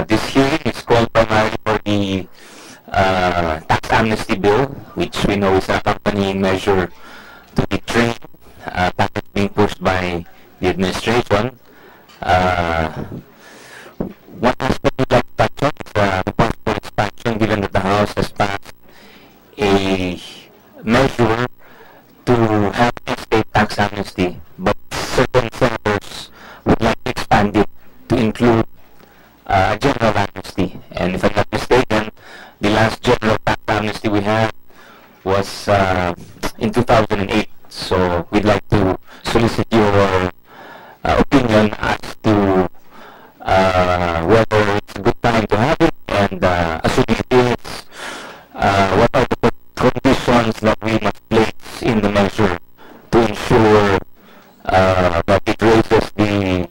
This hearing is called primarily for the tax amnesty bill, which we know is a accompanying measure to the train package being pushed by the administration. One aspect we'd like to touch on is the possible expansion, given that the House has passed a measure to have a state tax amnesty, but certain senators would like to expand it to include a general amnesty. And if I'm not mistaken, the last general tax amnesty we had was in 2008. So we'd like to solicit your opinion as to whether it's a good time to have it, and assuming it is, what are the conditions that we must place in the measure to ensure that it raises the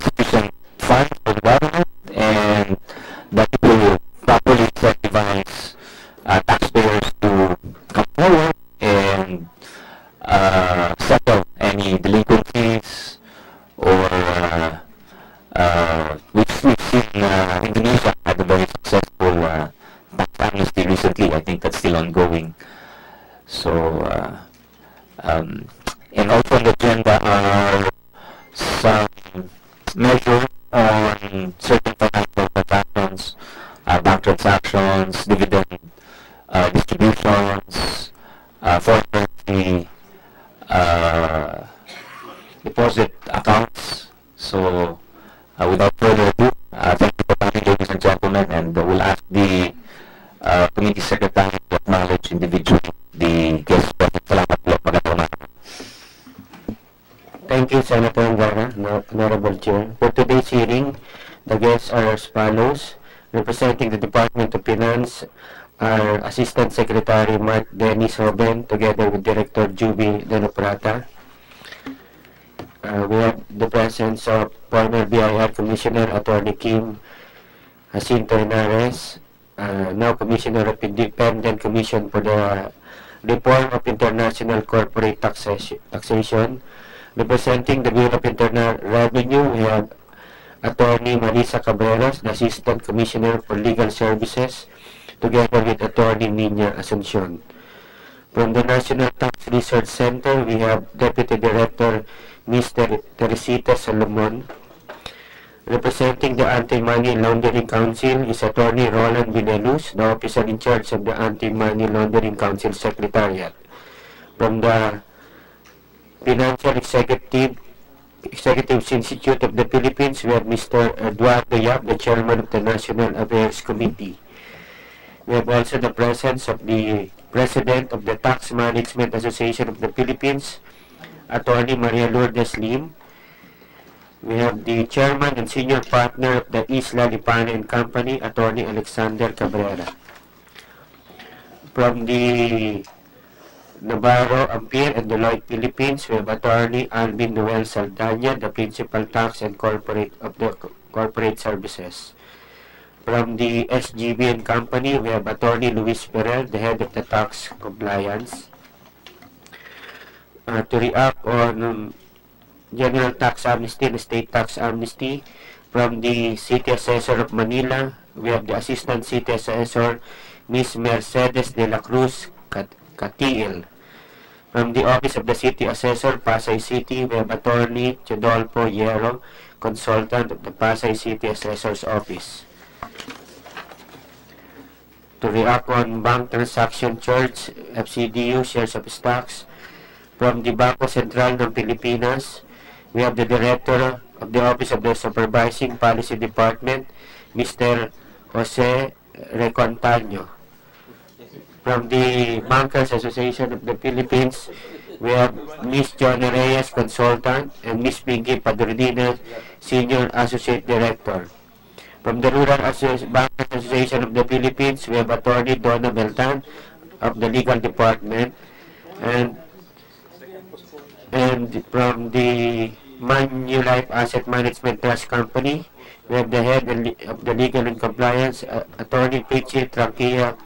sufficient funds for the government, and that it will properly incentivize taxpayers to come forward and settle any delinquencies, or which we've seen Indonesia had a very successful tax amnesty recently. I think that's still ongoing. So, and also on the agenda are some measures on certain financial transactions, bank transactions, dividend distributions, foreign currency deposit accounts. So, without further ado, thank you for coming, ladies and gentlemen, and we'll ask the Committee Secretary to acknowledge individually the guests present. Salamat po. Magandang umaga. Thank you, Senator Angara, Honorable Chair. For today's hearing, the guests are as follows. Representing the Department of Finance are Assistant Secretary Mark Dennis Hoben, together with Director Juby Denoprata. We have the presence of former BIR Commissioner Attorney Kim Jacinto Henares, now Commissioner of Independent Commission for the Reform of International Corporate Taxation. Representing the Bureau of Internal Revenue, we have Attorney Marisa Cabreros, the Assistant Commissioner for Legal Services, together with Attorney Nina Asuncion. From the National Tax Research Center, we have Deputy Director Mr. Teresita Salomon. Representing the Anti-Money Laundering Council is Attorney Roland Vinelus, the officer in charge of the Anti-Money Laundering Council Secretariat. From the Financial Executive Institute of the Philippines, we have Mr. Eduardo Yap, the Chairman of the National Affairs Committee. We have also the presence of the President of the Tax Management Association of the Philippines, Attorney Maria Lourdes Lim. We have the Chairman and Senior Partner of the Isla Lipana and Company, Attorney Alexander Cabrera. From the Navarro, Ampere, and Deloitte Philippines, we have Attorney Alvin Noel Saldana, the Principal Tax and Corporate of the Corporate Services. From the SGB and Company, we have Attorney Luis Ferrer, the Head of the Tax Compliance. To react on General Tax Amnesty and State Tax Amnesty, from the City Assessor of Manila, we have the Assistant City Assessor, Ms. Mercedes de la Cruz Catiel. From the Office of the City Assessor, Pasay City, we have Attorney Chodolfo Hierro, Consultant of the Pasay City Assessor's Office. To react on Bank Transaction Charge, FCDU, Shares of Stocks, from the Bangko Sentral ng Pilipinas, we have the Director of the Office of the Supervising Policy Department, Mr. Jose Recontaño. From the Bankers Association of the Philippines, we have Ms. Joanna Reyes, Consultant, and Ms. Pinky Padrodina, Senior Associate Director. From the Rural Bankers Association of the Philippines, we have Attorney Donna Beltan of the Legal Department, and from the Manulife Asset Management Trust Company, we have the Head of the Legal and Compliance, Attorney Pichi Tranquilla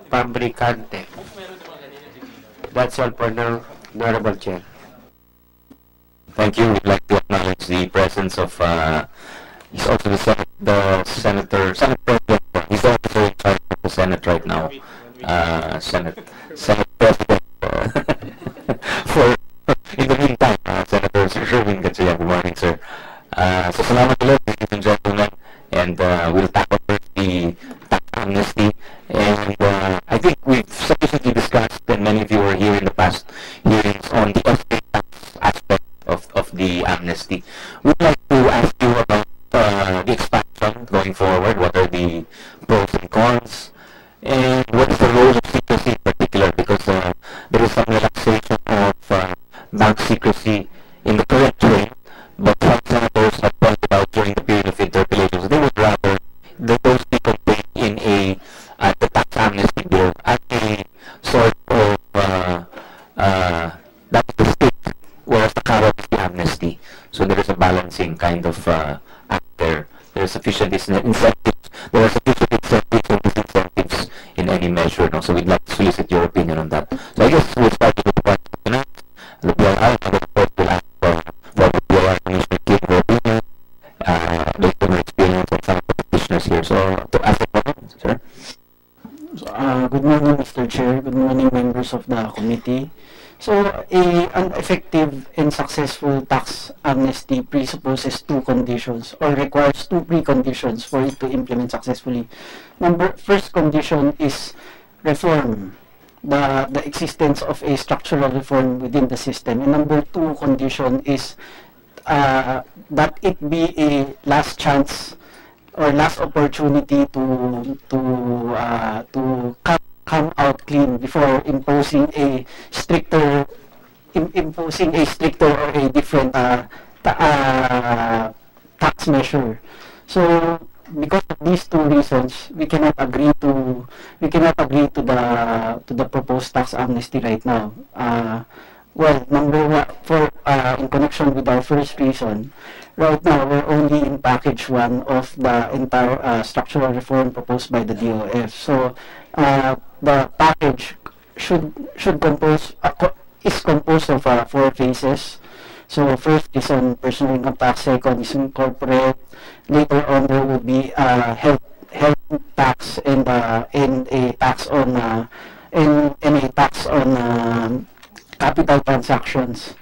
Pambricante. That's all for now, Honorable Chair. Thank you. We'd like to acknowledge the presence of He's also Senate President. He's the officer in charge of the Senate right now. Senate President. For in the meantime, Senator Sherwin Gatchalian, good morning, sir. So salamat ulit, ladies and gentlemen, and we'll tackle first the tax amnesty. And I think we've sufficiently discussed, and many of you were here in the past hearings on the estate tax aspect of the amnesty. We'd like to ask you about the expansion going forward. What are the pros and cons? And what is the role of secrecy in particular? Because there is some relaxation of bank secrecy in the current trade, but some senators have pointed out during the period of interpellations they would rather those be contained in the tax amnesty bill as a sort of that's the stick, whereas the carrot is the amnesty. So there is a balancing kind of act there. There are sufficient incentives. There are sufficient incentives and disincentives in any measure. No? So we'd like to solicit your opinion on that. So I guess we'll start with the point of finance. The BIR, and of course we'll ask for the BIR Commissioner Kim her opinion, based on her experience and some of the petitioners here. So to ask the question, sir. Good morning, Mr. Chair. Good morning, members of the committee. So, an effective and successful tax amnesty presupposes two conditions, or requires two preconditions for it to implement successfully. First condition is reform, the existence of a structural reform within the system. And number two condition is that it be a last chance or last opportunity to come out clean before imposing a stricter or a different tax measure. So because of these two reasons, we cannot agree to the proposed tax amnesty right now. Well, number one, in connection with our first reason, right now we're only in package one of the entire structural reform proposed by the DOF. So the package is composed of 4 phases. So first is on personal income tax, second is on corporate. Later on there will be health tax and a tax on capital transactions.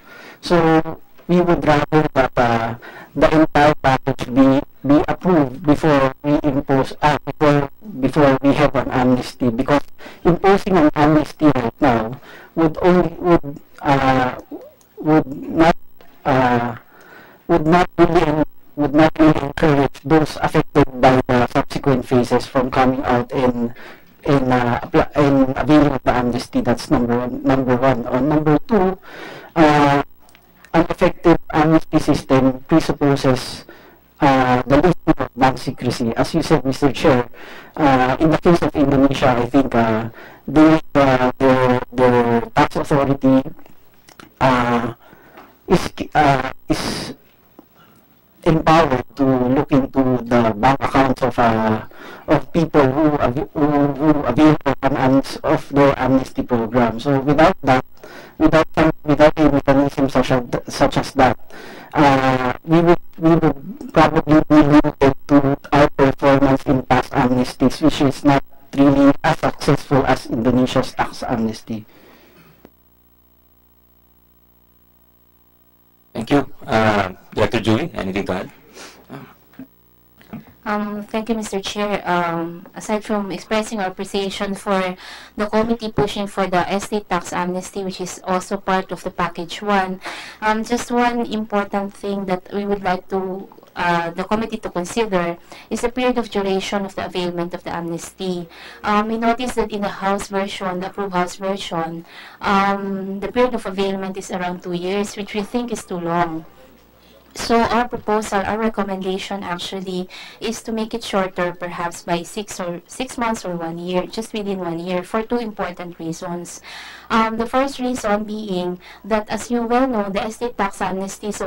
So we would rather that the entire package be approved before we impose before we have an amnesty, because imposing an amnesty right now would not really encourage those affected by the subsequent phases from coming out in availing of the amnesty. That's number one. On number two, an effective amnesty system presupposes the lifting of bank secrecy. As you said, Mr. Chair, in the case of Indonesia, I think their tax authority is empowered to look into the bank accounts of people who avail of their amnesty program. So without that, without a mechanism such as that, we would probably be limited to our performance in past amnesties, which is not really as successful as Indonesia's tax amnesty. Thank you. Director Julie, anything to add? Thank you, Mr. Chair. Aside from expressing our appreciation for the committee pushing for the estate tax amnesty, which is also part of the package one, just one important thing that we would like to the committee to consider is the period of duration of the availment of the amnesty. We noticed that in the House version, the approved House version, the period of availment is around 2 years, which we think is too long. So our proposal, our recommendation actually is to make it shorter, perhaps by 6 months or 1 year, just within 1 year, for two important reasons. The first reason being that, as you well know, the estate tax amnesty is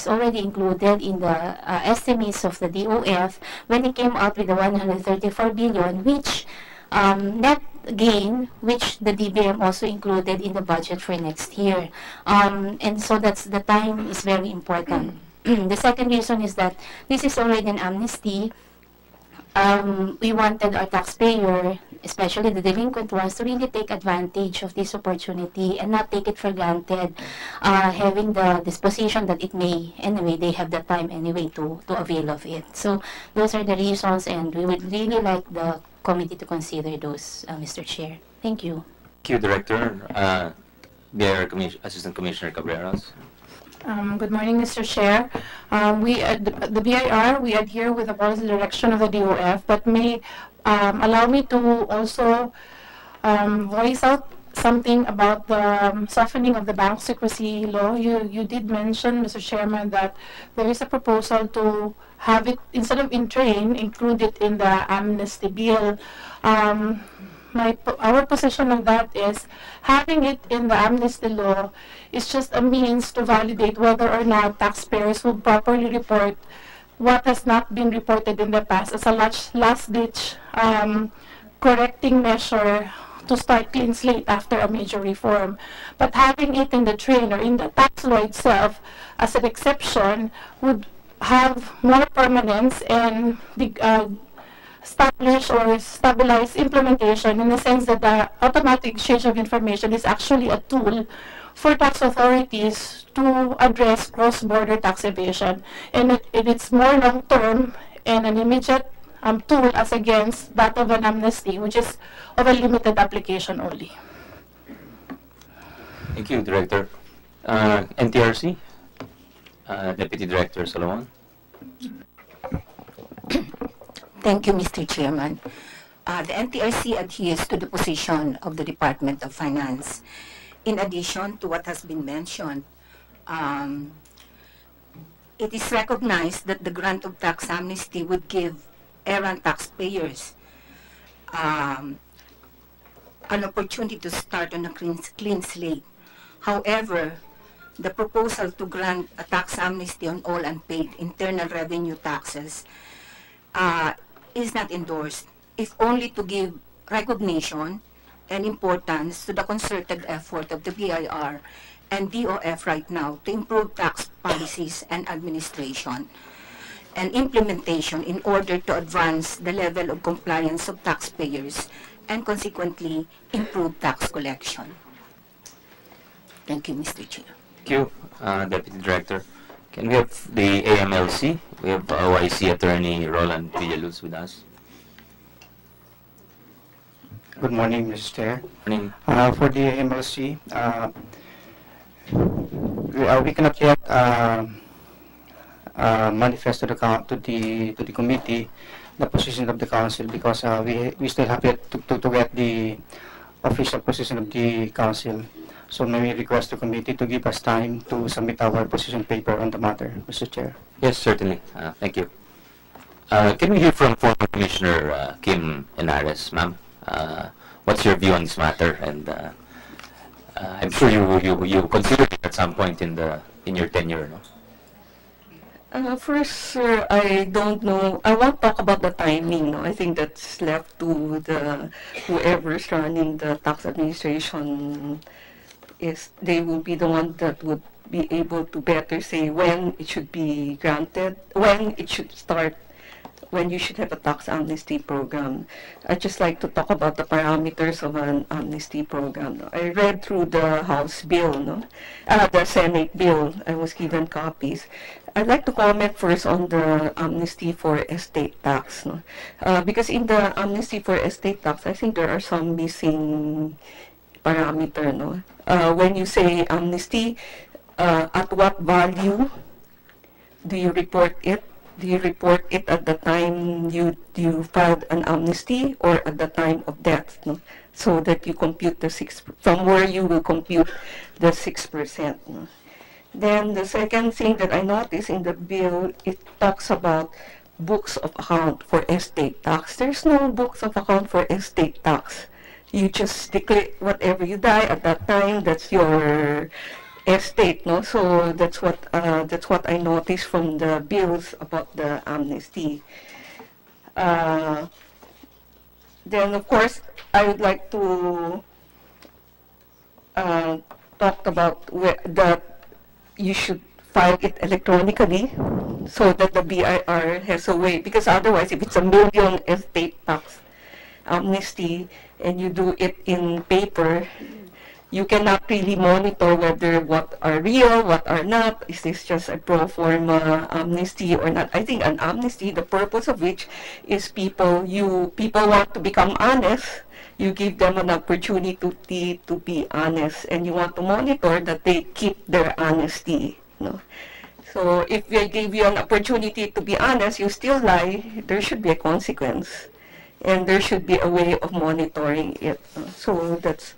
already included in the estimates of the DOF when it came out with the 134 billion, which net gain, which the DBM also included in the budget for next year. And so the time is very important. the second reason is that this is already an amnesty. We wanted our taxpayer, especially the delinquent ones, to really take advantage of this opportunity and not take it for granted, having the disposition that it may, anyway, they have the time anyway to avail of it. So those are the reasons, and we would really like the committee to consider those, Mr. Chair. Thank you. Thank you, Director. Assistant Commissioner Cabreras. Good morning, Mr. Chair. We at the BIR, we adhere with the policy direction of the DOF, but may allow me to also voice out something about the softening of the bank secrecy law. You did mention, Mr. Chairman, that there is a proposal to have it, instead of in train, include it in the amnesty bill. Our position on that is having it in the amnesty law is just a means to validate whether or not taxpayers will properly report what has not been reported in the past as a last-ditch correcting measure to start clean slate after a major reform. But having it in the train or in the tax law itself as an exception would have more permanence and establish or stabilize implementation in the sense that the automatic exchange of information is actually a tool for tax authorities to address cross-border tax evasion. And it's more long-term and an immediate tool as against that of an amnesty, which is of a limited application only. Thank you, Director. NTRC, Deputy Director Solomon. Thank you, Mr. Chairman. The NTRC adheres to the position of the Department of Finance. In addition to what has been mentioned, it is recognized that the grant of tax amnesty would give errant taxpayers an opportunity to start on a clean slate. However, the proposal to grant a tax amnesty on all unpaid internal revenue taxes is not endorsed, if only to give recognition and importance to the concerted effort of the BIR and DOF right now to improve tax policies and administration and implementation in order to advance the level of compliance of taxpayers and consequently improve tax collection. Thank you, Mr. Chair. Thank you, Deputy Director. Can we have the AMLC? We have OIC Attorney Roland Villaluz with us. Good morning, Mr. Chair. Morning. For the AMLC, we cannot yet manifest to the committee the position of the council because we still have yet to get the official position of the council. So may we request the committee to give us time to submit our position paper on the matter, Mr. Chair. Yes, certainly. Thank you. Can we hear from former Commissioner Kim Henares, ma'am? What's your view on this matter? And I'm sure you considered it at some point in your tenure, no? First, sir, I don't know. I won't talk about the timing. No? I think that's left to whoever's running the tax administration. They will be the one that would be able to better say when it should be granted, when it should start, when you should have a tax amnesty program. I'd just like to talk about the parameters of an amnesty program. No? I read through the House bill, the Senate bill. I was given copies. I'd like to comment first on the amnesty for estate tax. No? Because in the amnesty for estate tax, I think there are some missing parameter. No? When you say amnesty, at what value do you report it? Do you report it at the time you filed an amnesty or at the time of death? No? So that you compute the from where you will compute the 6%. No? Then the second thing that I noticed in the bill, it talks about books of account for estate tax. There's no books of account for estate tax. You just declare whatever you die at that time, that's your estate, no? So that's what I noticed from the bills about the amnesty. Then of course I would like to talk about that you should file it electronically so that the BIR has a way, because otherwise if it's a million estate tax amnesty and you do it in paper, you cannot really monitor whether what are real, what are not. Is this just a pro forma amnesty or not? I think an amnesty, the purpose of which is people want to become honest. You give them an opportunity to be honest, and you want to monitor that they keep their honesty. No? So if they give you an opportunity to be honest, you still lie, there should be a consequence. And there should be a way of monitoring it. So that's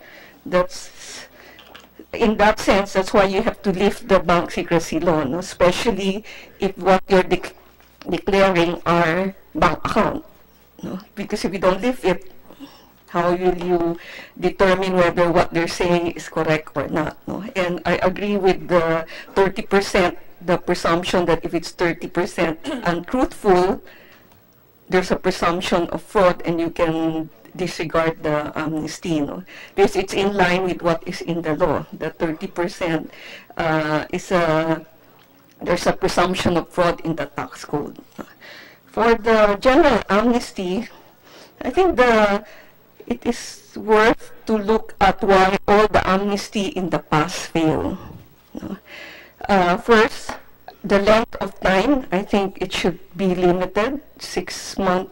in that sense, that's why you have to lift the bank secrecy law, no? Especially if what you're declaring are bank account. No? Because if you don't lift it, how will you determine whether what they're saying is correct or not? No? And I agree with the 30%, the presumption that if it's 30% untruthful, there's a presumption of fraud and you can disregard the amnesty. No? Because it's in line with what is in the law. The 30% there's a presumption of fraud in the tax code. For the general amnesty, I think it is worth to look at why all the amnesty in the past fail. First, the length of time, I think it should be limited, 6 months,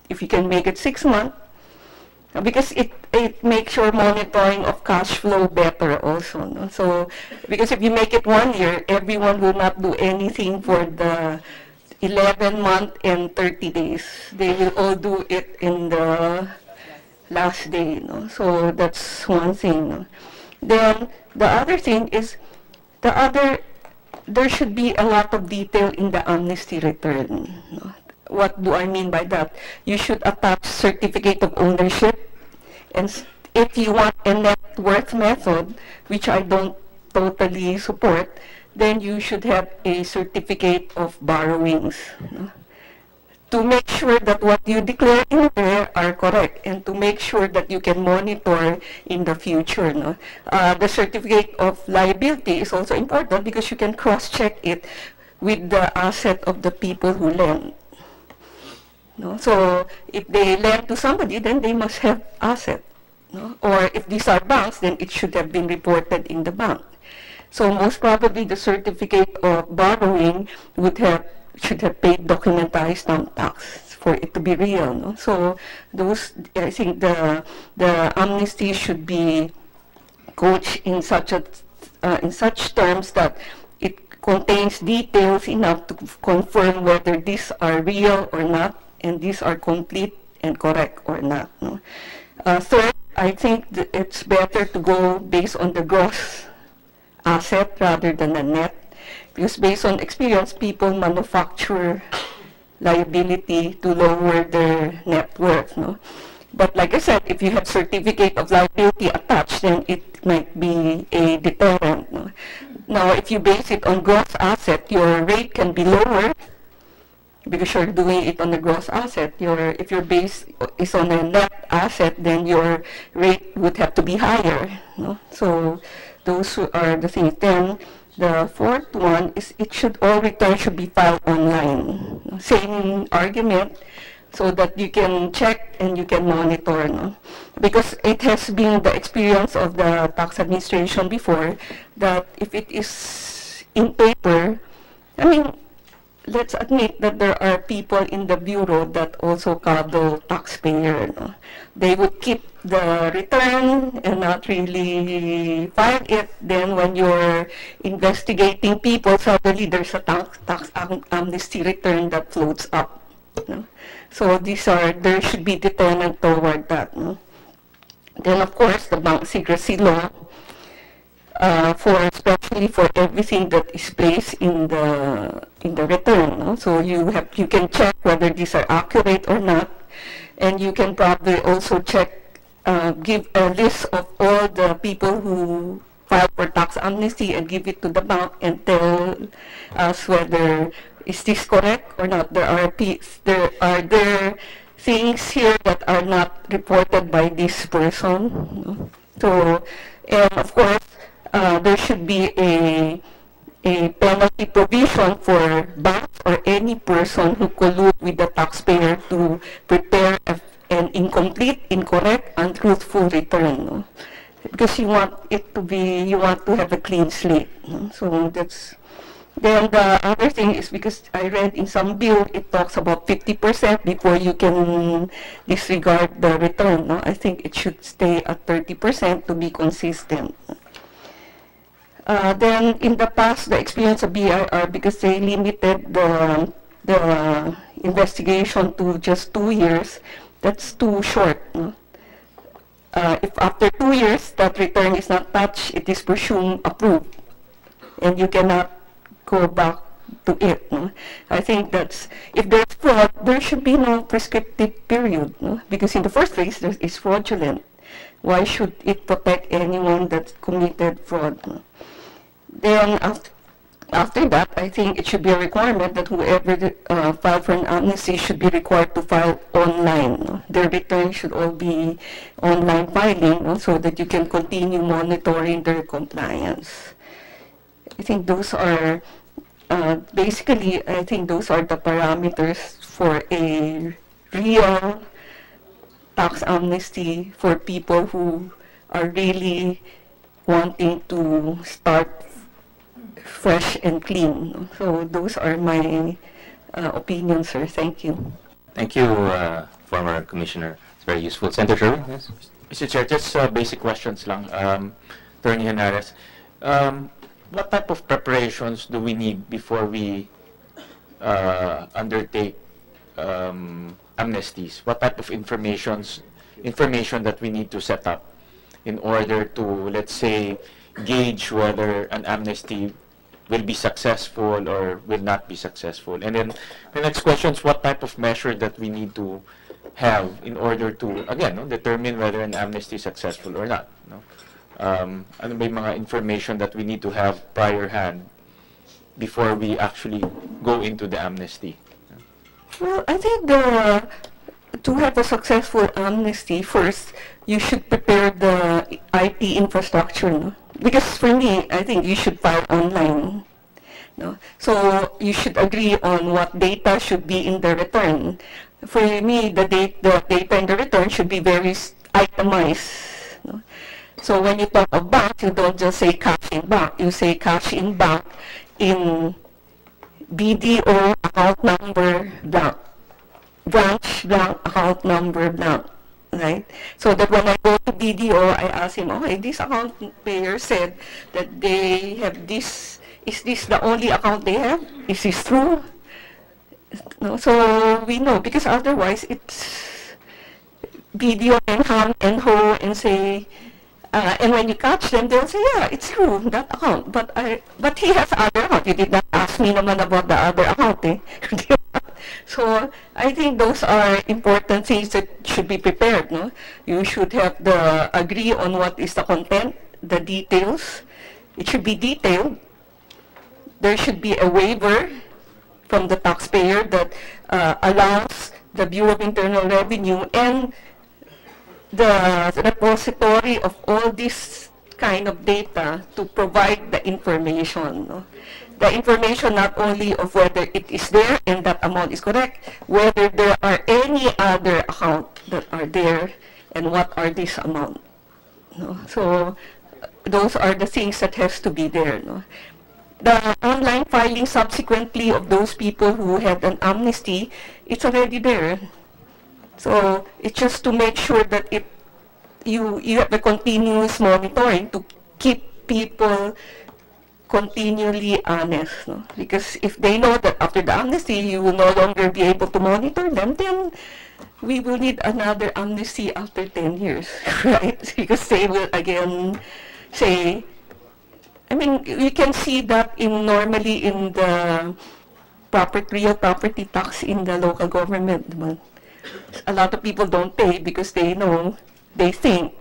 if you can make it 6 months, because it makes your monitoring of cash flow better also. No? So, because if you make it 1 year, everyone will not do anything for the 11 months and 30 days. They will all do it in the last day. No? So that's one thing. No? Then the other thing is, there should be a lot of detail in the amnesty return. No? What do I mean by that? You should attach certificate of ownership, and if you want a net worth method, which I don't totally support, then you should have a certificate of borrowings. No? To make sure that what you declare in there are correct, and to make sure that you can monitor in the future. No? The certificate of liability is also important because you can cross-check it with the asset of the people who lend. No? So if they lend to somebody, then they must have asset. No? Or if these are banks, then it should have been reported in the bank. So most probably the certificate of borrowing should have paid documentary stamp tax for it to be real. No? So those, I think the amnesty should be coached in such terms that it contains details enough to confirm whether these are real or not, and these are complete and correct or not. No? Third, I think it's better to go based on the gross asset rather than the net. Because based on experience, people manufacture liability to lower their net worth. No? But like I said, if you have certificate of liability attached, then it might be a deterrent. No? Now, if you base it on gross asset, your rate can be lower because you're doing it on the gross asset. If your base is on a net asset, then your rate would have to be higher. No? So those are the things. Then the fourth one is all returns should be filed online. No? Same argument, so that you can check and you can monitor. No? Because it has been the experience of the tax administration before that if it is in paper, I mean, let's admit that there are people in the bureau that also coddle taxpayer. No? They would keep the return and not really file it. Then when you're investigating people, suddenly there's a tax amnesty return that floats up. No? So there should be deterrent toward that. No? Then of course the bank secrecy law, especially for everything that is placed in the return. No? So you can check whether these are accurate or not, and you can probably also check, give a list of all the people who filed for tax amnesty and give it to the bank and tell us whether is this correct or not. There are things here that are not reported by this person. No? So, and of course, there should be a penalty provision for banks or any person who collude with the taxpayer to prepare an incomplete, incorrect, untruthful return. No? Because you want it to be, you want to have a clean slate. No? So that's. Then the other thing is, because I read in some bill, it talks about 50% before you can disregard the return. No? I think it should stay at 30% to be consistent. Then in the past, the experience of BIR, because they limited the investigation to just 2 years, that's too short. No? If after 2 years that return is not touched, it is presumed approved, and you cannot go back to it. No? I think that's, if there's fraud, there should be no prescriptive period, no? Because in the first place, it's fraudulent. Why should it protect anyone that committed fraud? No? Then after that, I think it should be a requirement that whoever filed for an amnesty should be required to file online. No? Their returns should all be online filing, no? So that you can continue monitoring their compliance. I think those are, basically, I think those are the parameters for a real tax amnesty for people who are really wanting to start fresh and clean. So those are my opinions, sir. Thank you. Thank you, former Commissioner. It's very useful. Senator Sherwin, yes? Mr. Chair, just basic questions lang. Attorney Henares, what type of preparations do we need before we undertake amnesties? What type of information that we need to set up in order to, let's say, gauge whether an amnesty will be successful or will not be successful? And then the next question is, what type of measure that we need to have in order to, again, no, determine whether an amnesty is successful or not? No? Ano ba yung mga information that we need to have prior hand before we actually go into the amnesty? Well, I think to have a successful amnesty, first, you should prepare the IT infrastructure. No? Because for me, I think you should file online. No? So you should agree on what data should be in the return. For me, the data in the return should be very itemized. No? So when you talk of banks, you don't just say cash in bank. You say cash in bank in BDO account number blank, branch blank, account number blank, right? So that when I go to BDO, I ask him, okay, this account payer said that they have this. Is this the only account they have? Is this true? No, so we know, because otherwise it's BDO and ham and ho and say, and when you catch them, they'll say, yeah, it's true, that account. But he has other account. You did not ask me naman about the other account. Eh? So I think those are important things that should be prepared. No? You should have agree on what is the content, the details. It should be detailed. There should be a waiver from the taxpayer that allows the Bureau of Internal Revenue and the repository of all this kind of data to provide the information. No? The information not only of whether it is there and that amount is correct, whether there are any other accounts that are there and what are this amount. No? So those are the things that has to be there. No? The online filing subsequently of those people who had an amnesty, it's already there. So it's just to make sure that you have a continuous monitoring to keep people continually honest. No? Because if they know that after the amnesty you will no longer be able to monitor them, then we will need another amnesty after 10 years, right? Because they will again say, I mean, you can see that normally in the real property tax in the local government. But a lot of people don't pay because they know, they think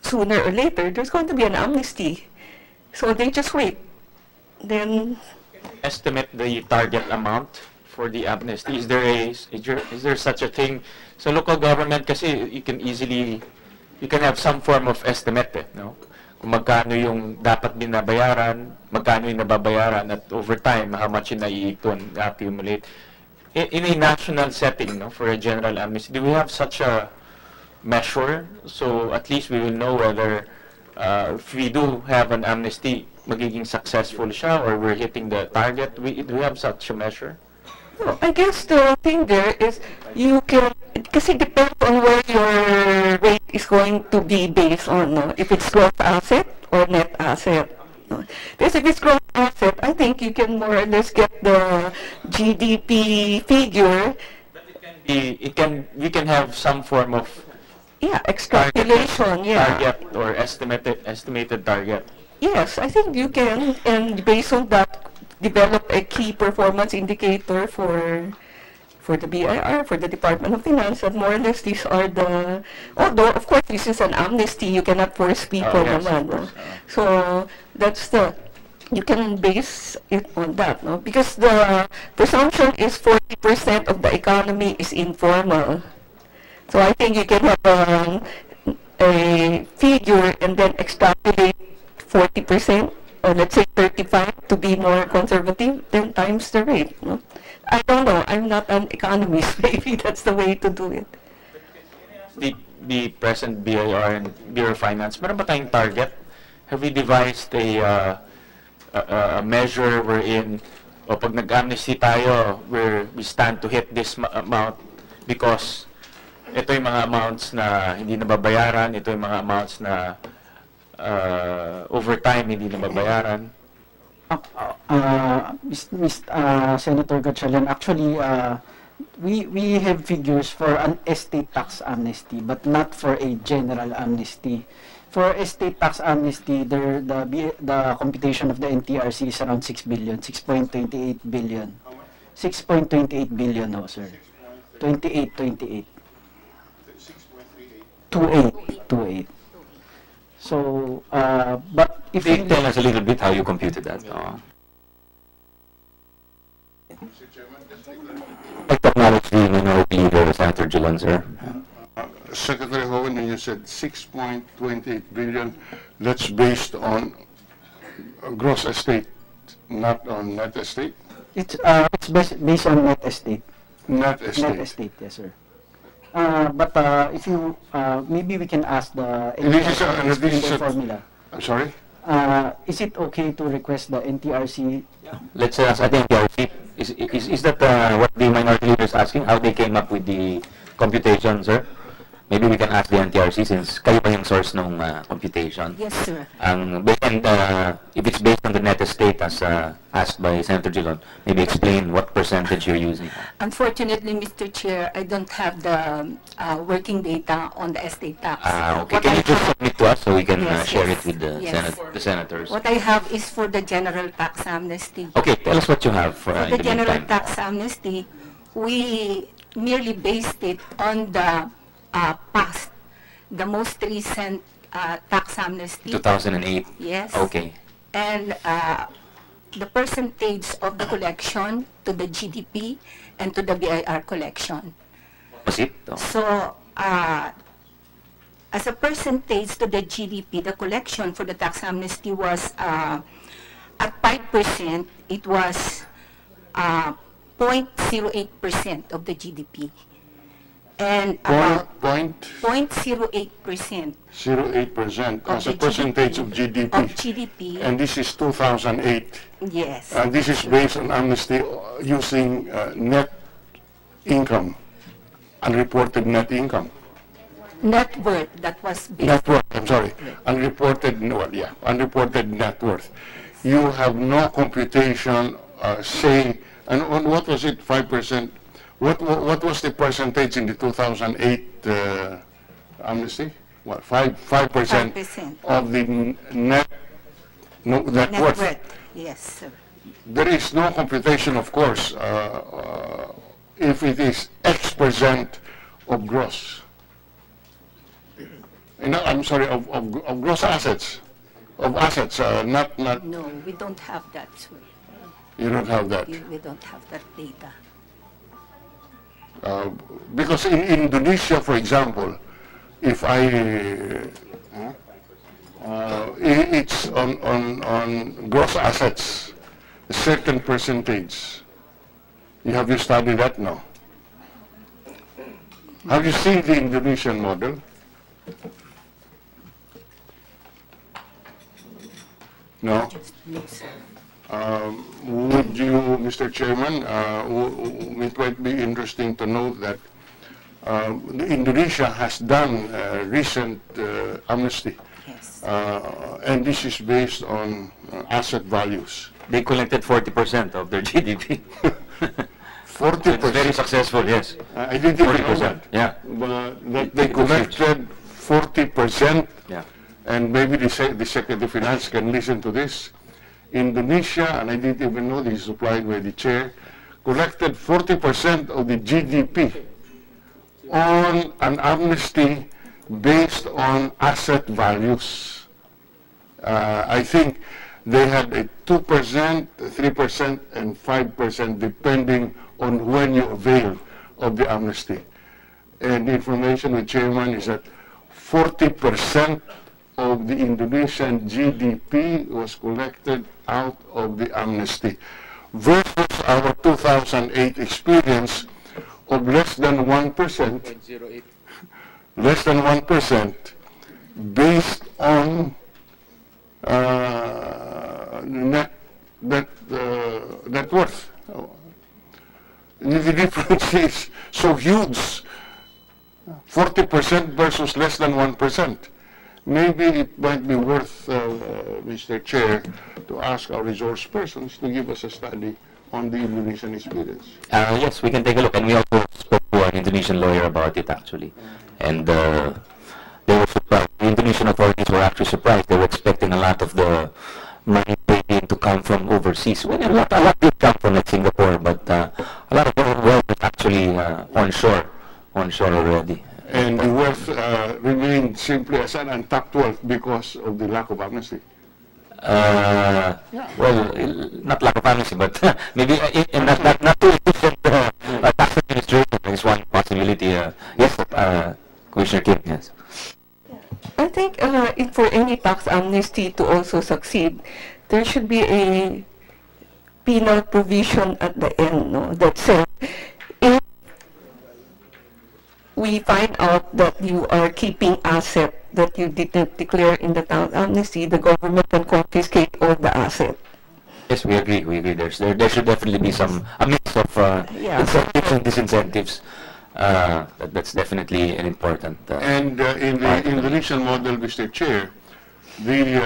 sooner or later there's going to be an amnesty. So they just wait. Then estimate the target amount for the amnesty. Is there such a thing? So local government kasi you can have some form of estimate, no? kung magkano yung dapat binabayaran, magkano yung nababayaran, at over time, how much yung naiipon, accumulate. In a national setting, no, for a general amnesty, do we have such a measure? So at least we will know whether if we do have an amnesty, magiging successful siya or we're hitting the target. Do we have such a measure? No, I guess the thing there is you can, kasi depends on where your rate is going to be based on, no? If it's gross asset or net asset. No? Because if it's gross asset, I think you can more or less get the GDP figure. We can have some form of Extrapolation, target or estimated target. Yes, I think you can, and based on that, develop a key performance indicator for the BIR, for the Department of Finance, and more or less these are the, although of course this is an amnesty, you cannot force people naman, no? So that's you can base it on that, no? Because the presumption is 40% of the economy is informal. So I think you can have a figure and then extrapolate 40%, or let's say 35 to be more conservative, 10 times the rate. No? I don't know. I'm not an economist. Maybe that's the way to do it. The present BIR and Bureau of Finance, meron ba tayong target? Have we devised a measure wherein pag nag-amnesty tayo, we stand to hit this amount because ito yung mga amounts na hindi nababayaran, ito yung mga amounts na over time hindi nababayaran? Senator Gatchalian, actually, we have figures for an estate tax amnesty, but not for a general amnesty. For estate tax amnesty, the computation of the NTRC is around 6 billion, 6.28 billion. 6.28 billion, no, sir. 28. 28. So, but if you tell us a little bit how you computed that. I acknowledge the minority leader, Senator Julan, sir. Secretary Hogan, you said 6.28 billion. That's based on gross estate, not on net estate? It's based on net estate. Net estate. Net estate, yes, sir. But if you, maybe we can ask the NTRC formula. I'm sorry? Is it okay to request the NTRC? Let's ask the NTRC. Is that what the minority leader is asking? How they came up with the computation, sir? Maybe we can ask the NTRC since kayo pa yung source ng computation. Yes, sir. And if it's based on the net estate as asked by Senator Gilon, maybe explain what percentage you're using. Unfortunately, Mr. Chair, I don't have the working data on the estate tax. Okay. Can you just submit to us so we can share yes, it with the, the senators? What I have is for the general tax amnesty. Okay, tell us what you have for the general tax amnesty. We merely based it on the past, the most recent tax amnesty. 2008? Yes. Okay. And the percentage of the collection to the GDP and to the BIR collection. Was it? Oh. So, as a percentage to the GDP, the collection for the tax amnesty was at 5%, it was 0.08% of the GDP. And about 0.08%. 0.08% as a percentage of GDP. Of GDP. And this is 2008. Yes. And this is based on amnesty using net income, unreported net income. Net worth, that was based. Net worth, I'm sorry. Unreported, unreported net worth. You have no computation saying, and on what was it, 5%? What was the percentage in the 2008 amnesty? What, 5% of the net worth? Yes, sir. There is no computation, of course, if it is X% of gross. I'm sorry, of gross assets, not. No, we don't have that, sir. You don't have that. We don't have that data. Because in Indonesia, for example, if I it's on gross assets, a certain percentage. Have you studied that now? Have you seen the Indonesian model? No? Would you, Mr. Chairman, it might be interesting to note that Indonesia has done recent amnesty. Yes. And this is based on asset values. They collected 40% of their GDP. 40%. It's very successful, yes. I didn't even know that. Yeah. But that they collected 40%, Yeah. and maybe the Secretary of Finance can listen to this. Indonesia, and I didn't even know this is supplied by the chair, collected 40% of the GDP on an amnesty based on asset values. I think they had a 2%, 3%, and 5% depending on when you avail of the amnesty. And the information with Chairman is that 40% of the Indonesian GDP was collected out of the amnesty versus our 2008 experience of less than 1%, less than 1% based on net worth. The difference is so huge, 40% versus less than 1%. Maybe it might be worth, Mr. Chair, to ask our resource persons to give us a study on the Indonesian experience. Yes, we can take a look, and we also spoke to an Indonesian lawyer about it actually, and they were surprised. The Indonesian authorities were actually surprised. They were expecting a lot of the money paid in to come from overseas. Well, a lot did come from like Singapore, but a lot of wealth is actually onshore already. And the wealth remained simply as an untapped wealth because of the lack of amnesty. Well, not lack of amnesty, but maybe not too efficient tax administration is one possibility. Yes, Commissioner Kim, yes. I think for any tax amnesty to also succeed, there should be a penal provision at the end, no? That says, if we find out that you are keeping asset that you didn't declare in the tax amnesty, the government can confiscate all the asset. Yes, we agree. There should definitely be a mix of incentives and disincentives. That's definitely an important. And in the Indonesian model, Mr. Chair, the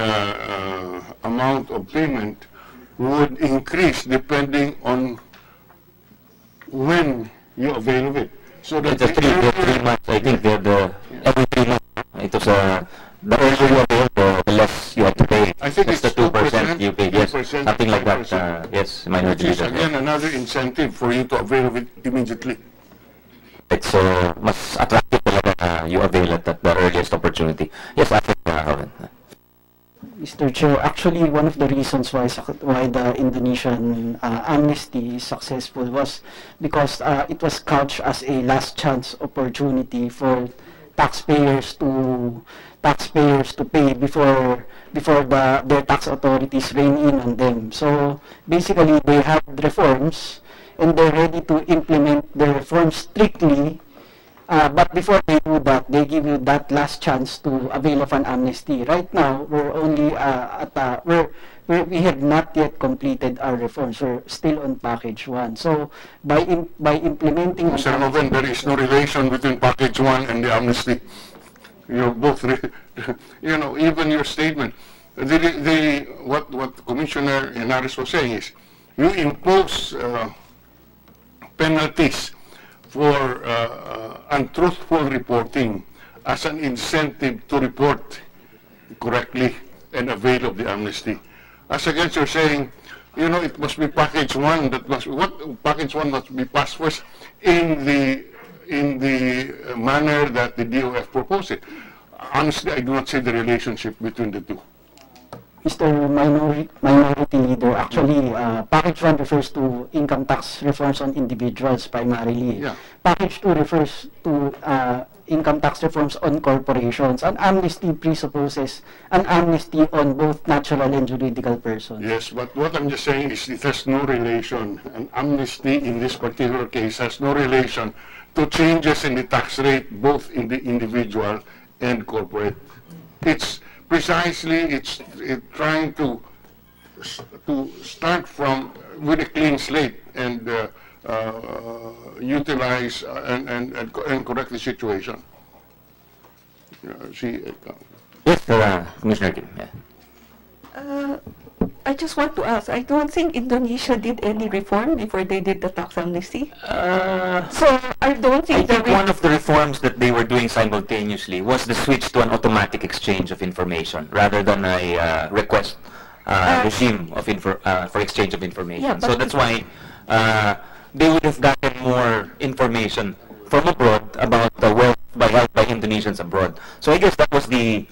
amount of payment would increase depending on when you avail of it. So that it's 3 months. I think every 3 months. It was the earlier you avail, the less you have to pay. I think it's it's the 2% you pay. Yes, 2%, something like that. 5%. Yes, minority Which is leader. again another incentive for you to avail of it immediately. It's mas attractive talaga you avail it at the earliest opportunity. Yes, I think Mr. Chair, actually one of the reasons why the Indonesian amnesty is successful was because it was couched as a last chance opportunity for taxpayers to pay before their tax authorities rein in on them. So basically they have reforms and they're ready to implement the reforms strictly. But before they do that, they give you that last chance to avail of an amnesty. Right now, we're only we have not yet completed our reforms. We're still on package 1. So by implementing, Mr. Noven, there is no relation between package 1 and the amnesty. You're both, even your statement. What Commissioner Henares was saying is, you impose penalties for untruthful reporting as an incentive to report correctly and avail of the amnesty. As against you're saying, it must be package 1 package 1 must be passed first in the manner that the DOF proposed it. Honestly, I do not see the relationship between the two. Mr. Minority Leader, actually, Package 1 refers to income tax reforms on individuals primarily. Yeah. Package 2 refers to income tax reforms on corporations. An amnesty presupposes an amnesty on both natural and juridical persons. Yes, but what I'm just saying is it has no relation. An amnesty in this particular case has no relation to changes in the tax rate, both in the individual and corporate. It's precisely, it's trying to start from with a clean slate and utilize and correct the situation. Yes, Commissioner Kim. Yeah. I just want to ask, I don't think Indonesia did any reform before they did the tax amnesty. So I don't I think think one of the reforms that they were doing simultaneously was the switch to an automatic exchange of information rather than a request regime of for exchange of information. Yeah, so that's why they would have gotten more information from abroad about the wealth held by Indonesians abroad. So I guess that was the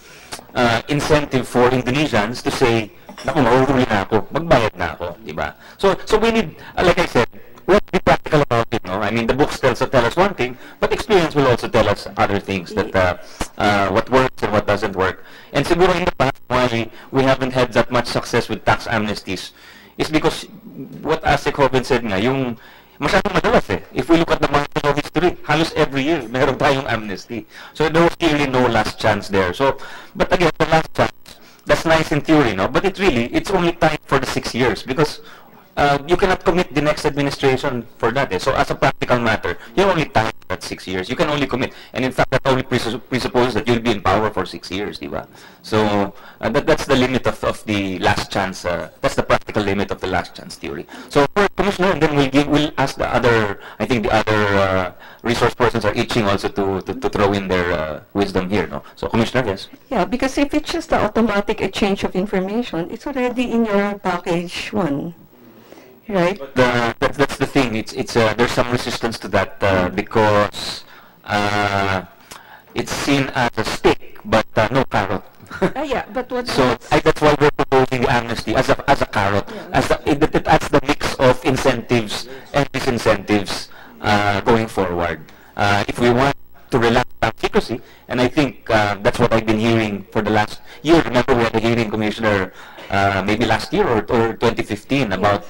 incentive for Indonesians to say, naku, mahuhuli na ako, magbayad na ako, di ba? So we need, like I said, we have to be practical about it, no? I mean, the books tell us one thing, but experience will also tell us other things, that what works and what doesn't work. And siguro in the past, why we haven't had that much success with tax amnesties is because what Asik Hoven said nga, yung masyadong madalas eh. If we look at the market of history, halos every year, meron tayong amnesty. So there was clearly no last chance there. So, but again, the last chance, that's nice in theory, no? But it's only time for the 6 years because you cannot commit the next administration for that. So as a practical matter, you're only time for that 6 years. You can only commit. And in fact, that only presupposes that you'll be in power for 6 years, di ba? So that's the limit of the last chance. That's the practical limit of the last chance theory. So for Commissioner, and then we'll ask the other, I think the other resource persons are itching also to throw in their wisdom here, no? So Commissioner, yes? Yeah, because if it's just the automatic exchange of information, it's already in your package 1. Right. That's the thing. It's there's some resistance to that because it's seen as a stick, but no carrot. Yeah, but what? So that's why we're proposing the amnesty as a carrot, yeah. As the mix of incentives and disincentives going forward. If we want to relax on secrecy, and I think that's what I've been hearing for the last year. Remember, we had a hearing, Commissioner, maybe last year or 2015 about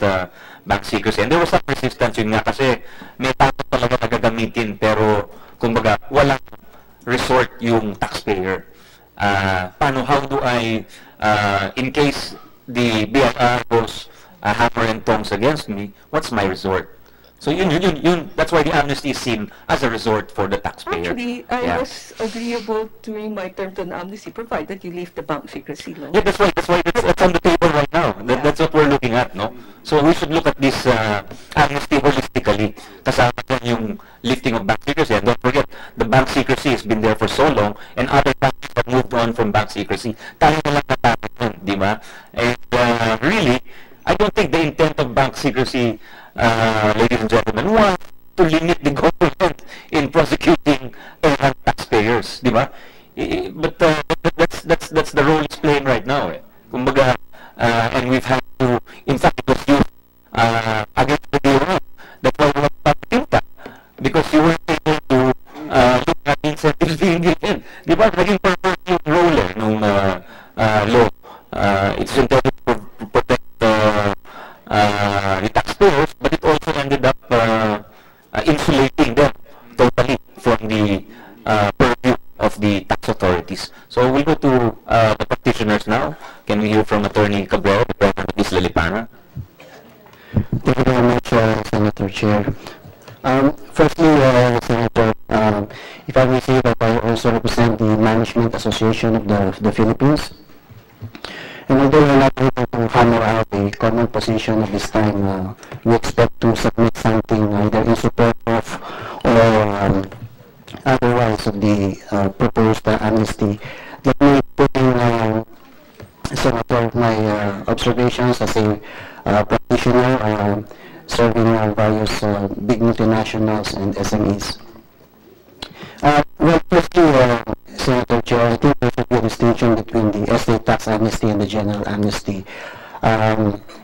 bank secrecy. And there was some resistance yun nga kasi may takot talaga na gagamitin pero kumbaga walang resort yung taxpayer. How do I, in case the BIR goes hammer and tongs against me, what's my resort? So that's why the amnesty is seen as a resort for the taxpayer. Actually, I was agreeable during my term to an amnesty, provided you leave the bank secrecy law. Yeah, that's on the table right now. That's what we're looking at, no? So we should look at this amnesty holistically. Kasama dyan yung lifting of bank secrecy. And don't forget, the bank secrecy has been there for so long, and other countries have moved on from bank secrecy. Tayo na lang natapos nun, di ba? And really, I don't think the intent of bank secrecy, ladies and gentlemen, was to limit the government in prosecuting errant taxpayers, di ba? But that's the role it's playing right now. Kumbaga, and we've had to, in fact, it was used against the DOL. That's why we have to because you weren't able to look at the incentives being given. Di ba? Naging purpose yung role nung law. It's intended to protect the taxpayers, but it also ended up insulating them totally from the purview of the tax authorities. So we'll go to the practitioners now. Can we hear from Attorney Cabrera, Representative Ms. Lalipana? Thank you very much, Senator Chair. Firstly, Senator, if I may say that I also represent the Management Association of the Philippines. And although we're not able to hammer out a common position at this time, we expect to submit something either in support of or otherwise of the proposed amnesty. Let me put in some of my observations as a practitioner serving various big multinationals and SMEs. Well, firstly, Senator Chair, I think there should be a distinction between the estate tax amnesty and the general amnesty.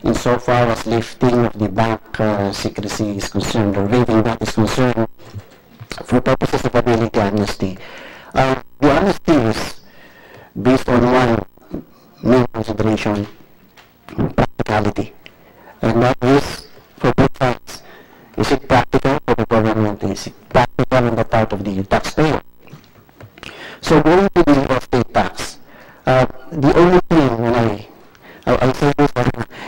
Insofar as lifting of the bank secrecy is concerned, or waiving that is concerned, for purposes of availing the amnesty, the amnesty is based on one main consideration: practicality. And that is for both sides. Is it practical for the government? Is it practical on the part of the taxpayer? So going to the estate tax, the only thing, when I say this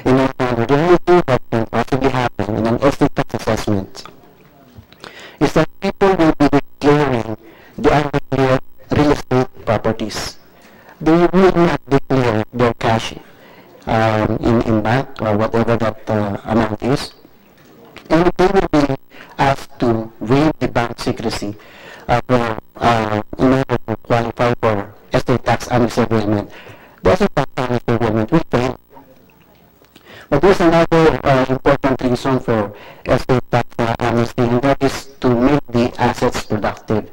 in a manner, the only thing that can possibly happen in an estate tax assessment is that people will be declaring the undeclared real estate properties. They will not declare their cash in bank or whatever that amount is, and they will be asked to waive the bank secrecy in order to qualify for estate tax amnesty agreement. The estate tax amnesty agreement will fail. But there's another important reason for estate tax amnesty, and that is to make the assets productive.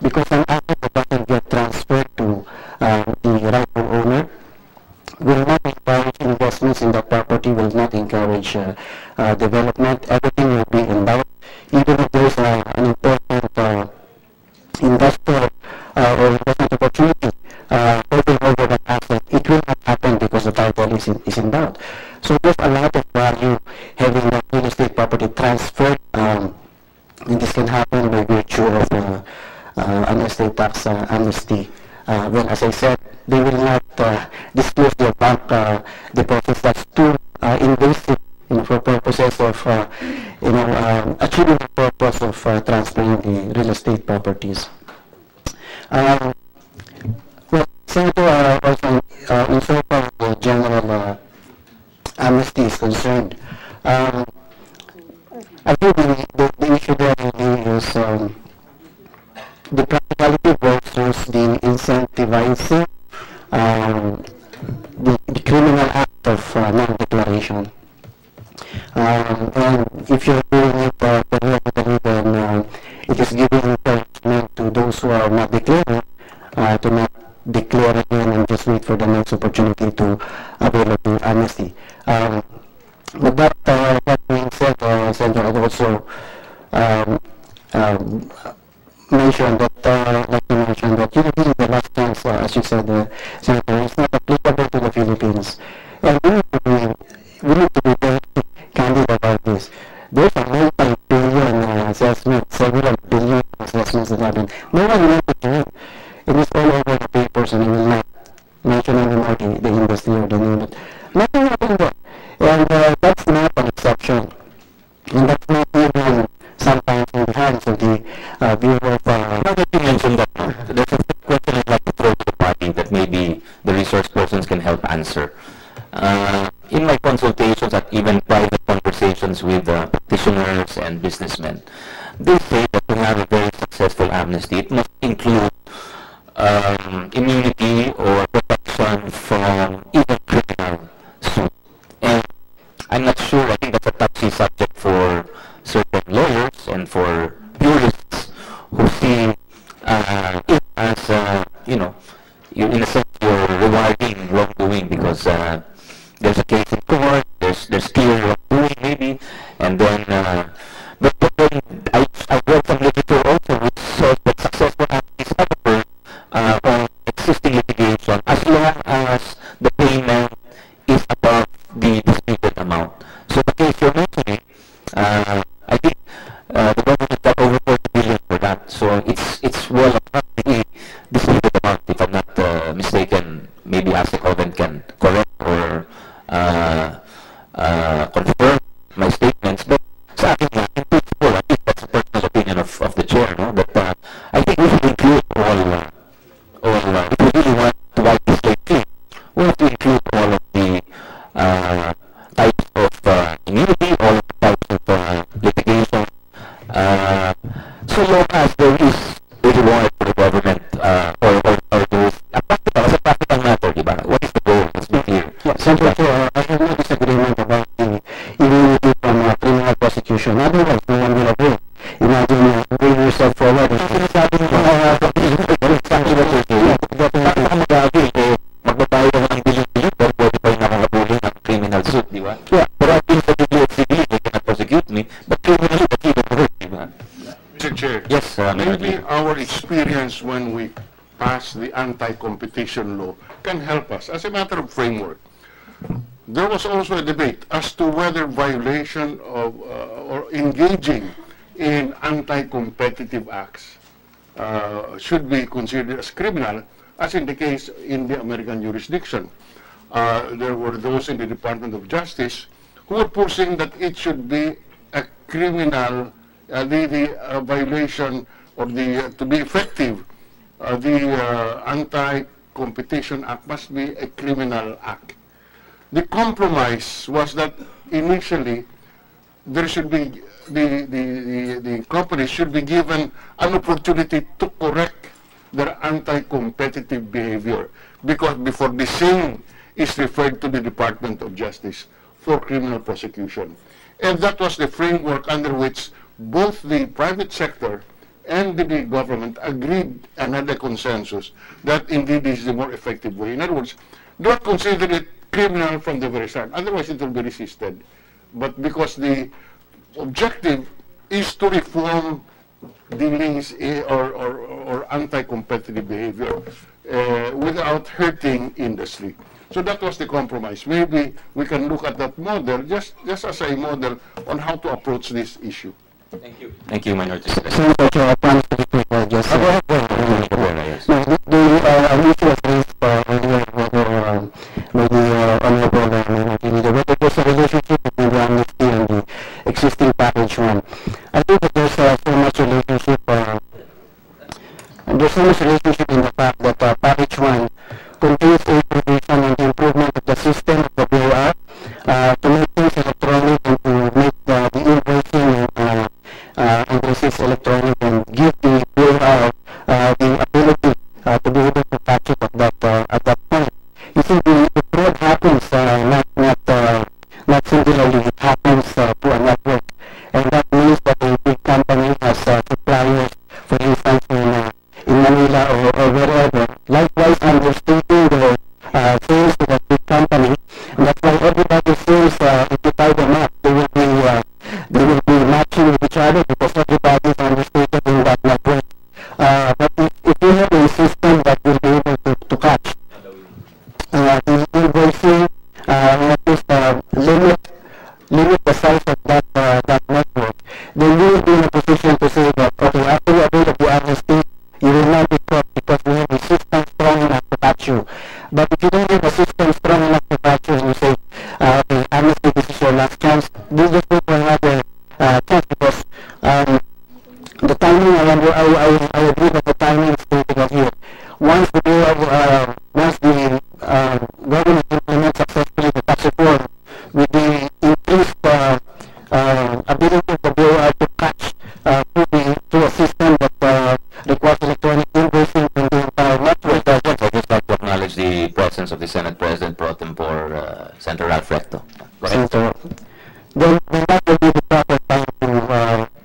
Because an asset that doesn't get transferred to the rightful owner will not encourage investments in that property, will not encourage development. Everything will be endowed. Even if there is an important investor or investment opportunity taking over that asset, it will not happen because the title is endowed. So there's a lot of value having that real estate property transferred, and this can happen by virtue of an estate tax amnesty. Well, as I said, they will not disclose their bank deposits. That's too invasive, for purposes of achieving the purpose of transferring the real estate properties. Well, Senator, also insofar as the general amnesty is concerned, I think the issue there really is the practicality versus the incentivizing the criminal act of non-declaration. And if you're doing it periodically, then it is giving encouragement to those who are not declaring to not declare again and just wait for the next opportunity to avail of the amnesty. But that being said, Senator, I'd also mention that, like you mentioned, that really the last chance, as you said, Senator, is not applicable to the Philippines. And we need to be very candid about this. There's a multi-billion assessment, several billion assessments that happen. No one knows what to do. It is all over the papers, and I will not mention anymore the industry or the name. But nothing happened there. And that's not an exception. And that's not even sometimes in the hands of the Bureau of... Now that you mentioned that, there's a question I'd like to throw to the party that maybe the resource persons can help answer. In my consultations at even private conversations with practitioners and businessmen, they say that to have a very successful amnesty, it must include immunity or protection from even criminal suit. And I'm not sure, I think that's a touchy subject for certain lawyers and for purists who see it as, in a sense, you're rewarding wrongdoing because there's a case in court, there's clear wrongdoing maybe, and then, but then I read some literature also which says that successful amnesties occur on existing litigation as long as the payment is above the disputed amount. So the case you're mentioning, I think the government got over 40 billion for that. So it's well above the disputed amount, if I'm not mistaken. Maybe ASECOVEN can correct or confirm my statements. But sa akin nga, in principle, I think that's a personal opinion of the chair, no? That I think we should include all if we really want to wipe this slate clean, we have to include all of the types of immunity, all of the types of litigation, so long as there is a reward for the government, or there is as a practical matter, diba? What is the goal? Let's be clear. Yeah, Senator, I have no disagreement about the immunity from criminal prosecution. Otherwise, no one will agree. Imagine bring yourself forward and sinasabi mo, exactly what you're saying. Magbabayad ako ng billion maybe our experience when we passed the anti-competition law can help us as a matter of framework. There was also a debate as to whether violation of or engaging in anti-competitive acts should be considered as criminal, as in the case in the American jurisdiction. There were those in the Department of Justice who were pushing that it should be a criminal, the violation or to be effective, the Anti-Competition Act must be a criminal act. The compromise was that initially there should be the companies should be given an opportunity to correct their anti-competitive behavior, because before the same is referred to the Department of Justice for criminal prosecution. And that was the framework under which both the private sector and the government agreed and had a consensus that indeed this is the more effective way. In other words, don't consider it criminal from the very start, otherwise it will be resisted. But because the objective is to reform dealings or anti-competitive behavior without hurting industry. So that was the compromise. Maybe we can look at that model just as a model on how to approach this issue. Thank you. Thank you, Minority So, Mr. Chair, I promise to be quick. Just go ahead. Yes. no, the issue was raised earlier whether the honorable minority leader, whether there's a relationship between the amnesty and the existing package one. I think that there's so much relationship. There's so much relationship in the fact that package one contains a provision on the improvement of the system of the BOR to make things electronic and to make the invoicing and invoices electronic and give the BOR the ability to be able to catch it at that point. You see, the fraud happens not singularly, it happens to a network, and that means that a big company has suppliers, for instance, in Manila or wherever, likewise understating the sales to that big company. And that's why everybody seems, if you tie them up, they will be matching with each other because everybody is understated in that network. But if you have a system that will be able to catch the invoicing, at least limit the size of that network, then you will be in a position to say that, okay, after you avail the amnesty, you will not be caught because we have a system strong enough to catch you. But if you don't have a system strong enough to catch you and you say, okay, amnesty, this is your last chance, this just wait for another chance, because the timing, I agree that the timing is critical here. Once the government implements successfully the tax reform with the increased ability of the BOR to catch through a system that requires electronic invoicing in the entire network. I'd just like to acknowledge the presence of the Senate President pro tempore, Senator Ralph Recto. Then that will be the proper time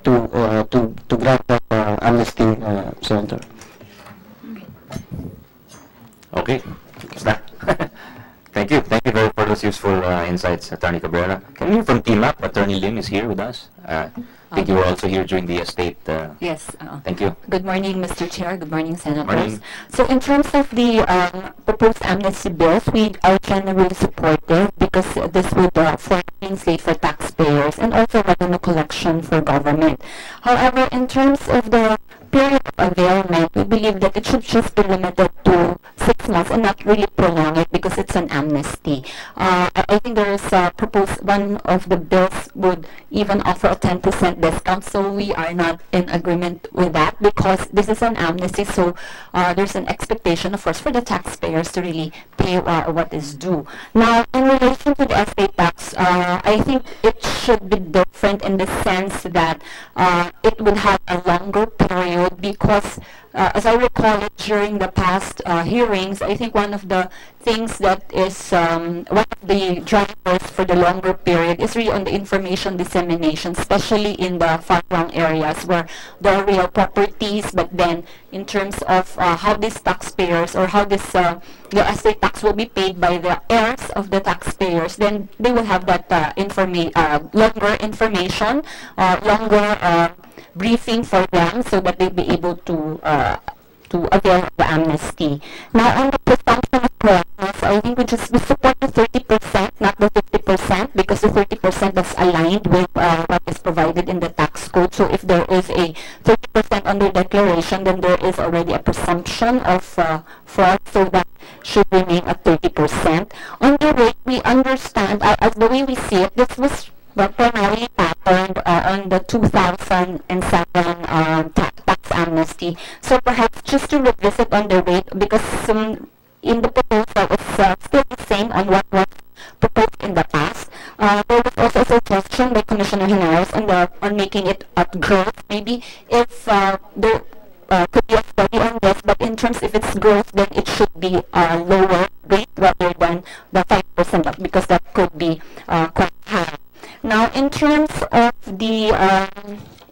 to grant that amnesty, Senator. Okay, stop. Thank you for those useful insights, Attorney Cabrera. Can we hear from Team Up? Attorney Lim is here with us. I think you were also here during the estate. Yes. Thank you. Good morning, Mr. Chair. Good morning, Senators. Morning. So in terms of the proposed amnesty bills, we are generally supportive because this would form a clean slate for taxpayers and also revenue collection for government. However, in terms of the period of availment, we believe that it should just be limited to 6 months and not really prolong it because it's an amnesty. I think there is proposed, one of the bills would even offer a 10% discount, so we are not in agreement with that because this is an amnesty, so there's an expectation, of course, for the taxpayers to really pay what is due. Now, in relation to the estate tax, I think it should be different in the sense that it would have a longer period because as I recall it during the past hearings, I think one of the things that is one of the drivers for the longer period is really on the information dissemination, especially in the far-flung areas where there are real properties, but then in terms of how these taxpayers or how this the estate tax will be paid by the heirs of the taxpayers, then they will have that longer information, longer briefing for them so that they'll be able to avail of the amnesty. Now, on the presumption of correctness, I think we support the 30%, not the 50%, because the 30% is aligned with what is provided in the tax code. So if there is a 30% under declaration, then there is already a presumption of fraud, so that should remain at 30%. On the rate, we understand, as the way we see it, this was primarily patterned on the 2007 tax amnesty. So perhaps just to revisit on the rate, because in the proposal it's still the same on what was proposed in the past. There was also a suggestion by Commissioner Hinares on making it at growth. Maybe if there could be a study on this, but in terms if it's growth, then it should be a lower rate rather than the 5%, because that could be quite high. Now, in terms of the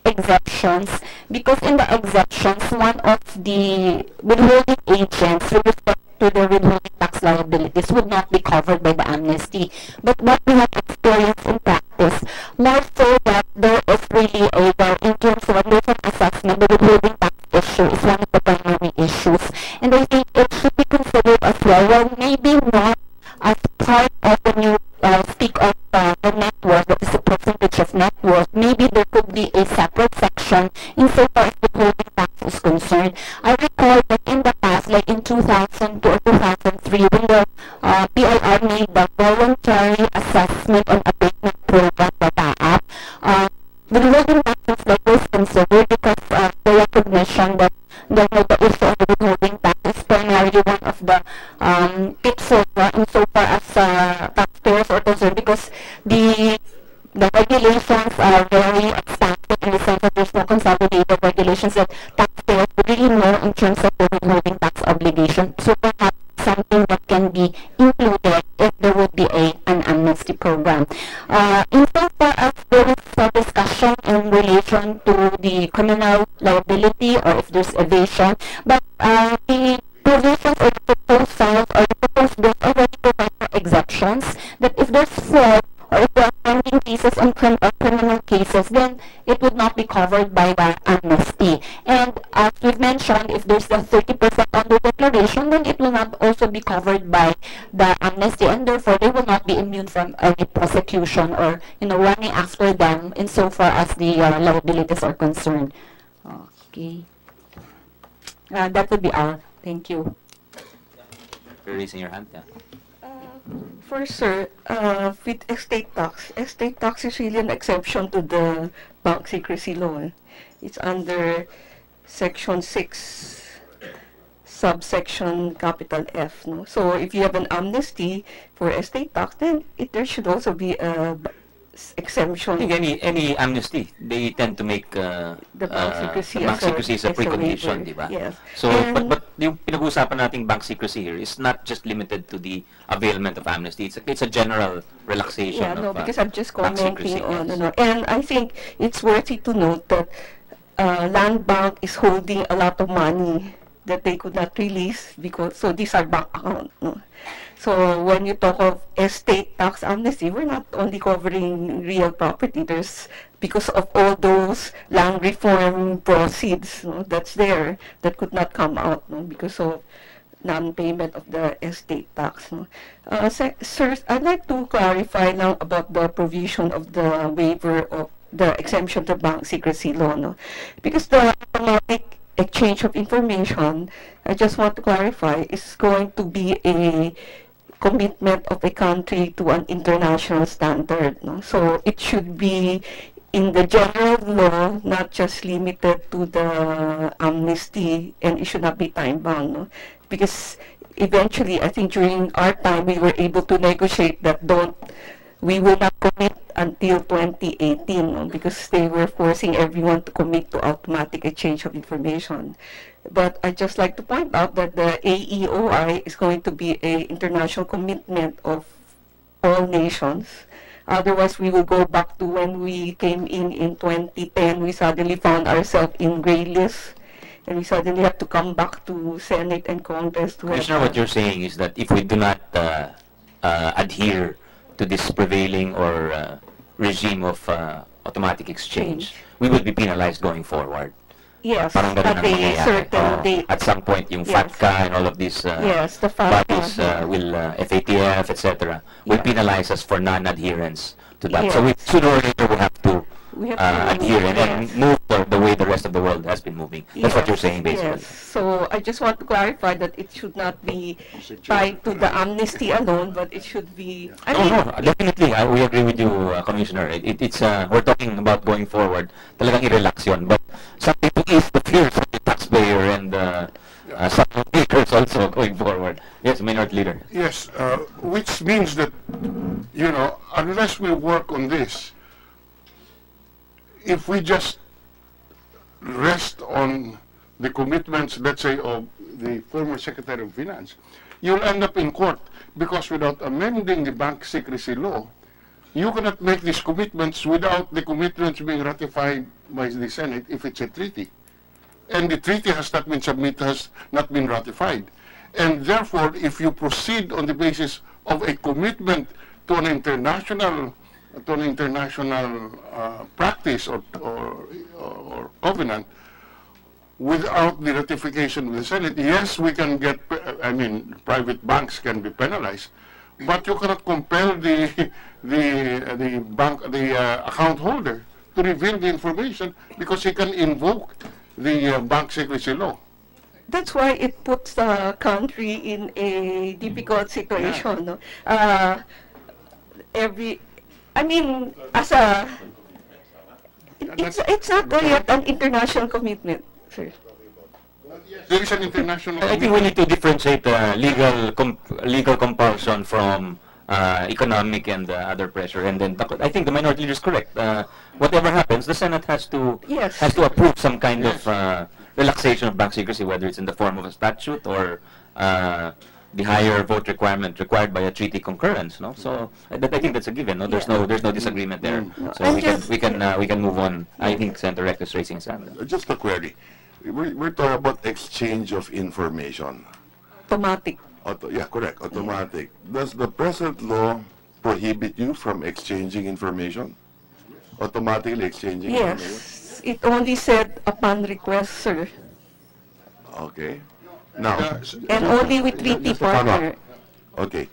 exceptions, because in the exceptions, one of the withholding agents with respect to the withholding tax liabilities would not be covered by the amnesty. But what we have experienced in practice, more so that there is really in terms of an assessment, the withholding tax issue is one of the primary issues. And I think it should be considered as well, maybe not as part of when you speak of the net worth, that is the percentage of net worth, maybe there could be a separate section insofar as withholding tax is concerned. I recall that in the past, like in 2002 or 2003, when the BIR made the voluntary assessment and abatement program, the TAAP, withholding tax was considered because the recognition that the issue of the withholding tax is primarily one of the pitfalls insofar as taxpayers are concerned, because the regulations are very expansive in the sense that there's no consolidated regulations that taxpayers really know in terms of the withholding tax obligation. So perhaps something that can be included if there would be an amnesty program. Insofar as there is a discussion in relation to the criminal liability or if there's evasion, but the provisions or the proposals or the proposed bills already provide for exceptions, that if there's fraud or if there are pending cases on criminal cases, then it would not be covered by the amnesty. And as we've mentioned, if there's the 30% under declaration, then it will not also be covered by the amnesty, and therefore they will not be immune from any prosecution or running after them insofar as the liabilities are concerned. Okay. That would be all. Thank you. You're raising your hand, yeah. First, sir, with estate tax is really an exception to the bank secrecy law. It's under Section 6, subsection capital F. No? So if you have an amnesty for estate tax, then there should also be a exemption. I think any amnesty, they tend to make the bank secrecy is a precondition, di ba? Yes. So, but yung pinag-uusapan nating bank secrecy here is not just limited to the availment of amnesty. It's a general relaxation. Yeah, no, because I'm just commenting on, yes. And I think it's worthy to note that Land Bank is holding a lot of money that they could not release so these are bank accounts. No? So when you talk of estate tax amnesty, we're not only covering real property. There's, because of all those land reform proceeds that's there that could not come out because of non-payment of the estate tax. Sir, I'd like to clarify now about the provision of the waiver of the exemption to bank secrecy law. Because the automatic exchange of information, I just want to clarify, is going to be a commitment of a country to an international standard. So it should be in the general law, not just limited to the amnesty, and it should not be time-bound. Because eventually, I think during our time, we were able to negotiate that we will not commit until 2018, no, because they were forcing everyone to commit to automatic exchange of information. But I'd just like to point out that the AEOI is going to be an international commitment of all nations. Otherwise, we will go back to when we came in 2010. We suddenly found ourselves in gray list, and we suddenly have to come back to Senate and Congress to Commissioner, what you're saying is that if we do not adhere to this prevailing or regime of automatic exchange, we will be penalized going forward. Yes, Parang ganun at ang a mangyayari. certain date. At some point, yung Yes. FATCA and all of these Yes, the FATCA, bodies will, FATF, etc., will Yeah. penalize us for non-adherence to that. So Yes. sooner or later, we have to We have to adhere and yes. move the way the rest of the world has been moving. That's what you're saying, basically. Yes. So I just want to clarify that it should not be tied to the amnesty alone, but it should be. I mean, No, definitely. We agree with you, Commissioner. It's we're talking about going forward. Talagang i-relax yun. But something to ease the fears of the taxpayer and some makers also going forward. Yes, Minority Leader. Yes, which means that, you know, unless we work on this, if we just rest on the commitments, let's say, of the former Secretary of Finance, you'll end up in court because without amending the bank secrecy law, you cannot make these commitments without the commitments being ratified by the Senate if it's a treaty. And the treaty has not been submitted, has not been ratified. And therefore, if you proceed on the basis of a commitment to an international practice or covenant without the ratification of the Senate, yes, we can get, I mean, private banks can be penalized, but you cannot compel the account holder to reveal the information because he can invoke the bank secrecy law. that's why it puts the country in a difficult situation. No? I mean, as a, it's not yet an international commitment, sir. There is an international. I think we need to differentiate legal compulsion from economic and other pressure. And then I think the Minority Leader is correct. Whatever happens, the Senate has to Yes. approve some kind of relaxation of bank secrecy, whether it's in the form of a statute or the higher vote requirement required by a treaty concurrence. No, so I think that's a given. No, there's no disagreement there. So And we can move on. I think Senator Rex is raising his hand. Just a query. We're talking about exchange of information. Automatic. Yeah, correct. Automatic. Does the present law prohibit you from exchanging information? Automatically exchanging information? Yes, it only said upon request, sir, Okay. Now, and only with treaty just a follow-up. partner. Okay.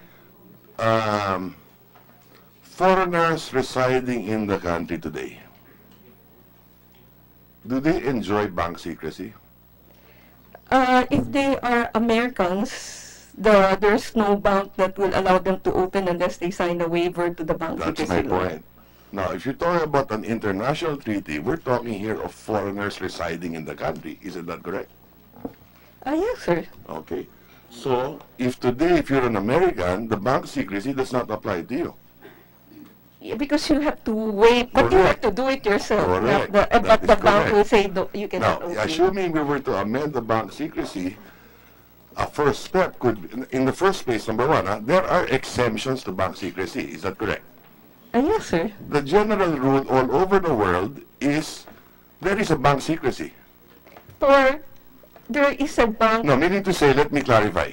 Foreigners residing in the country today, do they enjoy bank secrecy? If they are Americans, there's no bank that will allow them to open unless they sign a waiver to the bank That's secrecy my law. point. Now, if you're talking about an international treaty, we're talking here of foreigners residing in the country. Isn't that correct? Yes, sir. Okay. So, if you're an American, the bank secrecy does not apply to you. Yeah, because you have to wait, but you have Correct. to do it yourself. Correct. But That the is bank correct. will say you Now, cannot open. assuming we were to amend the bank secrecy, a first step could, in the first place, number one, there are exemptions to bank secrecy. Is that correct? Yes, sir. The general rule all over the world is there is a bank secrecy. Or there is a bank. No, meaning to say, let me clarify.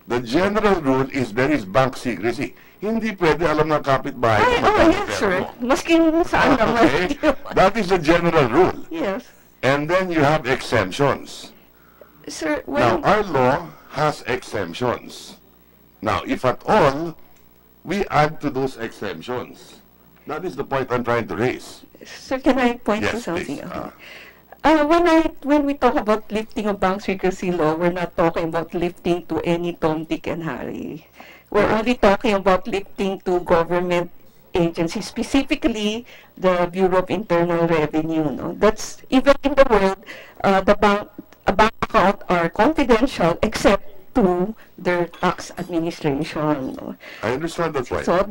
The general rule is there is bank secrecy. Hindi pwede alam ng kapitbahay. Ay, kung oh, magkano yes, pera sir. mo. Masking saan naman. Okay? That is the general rule. Yes. And then you have exemptions. Sir, Now, when, our law has exemptions. Now, if at all, we add to those exemptions. That is the point I'm trying to raise. sir, can I point to Yes, something? please. When we talk about lifting of bank secrecy law, we're not talking about lifting to any Tom, Dick, and Harry. We're only talking about lifting to government agencies, specifically the Bureau of Internal Revenue. No? That's even in the world, a bank account are confidential except to their tax administration. No? I understand that point. So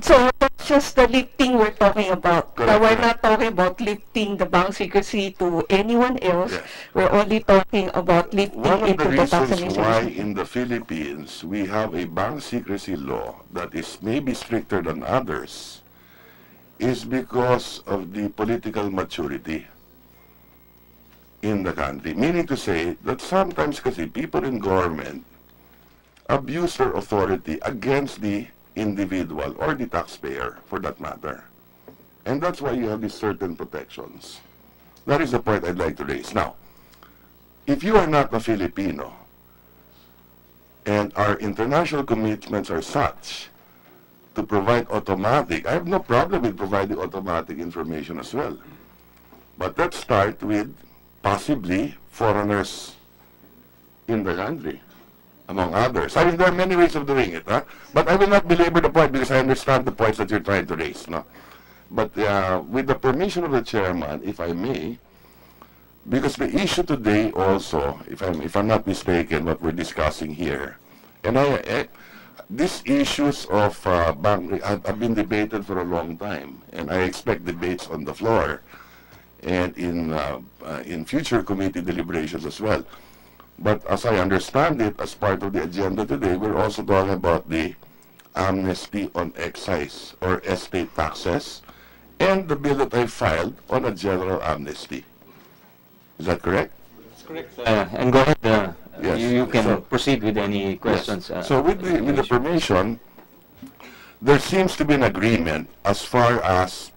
That's just the lifting we're talking about. Correct, Now, we're correct. not talking about lifting the bank secrecy to anyone else. Yes. We're only talking about lifting One of it the to the tax reasons why administration. in the Philippines we have a bank secrecy law that is maybe stricter than others is because of the political maturity in the country. Meaning to say that sometimes kasi people in government abuse their authority against the individual or the taxpayer for that matter. And that's why you have these certain protections. That is the point I'd like to raise. Now, if you are not a Filipino and our international commitments are such to provide automatic, I have no problem with providing automatic information as well. But let's start with possibly foreigners in the country, among others. I mean, there are many ways of doing it, huh? But I will not belabor the point because I understand the points that you're trying to raise, no? But with the permission of the chairman, if I may, because the issue today also, if I'm not mistaken, what we're discussing here, and these issues of bank have been debated for a long time, and I expect debates on the floor and in future committee deliberations as well. But as I understand it, as part of the agenda today, we're also talking about the amnesty on excise or estate taxes and the bill that I filed on a general amnesty. Is that correct? That's correct. And go ahead. Yes. You can So- proceed with any questions. Yes. So with the permission, there seems to be an agreement as far as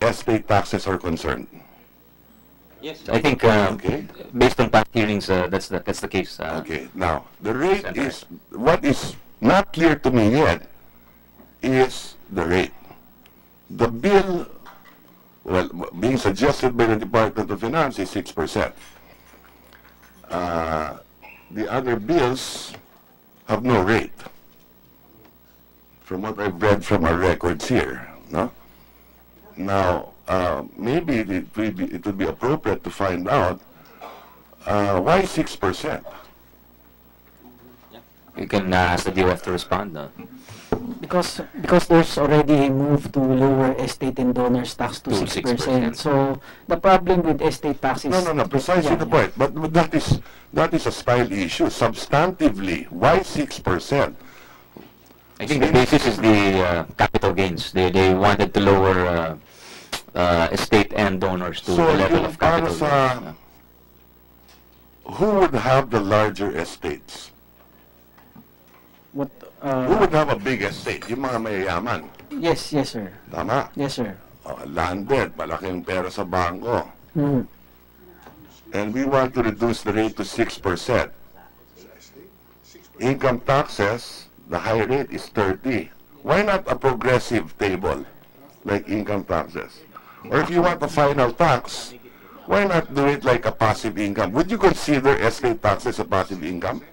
estate taxes are concerned. Yes, I think Okay. based on past hearings, that's the case. Okay, now, the rate Senator. is, what is not clear to me yet is the rate. The bill, well, being suggested by the Department of Finance is 6%. The other bills have no rate, from what I've read from our records here, no? Now, maybe it would be appropriate to find out why 6%? You can ask the DOF to respond. Because there's already a move to lower estate and donors tax to To 6%. 6%. So the problem with estate tax is No, precisely Yeah, the yeah. point. But that is a style issue. Substantively, why 6%? I think the basis is the capital gains. They wanted to lower estate and donors to So, the level yung of para capital sa- gains. Who would have the larger estates? what Who would have a big estate? Yung mga mayayaman. yes, sir. Tama. Yes, sir. Landed, malaking pera sa bangko. Mhm. And we want to reduce the rate to 6%. Income taxes, the high rate is 30. Why not a progressive table like income taxes? Or if you want a final tax, why not do it like a passive income? Would you consider estate taxes a passive income?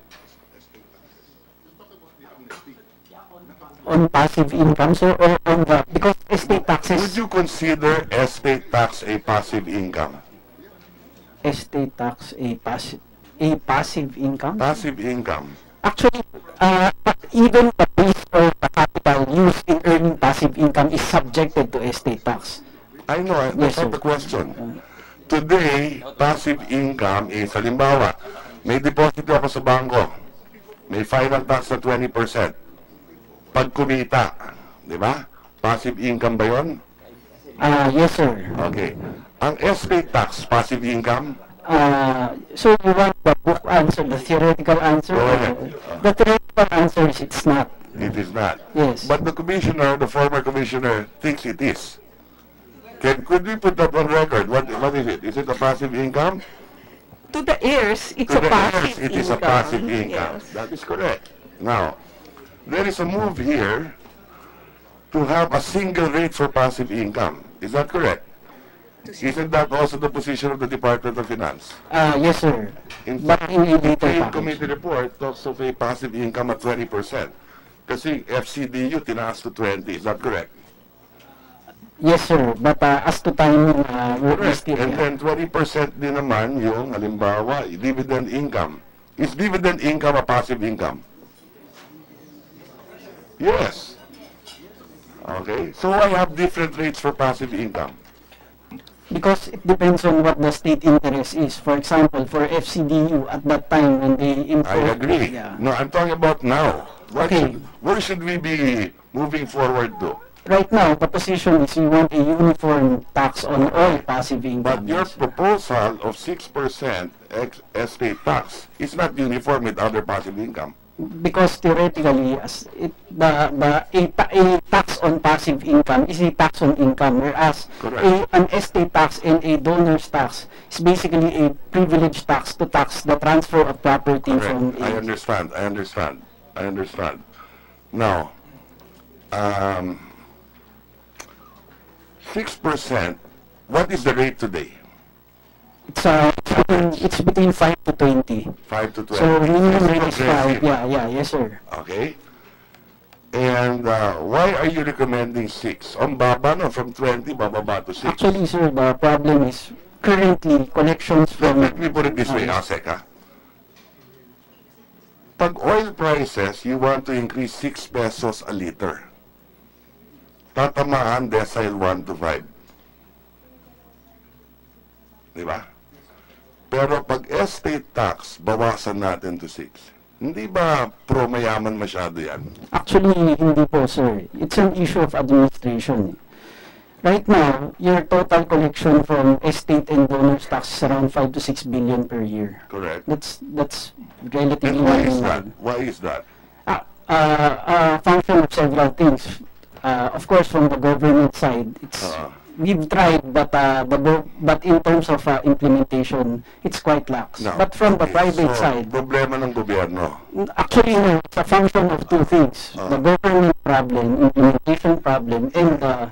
On passive income, sir, or on the because estate Would taxes, you consider estate tax a passive income? estate tax a passive income. Passive income. Actually, even the base or the capital used in earning passive income is subjected to estate tax. I know, Yes, that's not sir. the question. Today, passive income is, halimbawa, may deposit ako sa bangko, may final tax na 20%. Pag kumita, di ba? Passive income ba yun? Yes, sir. Okay. Ang estate tax, passive income? So you want the book answer, the theoretical answer? Go ahead. The theoretical answer is it's not. It is not. Yes. But the commissioner, the former commissioner, thinks it is. Could we put that on record? What is it? Is it a passive income? To the heirs, it's To a the passive heirs, it income. is a passive income. Yes. That is correct. Now, there is a move here to have a single rate for passive income. Is that correct? Isn't that also the position of the Department of Finance? Yes, sir. In But fact, in a later the package. committee report talks of a passive income at 20%. Kasi FCDU tinaas to 20. Is that correct? Yes, sir. But as to time, we're Correct. still... And then 20% din naman yung, halimbawa, dividend income. Is dividend income a passive income? Yes. Okay? So I have different rates for passive income. Because it depends on what the state interest is. For example, for FCDU at that time when they I agree. Yeah. No, I'm talking about now. Okay. Where should we be moving forward to? Right now, the position is we want a uniform tax on all passive income. But your proposal of 6% estate tax is not uniform with other passive income. Because theoretically, a tax on passive income is a tax on income, whereas an estate tax and a donor's tax is basically a privilege tax to tax the transfer of property from. I understand. Now, 6%. What is the rate today? It's between 5 to 20. 5 to 20. So minimum rate is 5. Yeah, yes, sir. Okay. And why are you recommending 6? Ang baba no, from 20, bababa to 6. Actually, sir, the problem is currently collections from. Let me put it this way, Asek, ha? Pag oil prices, you want to increase 6 pesos a liter. Tatamaan decile 1 to 5. Diba? Pero pag estate tax, bawasan natin to 6. Hindi ba pro-mayaman masyado yan? Actually, hindi po, sir. It's an issue of administration. Right now, your total collection from estate and donors tax is around 5 to 6 billion per year. Correct. That's relatively. And why is that? Why is that? A function of several things. Of course, from the government side, we've tried, but in terms of implementation, it's quite lax. No. But from the private side, problema ng gobyerno. Actually, no, it's a function of two things: the government problem, implementation problem, and the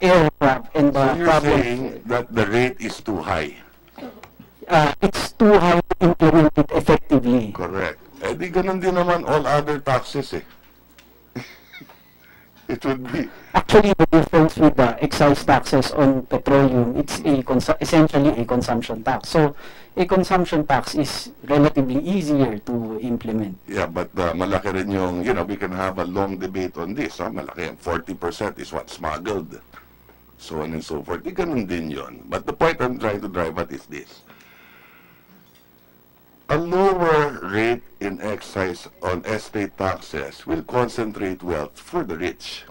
air problem. And the So you're problem. saying that the rate is too high. It's too high to implement it effectively. Correct. Eh di ganun din naman all other taxes eh. It would be. Actually, the difference with the excise taxes on petroleum, it's essentially a consumption tax. So, a consumption tax is relatively easier to implement. Yeah, but malaki rin yung, we can have a long debate on this. Malaki, 40% is what smuggled. So on and so forth. Di ganun din yun. But the point I'm trying to drive at is this. A lower rate in excise on estate taxes will concentrate wealth for the rich.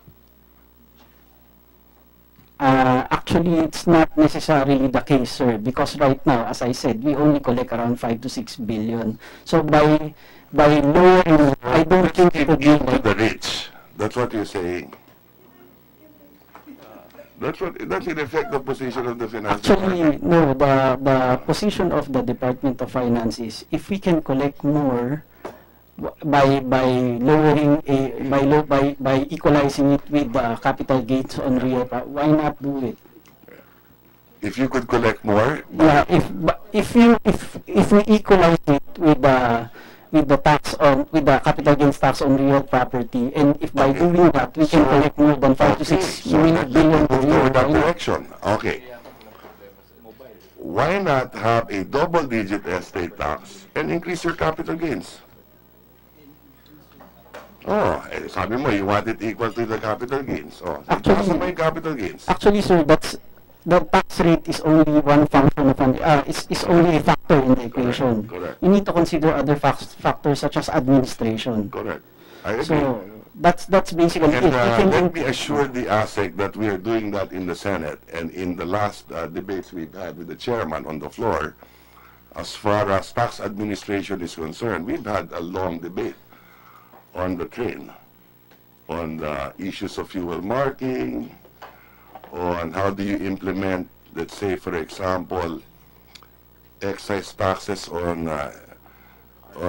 Actually, it's not necessarily the case, sir, because right now, as I said, we only collect around 5 to 6 billion. So by lowering, I don't think it would be to the rich. That's what you're saying. That's in effect the position of the finance Actually, no, the position of the Department of Finance is if we can collect more by lowering by equalizing it with the capital gains on real why not do it? If you could collect more? Yeah, if we equalize it with the capital gains tax on real property, and if by doing that we can collect more than 5 to 6 billion per year. That direction. Okay. Why not have a double-digit estate tax and increase your capital gains? Sabi mo, you want it equal to the capital gains. Actually, capital gains. Actually, sir, the tax rate is only one function of is only a factor in the equation. Correct. You need to consider other factors such as administration. Correct. I agree. So that's basically and, it. Let me assure the ASEC that we are doing that in the Senate, and in the last debates we've had with the chairman on the floor, as far as tax administration is concerned, we've had a long debate on the train, on the issues of fuel marking, on how do you implement, let's say, for example, excise taxes on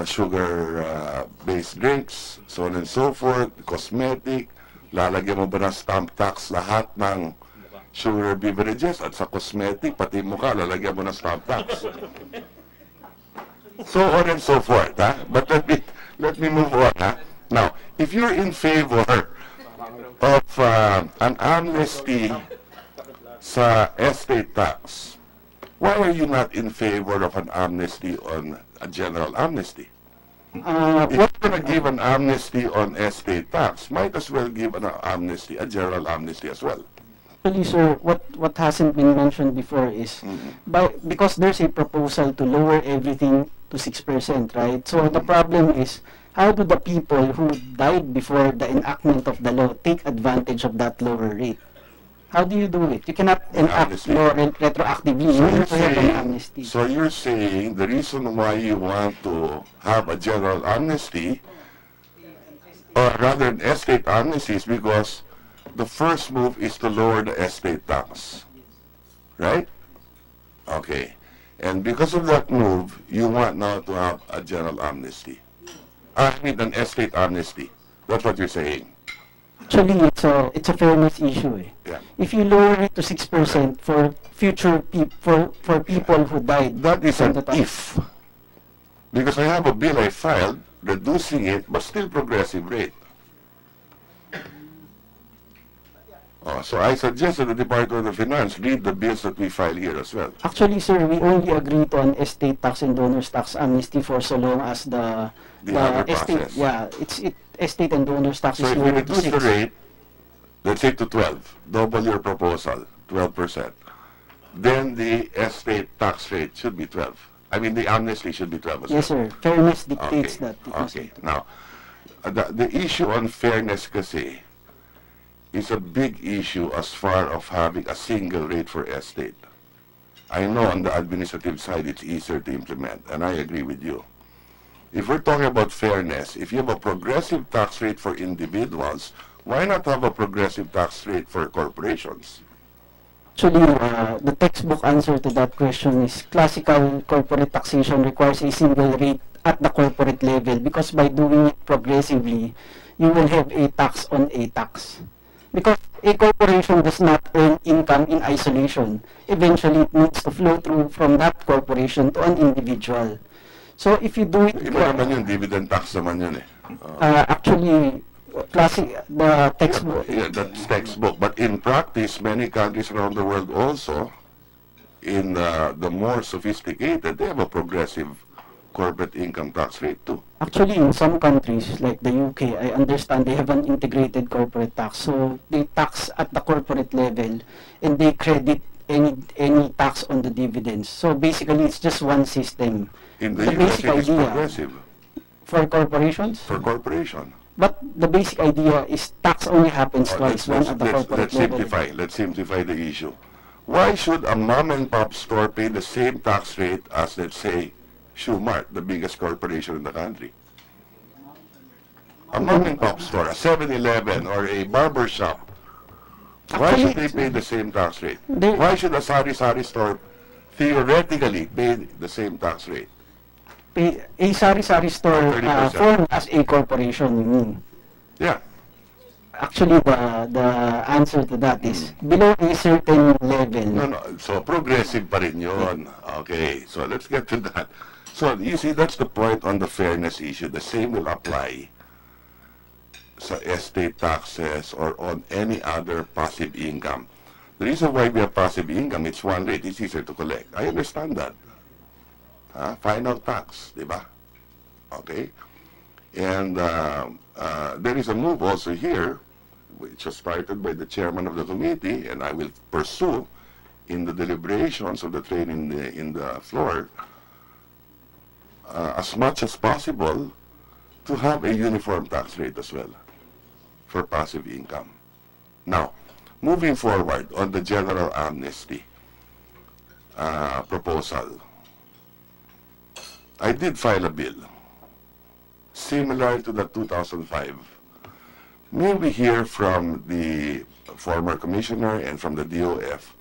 sugar-based drinks, so on and so forth, cosmetic, lalagyan mo ba ng stamp tax lahat ng sugar beverages, at sa cosmetic, pati mukha, lalagyan mo ng stamp tax. So on and so forth, ha? But let me move on, ha? Now, if you're in favor of an amnesty sa estate tax, why are you not in favor of an amnesty on a general amnesty? If you're going to give an amnesty on estate tax, might as well give an amnesty, a general amnesty as well. Actually, sir, what hasn't been mentioned before is because there's a proposal to lower everything to 6%, right? So the problem is, how do the people who died before the enactment of the law take advantage of that lower rate? How do you do it? You cannot enact law retroactively. You need to have an amnesty. So you're saying the reason why you want to have a general amnesty, or rather an estate amnesty, is because the first move is to lower the estate tax, right? Okay. And because of that move, you want now to have a general amnesty. I mean, an estate amnesty. That's what you're saying. Actually, it's a fairness issue. Eh. Yeah. If you lower it to 6% for future for people who died, that is from an the if. Because I have a bill I filed reducing it, but still progressive rate. So I suggest that the Department of Finance read the bills that we file here as well. Actually, sir, we only agreed on estate tax and donors tax amnesty for so long as the other estate, process. yeah, estate and donors tax So is if we lowered to reduce the 6. rate, let's say to 12, double your proposal, 12%, then the estate tax rate should be 12. I mean, the amnesty should be 12 as well. Yes, sir. Fairness dictates that. Okay, now, the issue on fairness kasi is a big issue as far of having a single rate for estate. I know on the administrative side it's easier to implement, and I agree with you. If we're talking about fairness, if you have a progressive tax rate for individuals, why not have a progressive tax rate for corporations? Actually, the textbook answer to that question is classical corporate taxation requires a single rate at the corporate level, because by doing it progressively, you will have a tax on a tax. Because a corporation does not earn income in isolation. Eventually, it needs to flow through from that corporation to an individual. So if you do it... Iba naman yun, dividend tax naman yun eh. Actually, the textbook... Yeah, that's textbook. But in practice, many countries around the world also, in the more sophisticated, they have a progressive corporate income tax rate too. Actually, in some countries, like the UK, I understand they have an integrated corporate tax. So they tax at the corporate level, and they credit any tax on the dividends. So basically, it's just one system. In the US, it is progressive. For corporations? For corporation. But the basic idea is tax only happens twice, one at the corporate level. Let's simplify the issue. Why should a mom and pop store pay the same tax rate as, let's say, Shoemart, the biggest corporation in the country? A mom and pop store, a 7-Eleven, or a barber shop, why should they pay the same tax rate? Why should a sari-sari store theoretically pay the same tax rate? A sari-sari store formed as a corporation, you mean? Yeah. Actually, the answer to that is below a certain level. No. So, progressive pa rin yun. Okay, so let's get to that. So, you see, that's the point on the fairness issue. The same will apply sa estate taxes or on any other passive income. The reason why we have passive income, it's one rate, it's easier to collect. I understand that. Final tax, di ba? Okay? And there is a move also here, which was started by the chairman of the committee, and I will pursue in the deliberations of the train in the floor, as much as possible, to have a uniform tax rate as well for passive income. Now, moving forward on the general amnesty proposal, I did file a bill similar to the 2005. May we hear from the former commissioner and from the DOF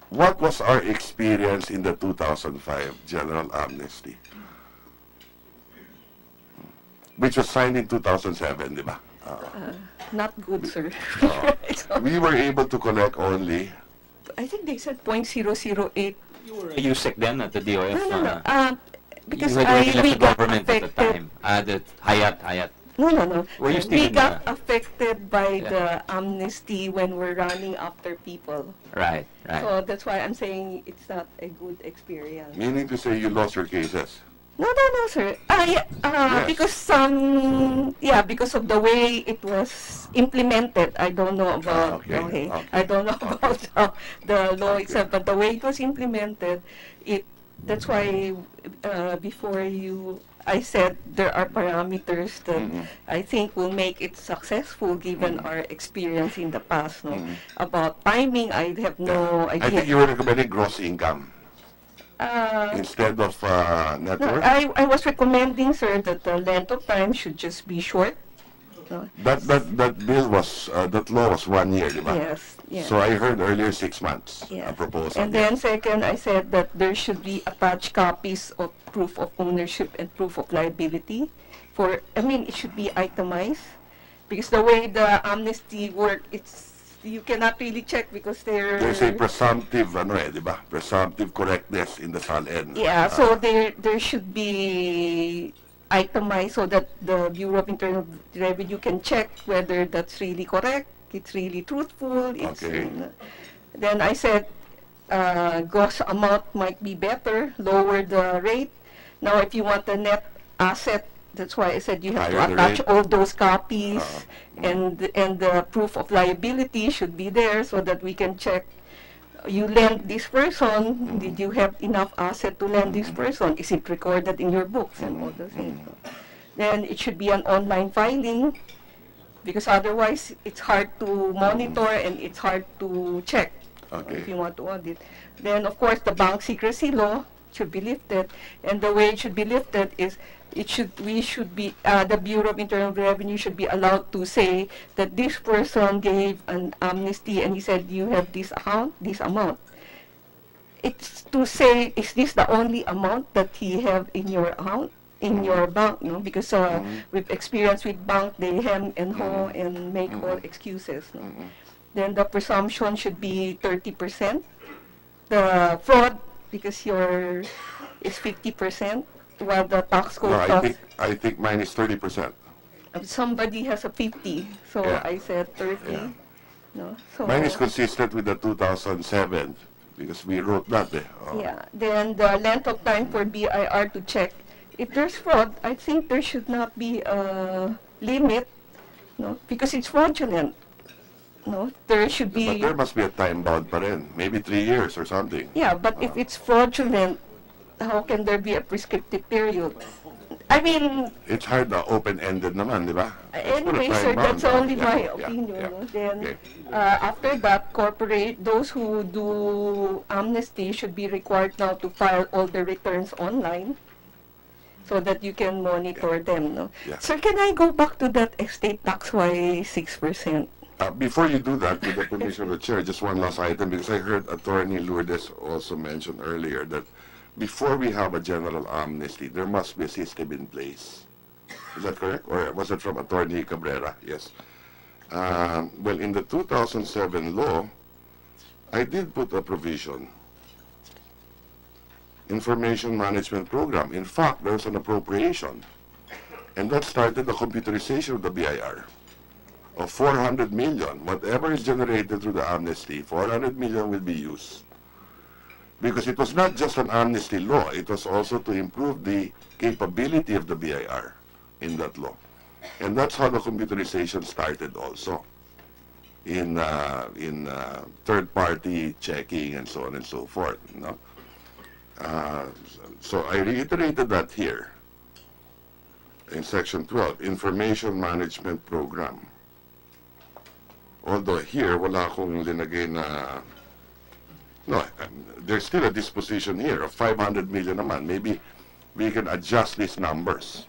what was our experience in the 2005 general amnesty, which was signed in 2007, di ba? Not good, sir. We were able to collect only... I think they said 0.008. You were a USEC then at the DOF? No. Because you had already left we the got government affected. at the time. The Hayat. No. Were you still We in got the- affected by Yeah. the amnesty when we're running after people. Right, right. So that's why I'm saying it's not a good experience. Meaning to say you lost your cases. No, sir. Yeah, Yes. because because of the way it was implemented. I don't know about, Okay. I don't know about the law itself, but the way it was implemented, that's why before I said there are parameters that I think will make it successful given our experience in the past. No? About timing, I have no idea. I think you were recommending gross income instead of net No, worth. I was recommending, sir, that the length of time should just be short. That bill was that law was 1 year, di ba? Yes. So I heard earlier 6 months a Yeah. proposal. And then second, I said that there should be attached copies of proof of ownership and proof of liability. It should be itemized because the way the amnesty work, you cannot really check because There's a presumptive, di ba? Presumptive correctness in the SALN. Yeah, so there should be itemized so that the Bureau of Internal Revenue can check whether that's really correct, it's really truthful. Okay. Then I said gross amount might be better, lower the rate. Now if you want the net asset, that's why I said you have Higher to the attach rate. all those copies and the proof of liability should be there so that we can check. You lend this person, did you have enough asset to lend this person? Is it recorded in your books and all those things? Then it should be an online filing because otherwise it's hard to monitor and it's hard to check if you want to audit. Then of course the bank secrecy law should be lifted, and the way it should be lifted is the Bureau of Internal Revenue should be allowed to say that this person gave an amnesty and he said you have this amount. It's to say, is this the only amount that he have in your account, in your bank? No, because we've experienced with bank, they hem and haw and make all excuses. No? Then the presumption should be 30%. The fraud, because is 50%. While the tax code I think mine is 30%. Somebody has a 50, so Yeah. I said 30. Yeah. No, so Mine is consistent with the 2007 because we wrote that. yeah. Then the length of time for BIR to check. If there's fraud, I think there should not be a limit, no, because it's fraudulent. No, there should be. But there must be a time bound pa rin. Maybe 3 years or something. Yeah, but if it's fraudulent, how can there be a prescriptive period? I mean, It's hard na open-ended naman, di ba? anyway, sir, that's only my opinion. No? Then, after that, those who do amnesty should be required now to file all the returns online so that you can monitor them. No? Yeah. Sir, can I go back to that estate tax? Why 6%? Before you do that, with the permission of the chair, just one last item, because I heard Attorney Lourdes also mention earlier that before we have a general amnesty, there must be a system in place. Is that correct? Or was it from Attorney Cabrera? Yes. Well, in the 2007 law, I did put a provision. Information Management Program. In fact, there was an appropriation. And that started the computerization of the BIR. Of 400 million, whatever is generated through the amnesty, 400 million will be used. Because it was not just an amnesty law, it was also to improve the capability of the BIR in that law. And that's how the computerization started also, in third-party checking and so on and so forth. You know? So I reiterated that here in Section 12, Information Management Program. Although here, wala akong linagay na. No, there's still a disposition here of 500 million naman. Maybe we can adjust these numbers.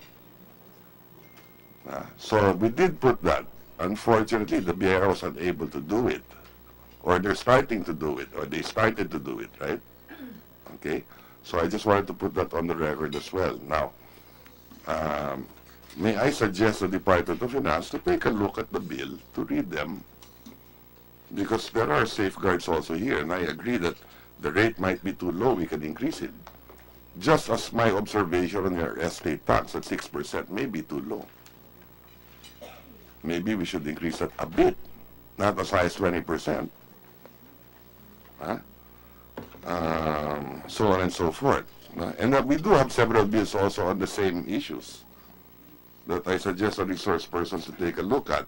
So we did put that. Unfortunately, the BIR was unable to do it. Or they're starting to do it. Or they started to do it, right? Okay? So I just wanted to put that on the record as well. Now, may I suggest the Department of Finance to take a look at the bill, to read them, because there are safeguards also here, and I agree that the rate might be too low, we can increase it. Just as my observation on your estate tax at 6% may be too low. maybe we should increase that a bit, not as high as 20%. Huh? So on and so forth. And we do have several bills also on the same issues that I suggest our resource persons to take a look at.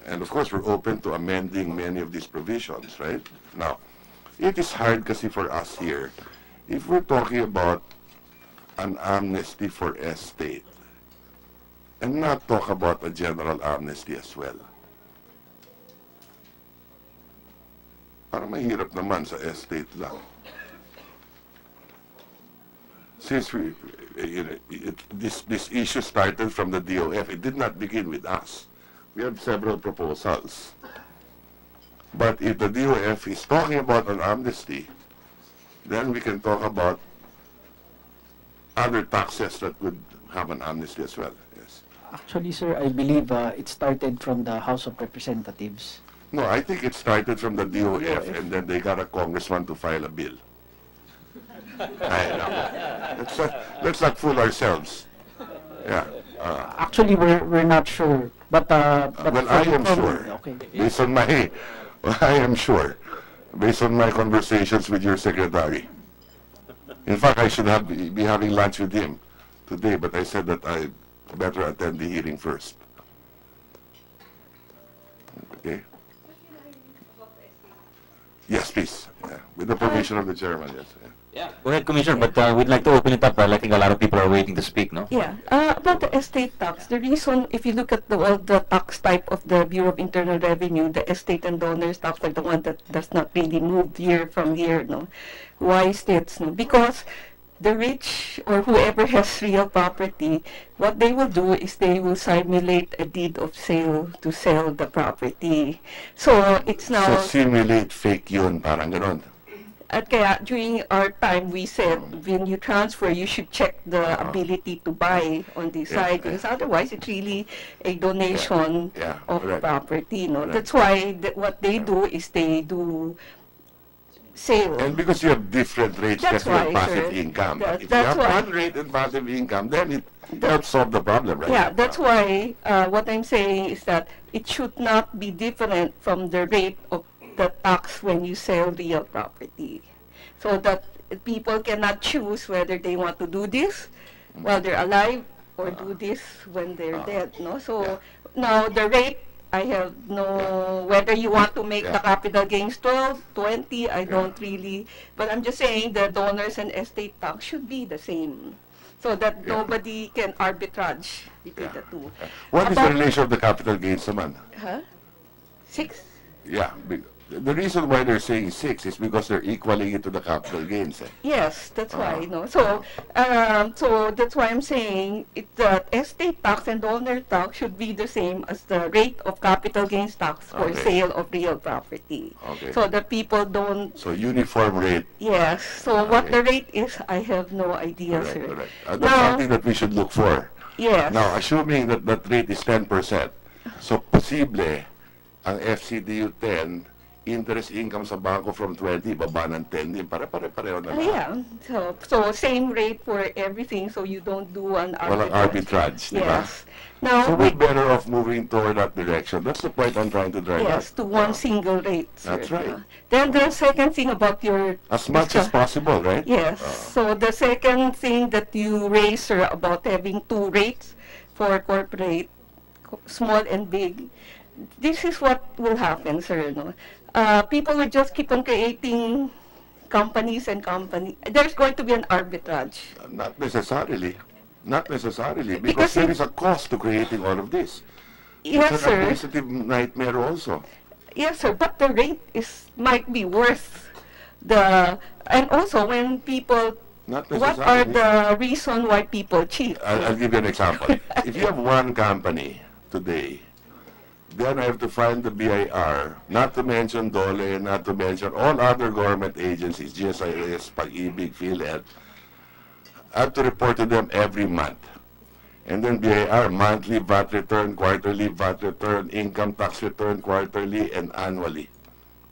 And of course, we're open to amending many of these provisions, right? Now, it is hard kasi for us here, if we're talking about an amnesty for estate, and not talk about a general amnesty as well. Parang mahirap naman sa estate lang. Since this issue started from the DOF, it did not begin with us. We have several proposals. But if the DOF is talking about an amnesty, then we can talk about other taxes that would have an amnesty as well. Yes. Actually, sir, I believe it started from the House of Representatives. No, I think it started from the DOF, and then they got a congressman to file a bill. Let's not fool ourselves. Yeah. Actually, we're not sure, but well, I am sure. Okay. Based on my, I am sure, based on my conversations with your secretary. In fact, I should be having lunch with him today, but I said that I better attend the hearing first. Okay. Yes, please. Yeah. With the permission of the chairman. Yes. Yeah. Yeah, go ahead, Commissioner, but we'd like to open it up. I think a lot of people are waiting to speak, no? Yeah, about the estate tax, the reason, if you look at all the tax type of the Bureau of Internal Revenue, the estate and donors tax are the one that does not really move year from year, no? Why is that? No? Because the rich or whoever has real property, what they will do is they will simulate a deed of sale to sell the property. So it's now... So simulate fake yun, parang ganon. At kaya during our time, we said when you transfer, you should check the ability to buy on the side, because otherwise it's really a donation of property. No, that's why what they do is they do sale. And because you have different rates that's of passive sir. income, if you That's have why. one rate and passive income, then it helps solve the problem, right? Yeah, that's why what I'm saying is that it should not be different from the rate of the tax when you sell real property, so that people cannot choose whether they want to do this while they're alive or do this when they're dead. No, so now the rate, I have no, whether you want to make the capital gains 12, 20, I don't really, but I'm just saying the donors and estate tax should be the same, so that nobody can arbitrage between the two. What is the relation of the capital gains naman? Huh? 6? Yeah, the reason why they're saying 6 is because they're equaling it to the capital gains. Yes, that's why, you know. So, so that's why I'm saying the estate tax and donor tax should be the same as the rate of capital gains tax for sale of real property. So that people don't... So uniform rate. Yes. So what the rate is, I have no idea, sir. That's something that we should look for. Yes. Now, assuming that that rate is 10%, so posible ang FCDU 10, interest income sa banko from 20, baba ng 10 din. Pare-pareho na lang. Yeah. So same rate for everything, so you don't do an arbitrage. Walang arbitrage, di ba? Yes. Now, so we're better off moving toward that direction. That's the point I'm trying to drive at. Yes, to one single rate. Sir. That's right. Then the second thing about your... As much as possible, right? Yes. So the second thing that you raised, sir, about having 2 rates for corporate, small and big, this is what will happen, sir. No? People will just keep on creating companies and companies. There's going to be an arbitrage. Not necessarily. Not necessarily. Because there is a cost to creating all of this. Yes, it's an administrative nightmare also. Yes, sir. But the rate might be worth the... And also when people... What are the reason why people cheat? I'll give you an example. If you have one company today, then I have to find the BIR, not to mention DOLE, not to mention all other government agencies, GSIS, Pag-ibig, PhilHealth. I have to report to them every month. And then BIR, monthly VAT return, quarterly VAT return, income tax return, quarterly and annually.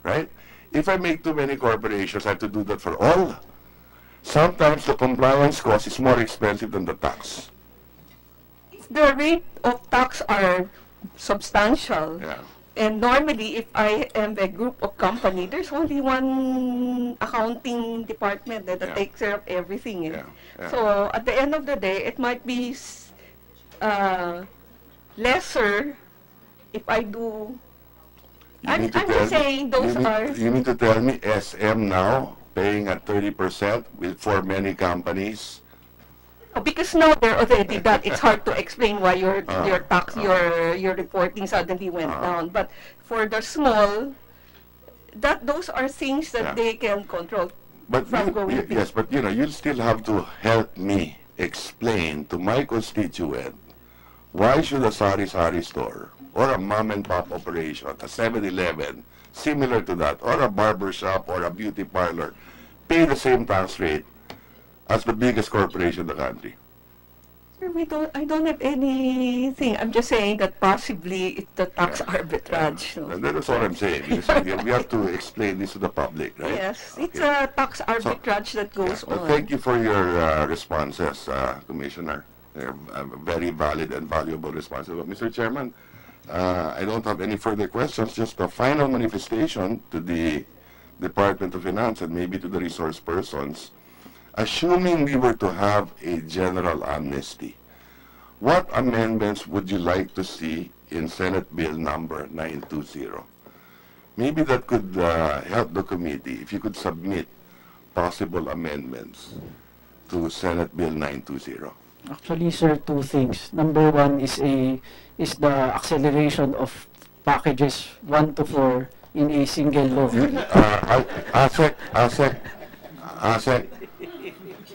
Right? If I make too many corporations, I have to do that for all. Sometimes the compliance cost is more expensive than the tax. the rate of tax are substantial. Yeah. And normally, if I am a group of company, there's only one accounting department that Yeah. takes care of everything. Yeah. Yeah. So at the end of the day, it might be lesser if I do. I'm just saying those are. You mean to tell me SM now paying at 30% for many companies? Because now they're already done. It's hard to explain why your tax, your reporting suddenly went down. But for the small, those are things that Yeah. they can control. But From going big. yes, but you'll still have to help me explain to my constituent why should a sari-sari store or a mom-and-pop operation, a 7-Eleven, similar to that, or a barber shop or a beauty parlor, pay the same tax rate as the biggest corporation in the country. Sir, I don't have anything. I'm just saying that possibly it's the tax arbitrage. No? And that's what I'm saying. Because we have to explain this to the public, right? Yes, it's a tax arbitrage that goes Well, on. thank you for your responses, Commissioner. They're very valid and valuable responses. But Mr. Chairman, I don't have any further questions. Just a final manifestation to the Department of Finance and maybe to the resource persons. Assuming we were to have a general amnesty, what amendments would you like to see in Senate Bill number 920? Maybe that could help the committee if you could submit possible amendments to Senate Bill 920. Actually, sir, two things. Number one is the acceleration of packages 1 to 4 in a single law. ASEC,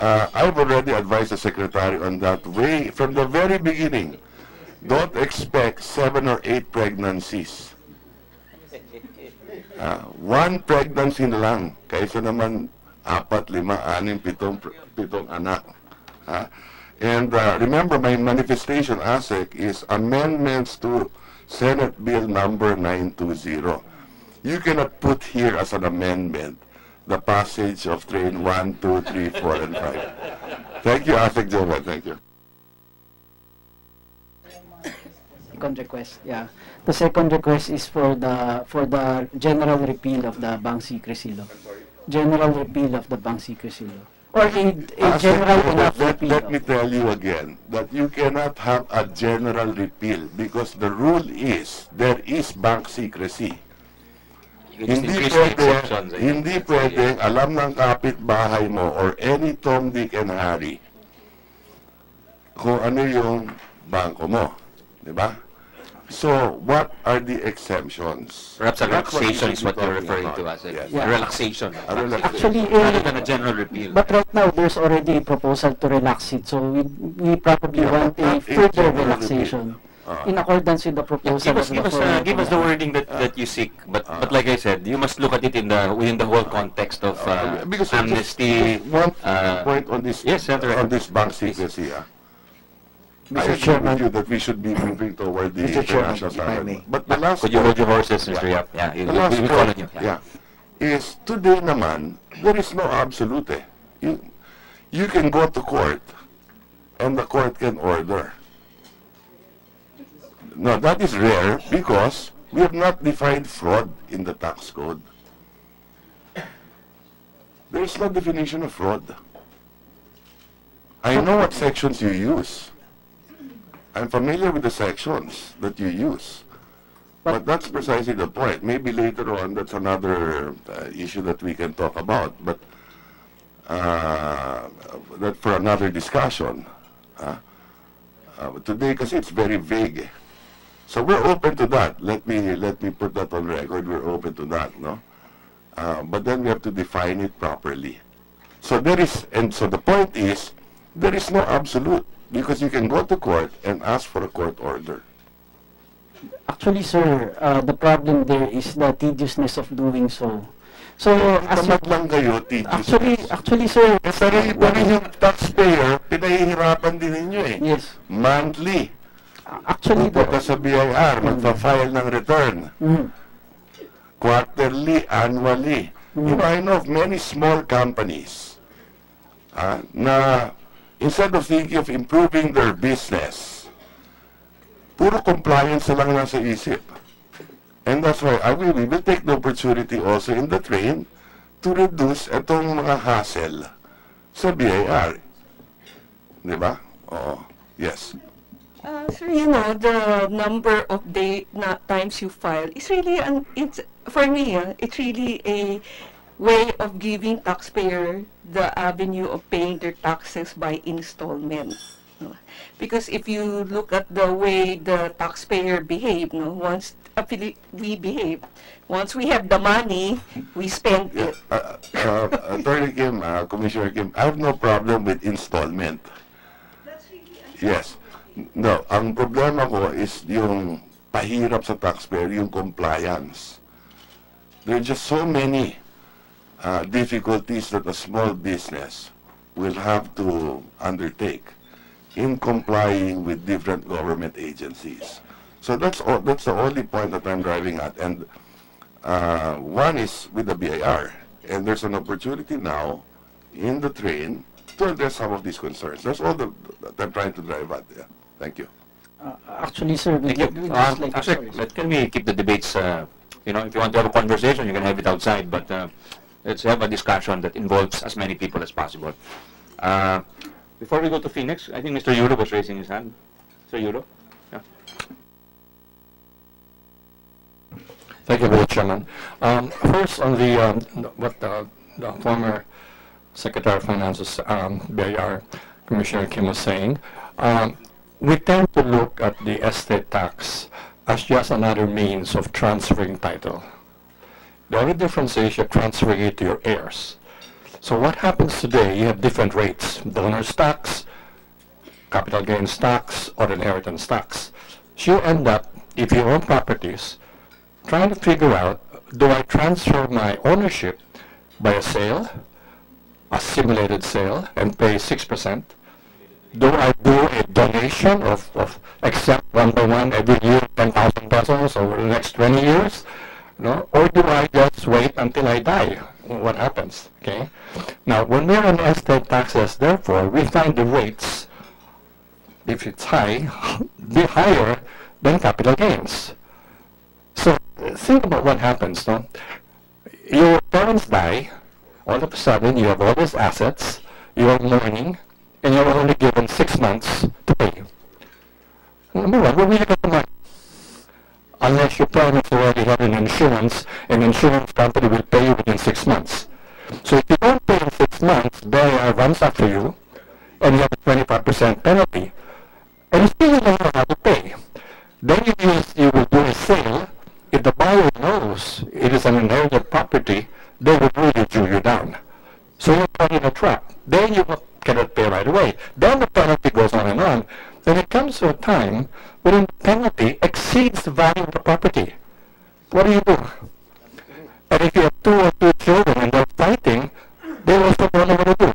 I've already advised the Secretary on that way from the very beginning. Don't expect 7 or 8 pregnancies. One pregnancy na lang, kaysa naman 4, 5, 6, 7 anak. And remember, my manifestation, ASEC, is amendments to Senate Bill number 920. You cannot put here as an amendment the passage of train 1, 2, 3, 4, and 5. Thank you, ASEC Jovan. Thank you. Second request, yeah. The second request is for the general repeal of the bank secrecy law. General repeal of the bank secrecy law. Or a general enough repeal. Let me tell you again that you cannot have a general repeal because the rule is there is bank secrecy. Hindi pwedeng alam ng kapitbahay mo or any Tom, Dick, and Harry kung ano yung bangko mo. Diba? So, what are the exemptions? Perhaps a relaxation is what you're referring to as Yes. Yeah. a relaxation. Actually, Rather than a general repeal. but right now, there's already a proposal to relax it. So we probably want a further relaxation in accordance with the proposal. Give us the wording that you seek. But like I said, you must look at it within the whole context of because amnesty. One point on this, yes, Senator. on this bank secrecy. I Mr. agree Chairman. with you that we should be moving toward the Mr. Chairman, financial if I standard. may. But the last Could you hold point, your horses, Mr. Yap? Yeah, the last we call on point, you. yeah, is today naman, there is no absolute. You can go to court and the court can order. No, that is rare because we have not defined fraud in the tax code. There is no definition of fraud. I know what sections you use. I'm familiar with the sections that you use. But that's precisely the point. Maybe later on, that's another issue that we can talk about. But that for another discussion. Today, because it's very vague. So we're open to that. Let me put that on record. We're open to that, no? But then we have to define it properly. So there is, and so the point is, there is no absolute because you can go to court and ask for a court order. Actually, sir, the problem there is the tediousness of doing so. So, Tamad lang kayo, actually, sir, Parehong taxpayer, pinahihirapan din ninyo eh. yes. Monthly. Actually, Punta sa BIR, magpa-file ng return. Quarterly, annually. You know, I know of many small companies na instead of thinking of improving their business, puro compliance na lang nasa isip. And that's why we will take the opportunity also in the train to reduce itong mga hassle sa BIR. Di ba? Oo. Yes. Sir, you know, the number of times you file is really, it's for me, it's really a way of giving taxpayer the avenue of paying their taxes by installment. No? Because if you look at the way the taxpayer behave, no, once we behave, once we have the money, we spend it. Attorney Kim, Commissioner Kim, I have no problem with installment. Yes. No, ang problema ko is yung pahirap sa taxpayer, yung compliance. There are just so many difficulties that a small business will have to undertake in complying with different government agencies. So that's the only point that I'm driving at. And one is with the BIR. And there's an opportunity now in the train to address some of these concerns. That's all that I'm trying to drive at. Yeah. Thank you. Actually, sir, Thank you. Actually, can we keep the debates, you know, if you want to have a conversation, you can have it outside, but let's have a discussion that involves as many people as possible. Before we go to Phoenix, I think Mr. Yulo was raising his hand. Mr. Yulo? Yeah. Thank you, Mr. Chairman. First, on what the former Secretary of Finance's BIR Commissioner Kim was saying, we tend to look at the estate tax as just another means of transferring title. The only difference is you're transferring it to your heirs. So what happens today, you have different rates: donor's tax, capital gains tax, or inheritance tax. So you end up, if you own properties, trying to figure out, do I transfer my ownership by a sale, a simulated sale, and pay 6%? Do I do a donation of accept one by one every year 10,000 pesos over the next 20 years? No? Or do I just wait until I die? What happens? Okay. Now, when we're on estate taxes, therefore, we find the rates, if it's high, be higher than capital gains. So think about what happens. No? Your parents die, all of a sudden you have all these assets, you're mourning, and you're only given 6 months to pay. Number one, where will you get the money? Unless your parents already have an insurance company will pay you within 6 months. So if you don't pay in 6 months, BIR runs after you, and you have a 25% penalty, and you still don't know how to pay. Then you will do a sale. If the buyer knows it is an inherited property, they will really chew you down. So you're caught in a trap. Then you cannot pay right away. Then the penalty goes on and on. Then it comes to a time when the penalty exceeds the value of the property. What do you do? And if you have 2 or 3 children and they're fighting, they also don't know what to do.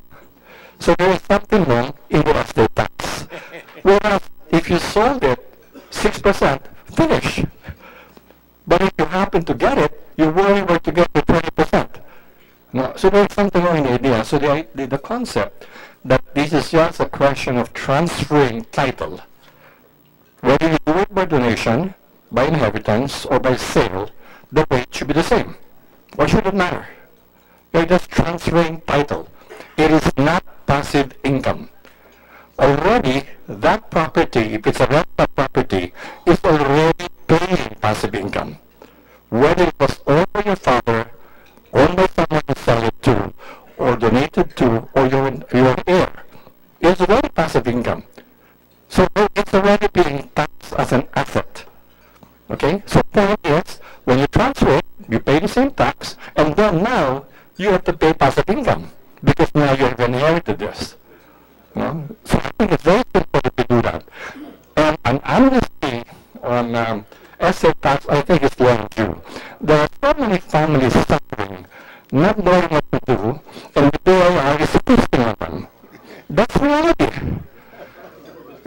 So there is something wrong in the estate tax. Whereas if you sold it 6%, finish. But if you happen to get it, you worry where to get the 20%. No, so there's something wrong in the idea. So the concept that this is just a question of transferring title, whether you do it by donation, by inheritance, or by sale, the rate should be the same. Or should it matter? You're just transferring title. It is not passive income. Already, that property, if it's a rental property, is already paying passive income. Whether it was owned by your father, owned by someone you sell it to, or donated to, or your heir, it's already passive income. So it's already being taxed as an asset. Okay? So the point is, when you transfer it, you pay the same tax, and then now you have to pay passive income, because now you have inherited this. No? So I think it's very simple to do that. And an amnesty on estate tax, I think it's long due. There are so many families suffering, not knowing what to do, and the BIR is assisting on them. That's reality.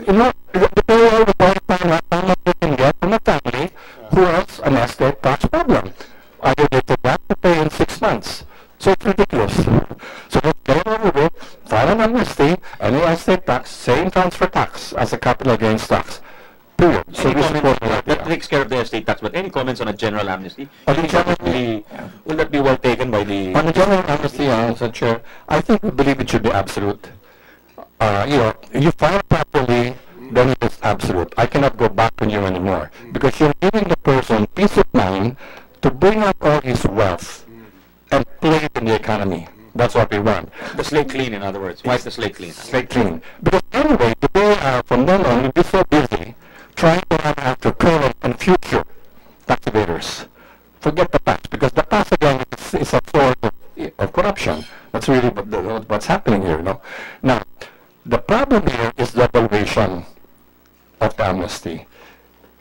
You know, the BIR will find how much they can get from a family who has an estate tax problem. Either they forgot to pay in 6 months. So it's ridiculous. So let's get it over with, file an amnesty, any estate tax, same transfer tax as a capital gains tax. period. So Any we comments? support that. That takes care of the estate tax, but any comments on a general amnesty? On the Will that be well taken by the... On the general amnesty, Mr. Chair, I think we believe it should be absolute. You file properly, then it is absolute. I cannot go back on you anymore because you're giving the person peace of mind to bring up all his wealth and play it in the economy. That's what we want. The slate clean, in other words. Why is the slate clean? Slate clean. Because anyway, today, from then on, we'll be so busy trying to run after current and future tax evaders. Forget the past, because the past again is a source of corruption. That's really what's happening here. Now, the problem here is the valuation of the amnesty.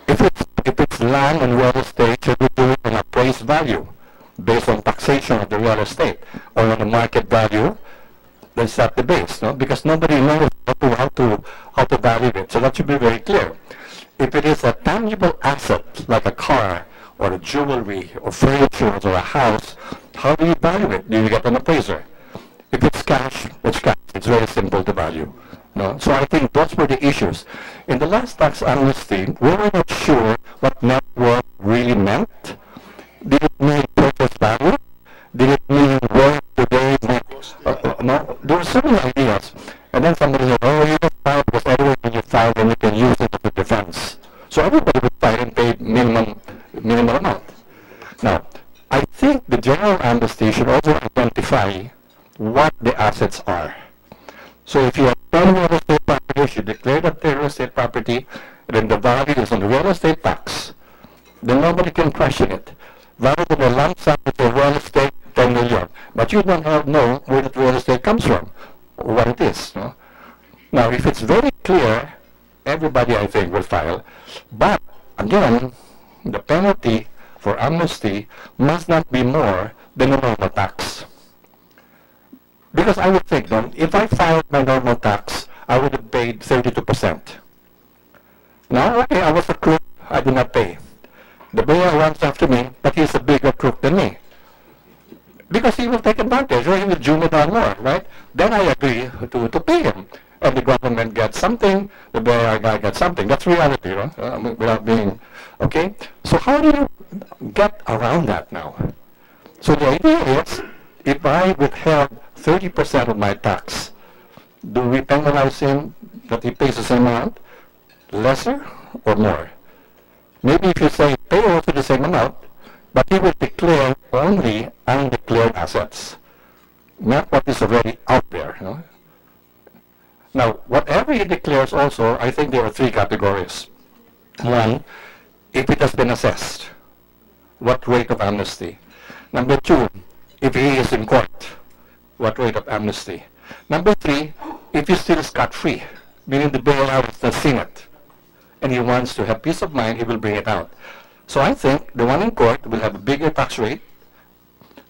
If it's land and real estate, should we do it on appraised value based on taxation of the real estate, or on the market value? That's not the base, because nobody knows how to value it. So that should be very clear. If it is a tangible asset like a car or a jewelry or furniture or a house, how do you value it? Do you get an appraiser? If it's cash, it's cash. It's very simple to value. So I think those were the issues. In the last tax amnesty, we were not sure what net worth really meant. Did it mean purchase value? Did it mean worth today? No, there were so many ideas. And then somebody said, oh, you don't file because everywhere you file, then you can use it as a defense. So everybody would file and pay minimum amount. Now, I think the general amnesty should also identify what the assets are. So if you have 10 real estate properties, you declare that they're real estate property, and then the value is on the real estate tax, then nobody can question it. Rather than a lump sum of the real estate, 10 million. But you don't know where that real estate comes from, or what it is. Now, if it's very clear, everybody, I think, will file. But, again, the penalty for amnesty must not be more than a normal tax. Because I would think, if I filed my normal tax, I would have paid 32%. Now, okay, I was a crook, I did not pay. The mayor runs after me, but he's a bigger crook than me. Because he will take advantage, or he will zoom it on more, right? Then I agree to pay him. And the government gets something, the mayor guy gets something. That's reality, without being, okay? So how do you get around that now? So the idea is, if I withheld 30% of my tax, do we penalize him that he pays the same amount, lesser or more? Maybe if you say pay also the same amount, but he will declare only undeclared assets, not what is already out there. Now, whatever he declares also, I think there are three categories. One, if it has been assessed, what rate of amnesty? Number two, if he is in court, what rate of amnesty? Number three, if he's still scot-free, meaning the bailout has not seen it, and he wants to have peace of mind, he will bring it out. So I think the one in court will have a bigger tax rate,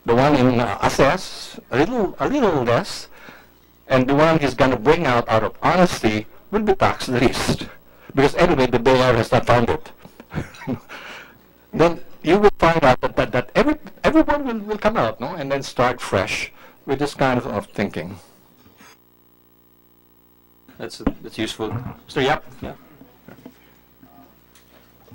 the one in assess, a little less, and the one he's going to bring out of honesty will be taxed the least. Because anyway, the bailout has not found it. Then you will find out that everyone will come out, and then start fresh with this kind of thinking. That's useful. Mr. Yap? Yeah.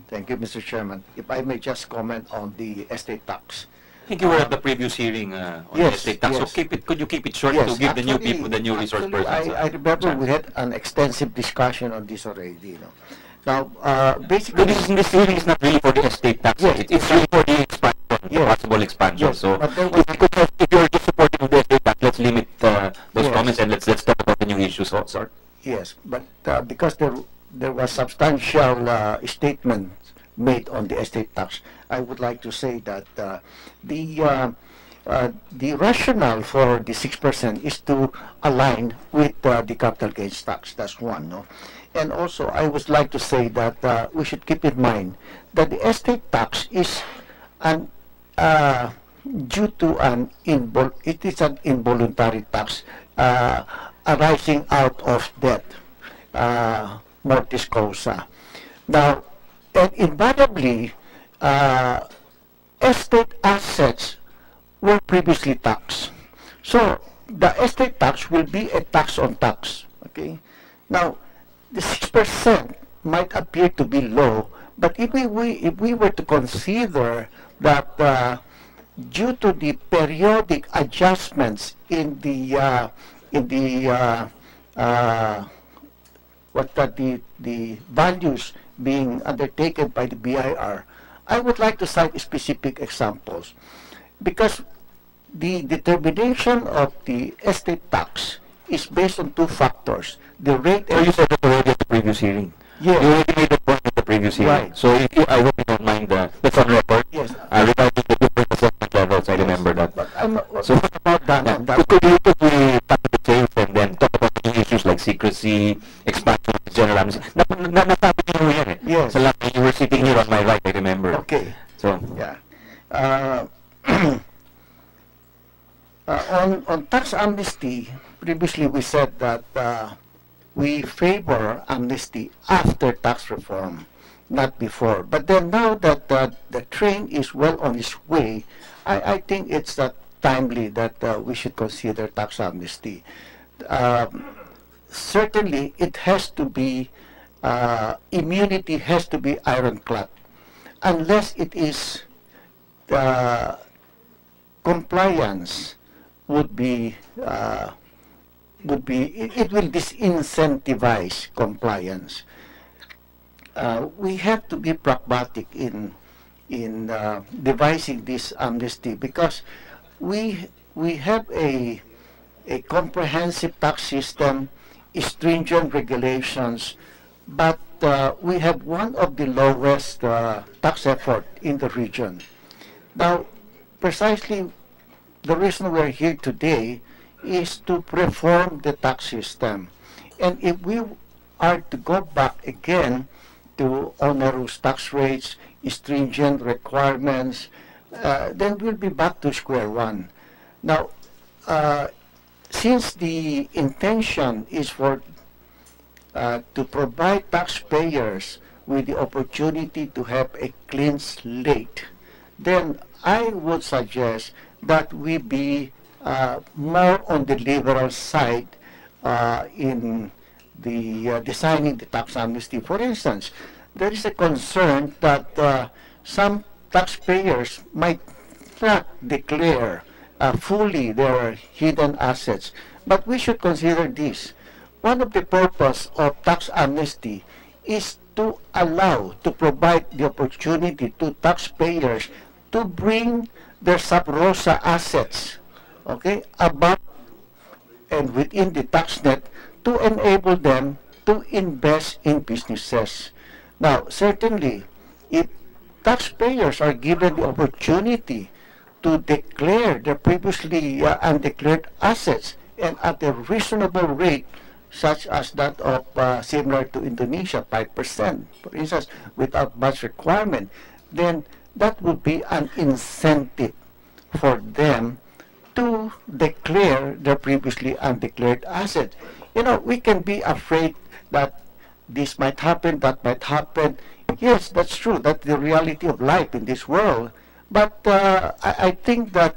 Thank you, Mr. Chairman. If I may just comment on the estate tax. I think you were at the previous hearing on the estate tax. Yes. So could you keep it short to give the new people, the new resource persons? I remember we had an extensive discussion on this already. Now, basically, this hearing is not really for the estate tax. Yes, it's really for the expansion, possible expansion. Yes, so but there was, if you're just supporting the estate tax, let's limit those comments and let's talk about the new issues. Sir. Yes, but because there was substantial statement made on the estate tax, I would like to say that the rationale for the 6% is to align with the capital gains tax. That's one. No? And also, I would like to say that we should keep in mind that the estate tax is due to an involuntary tax arising out of debt, mortis causa. Now, and invariably, estate assets were previously taxed. So, the estate tax will be a tax on tax. Okay. Now, the 6% might appear to be low, but if we were to consider that due to the periodic adjustments in the the values being undertaken by the BIR, I would like to cite specific examples, because the determination of the estate tax is based on two factors: the rate. So you said that already at the previous hearing. Yes. You already made the point at the previous hearing. Right. So if you, I hope you don't mind that's on record. Yes. Regarding the different assessment levels, I remember that. But I'm So what about that? could we tackle the change and then talk about the issues like secrecy, expansion of general amnesty? Nasabi niyo yan eh. Yes. So like, you were sitting here on my right, I remember. Okay. So Yeah. On tax amnesty, previously we said that we favor amnesty after tax reform, not before. But then now that the train is well on its way, I think it's timely that we should consider tax amnesty. Certainly, it has to be, immunity has to be ironclad, unless it is compliance would be it will disincentivize compliance. We have to be pragmatic in devising this amnesty, because we have a comprehensive tax system, stringent regulations, but we have one of the lowest tax effort in the region. Now, precisely the reason we're here today is to reform the tax system. And if we are to go back again to onerous tax rates, stringent requirements, then we'll be back to square one. Now, since the intention is for to provide taxpayers with the opportunity to have a clean slate, then I would suggest that we be more on the liberal side in the designing the tax amnesty. For instance, there is a concern that some taxpayers might not declare fully their hidden assets, but we should consider this. One of the purpose of tax amnesty is to allow, to provide the opportunity to taxpayers to bring their sub rosa assets, okay, above and within the tax net, to enable them to invest in businesses. Now, certainly, if taxpayers are given the opportunity to declare their previously undeclared assets, and at a reasonable rate, such as that of similar to Indonesia, 5%, for instance, without much requirement, then that would be an incentive for them to declare their previously undeclared assets. You know, we can be afraid that this might happen, that might happen. Yes, that's true. That's the reality of life in this world. But I think that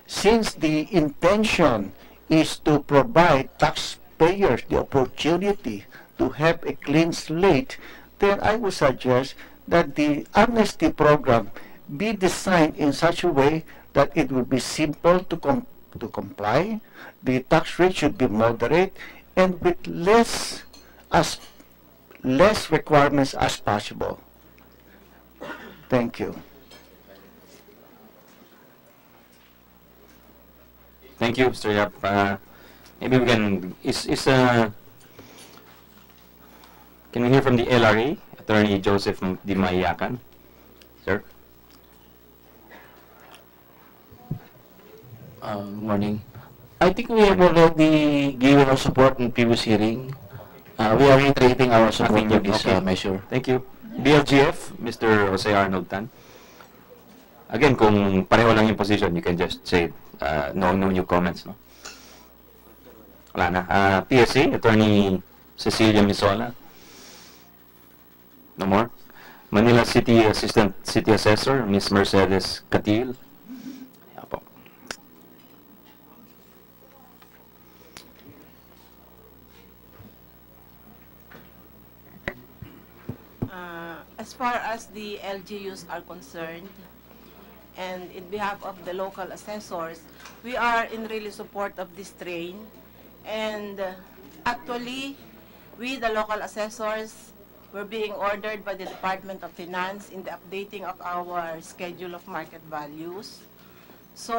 since the intention is to provide taxpayers the opportunity to have a clean slate, then I would suggest that the amnesty program be designed in such a way that it will be simple to comply, the tax rate should be moderate, and with less requirements as possible. Thank you. thank you, Mr. Yap. Maybe we can can we hear from the LRA, Attorney Joseph Di Mayakan, sir? Morning. I think we have already given our support in previous hearing. We are reiterating our support for this measure. Thank you. BLGF, Mr. Jose Arnold Tan. Again, kung pareho lang yung position, you can just say no new comments, no? Wala na. PSA, Attorney Cecilia Misola. No more. Manila City Assistant City Assessor, Ms. Mercedes Catil. Apo. as far as the LGUs are concerned, and in behalf of the local assessors, we are in really support of this train. And actually, we, the local assessors, were being ordered by the Department of Finance in the updating of our schedule of market values. So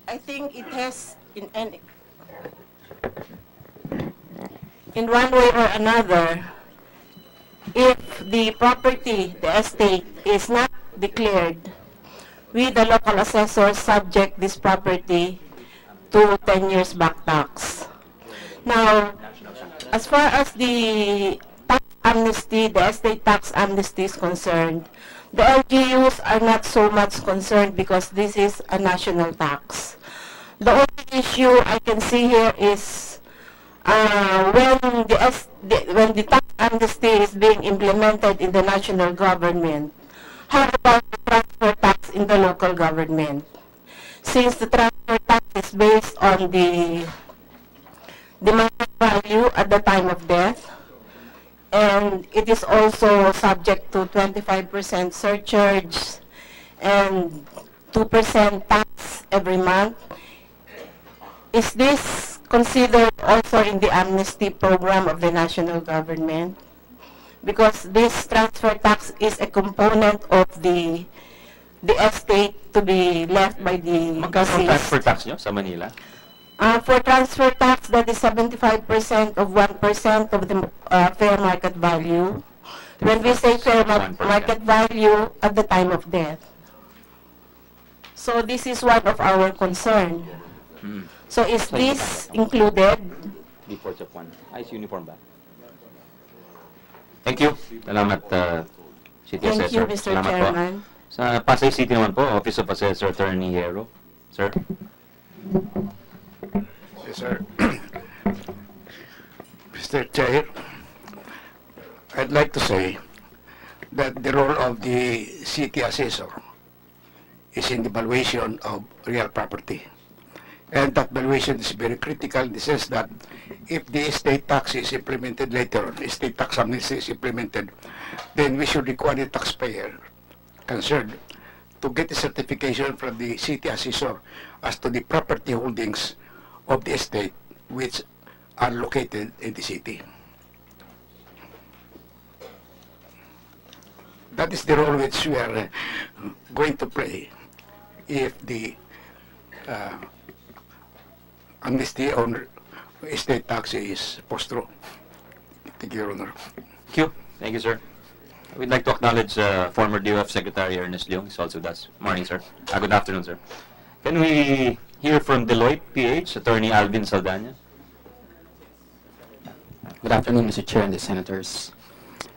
I think it has, in one way or another, if the property, the estate, is not declared, we, the local assessors, subject this property to 10 years back tax. Now, as far as the tax amnesty, the estate tax amnesty is concerned, the LGUs are not so much concerned because this is a national tax. The only issue I can see here is when the tax amnesty is being implemented in the national government, how about the transfer tax in the local government? Since the transfer tax is based on the market value at the time of death, and it is also subject to 25% surcharge and 2% tax every month, is this considered also in the amnesty program of the national government? Because this transfer tax is a component of the estate to be left by the Magkano transfer tax nyo sa Manila? For transfer tax, that is 75% of 1% of the fair market value. When we say fair market value at the time of death. So this is one of our concern. So is this included? Reports of one. Ayos uniform ba? Thank you. Salamat, City Thank Assessor. you, Mr. Salamat Chairman. Po. Sa Pasay City naman po, Office of Assessor Attorney Hero. Sir. Yes, sir. Mr. Chair, I'd like to say that the role of the city assessor is in the valuation of real property. And that valuation is very critical in the sense that if the estate tax is implemented later on, estate tax amnesty is implemented, then we should require the taxpayer concerned to get a certification from the city assessor as to the property holdings of the estate which are located in the city. That is the role which we are going to play if the amnesty on estate tax is postro. Thank you, Your Honor. Thank you. Thank you, sir. We'd like to acknowledge former DOF Secretary Ernest Leong. He's also with us. Morning, sir. Good afternoon, sir. Can we hear from Deloitte PH, Attorney Alvin Saldana? Good afternoon, Mr. Chair and the Senators.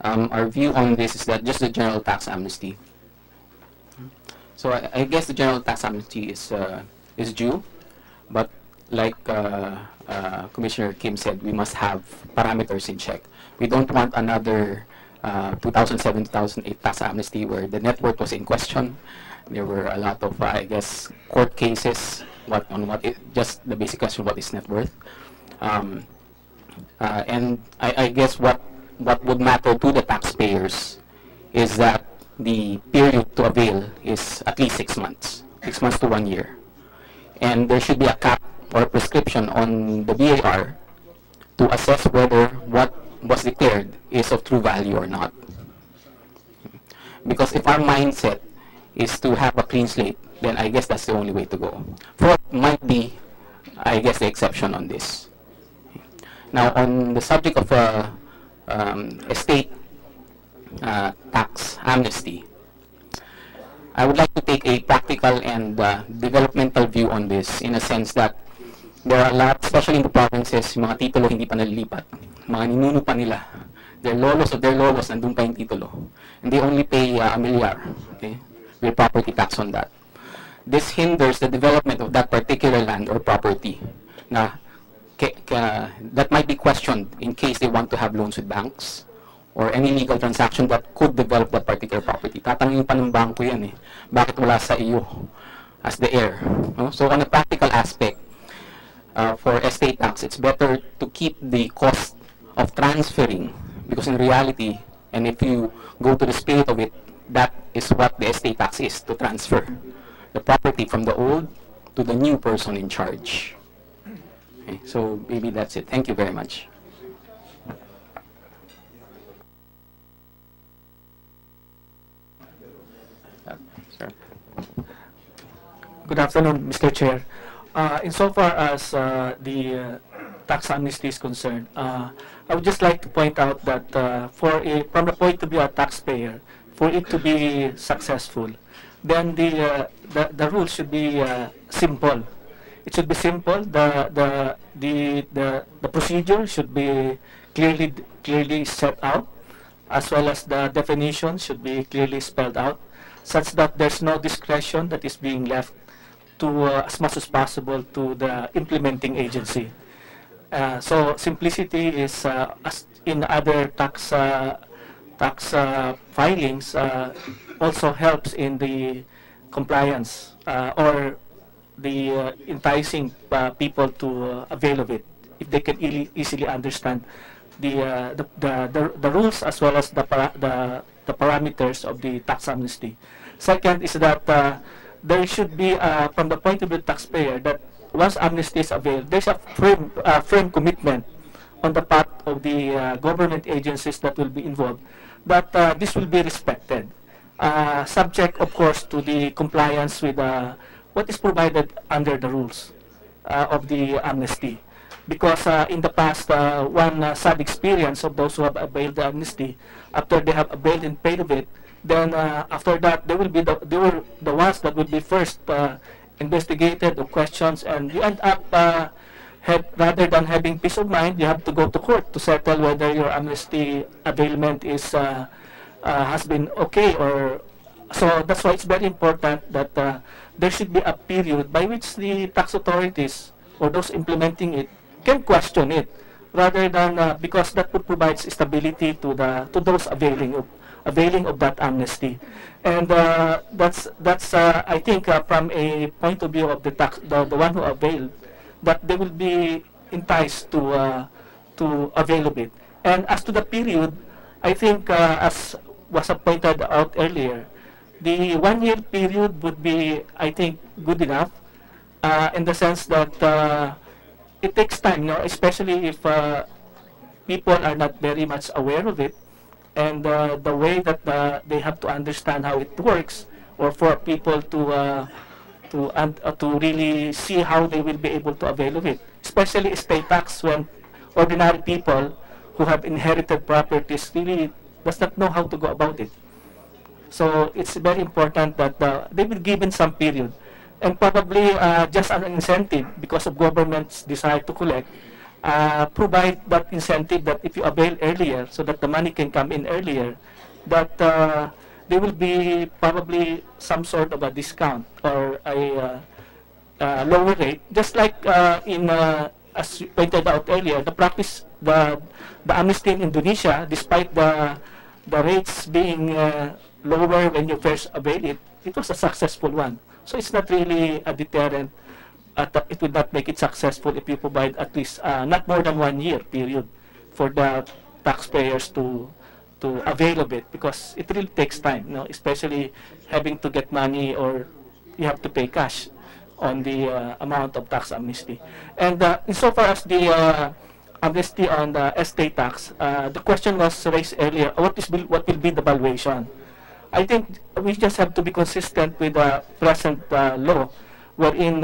Our view on this is that just the general tax amnesty. So I guess the general tax amnesty is due, but like Commissioner Kim said, we must have parameters in check. We don't want another 2007-2008 tax amnesty where the net worth was in question. There were a lot of, I guess, court cases just the basic question, what is net worth? And I guess what would matter to the taxpayers is that the period to avail is at least 6 months, 6 months to 1 year. And there should be a cap or prescription on the BAR to assess whether what was declared is of true value or not. Because if our mindset is to have a clean slate, then I guess that's the only way to go. Fraud might be, I guess, the exception on this. Now, on the subject of estate tax amnesty, I would like to take a practical and developmental view on this in a sense that there are a lot, especially in the provinces, yung mga titulo hindi pa nalilipat. Mga ninuno pa nila. Their lolos of their lolos, nandun pa yung titulo. And they only pay $1 million, okay, with property tax on that. This hinders the development of that particular land or property na that might be questioned in case they want to have loans with banks or any legal transaction that could develop that particular property. Tatanungin pa ng bangko yan eh. Bakit wala sa iyo as the heir? No? So on a practical aspect, for estate tax, it's better to keep the cost of transferring, because in reality, And if you go to the spirit of it, that is what the estate tax is, to transfer the property from the old to the new person in charge. Okay, so maybe that's it. Thank you very much. Sir. Good afternoon, Mr. Chair. Insofar as the tax amnesty is concerned, I would just like to point out that from the point of view of a taxpayer, for it to be successful, then the rules should be simple. It should be simple. The procedure should be clearly set out, as well as the definition should be clearly spelled out, such that there's no discretion that is being left to as much as possible to the implementing agency. So simplicity is, as in other tax filings, also helps in the compliance or the enticing people to avail of it, if they can easily understand the rules as well as the parameters of the tax amnesty. Second is that there should be, from the point of view of the taxpayer, that once amnesty is availed, there's a firm commitment on the part of the government agencies that will be involved that this will be respected, subject, of course, to the compliance with what is provided under the rules of the amnesty. Because in the past, one sad experience of those who have availed the amnesty, after they have availed and paid of it, then after that, they were the ones that will be first investigated or questions, and you end up, rather than having peace of mind, you have to go to court to settle whether your amnesty availment is has been okay. Or so that's why it's very important that there should be a period by which the tax authorities or those implementing it can question it, rather than because that would provide stability to those availing of that amnesty. And that's I think from a point of view of the one who availed, that they will be enticed to avail of it. And as to the period, I think as was pointed out earlier, the 1 year period would be, I think, good enough in the sense that it takes time, especially if people are not very much aware of it, and the way that they have to understand how it works, or for people to really see how they will be able to avail of it, especially estate tax, when ordinary people who have inherited properties really does not know how to go about it. So it's very important that they will be given some period, and probably just an incentive because of government's desire to collect, provide that incentive that if you avail earlier, so that the money can come in earlier, that there will be probably some sort of a discount or a lower rate, just like as you pointed out earlier, the practice, the amnesty in Indonesia, despite the rates being lower when you first avail it, it was a successful one. So it's not really a deterrent. It would not make it successful if you provide at least not more than 1 year period for the taxpayers to avail of it, because it really takes time, especially having to get money, or you have to pay cash on the amount of tax amnesty. And insofar as the amnesty on the estate tax, the question was raised earlier, what will be the valuation? I think we just have to be consistent with the present law, wherein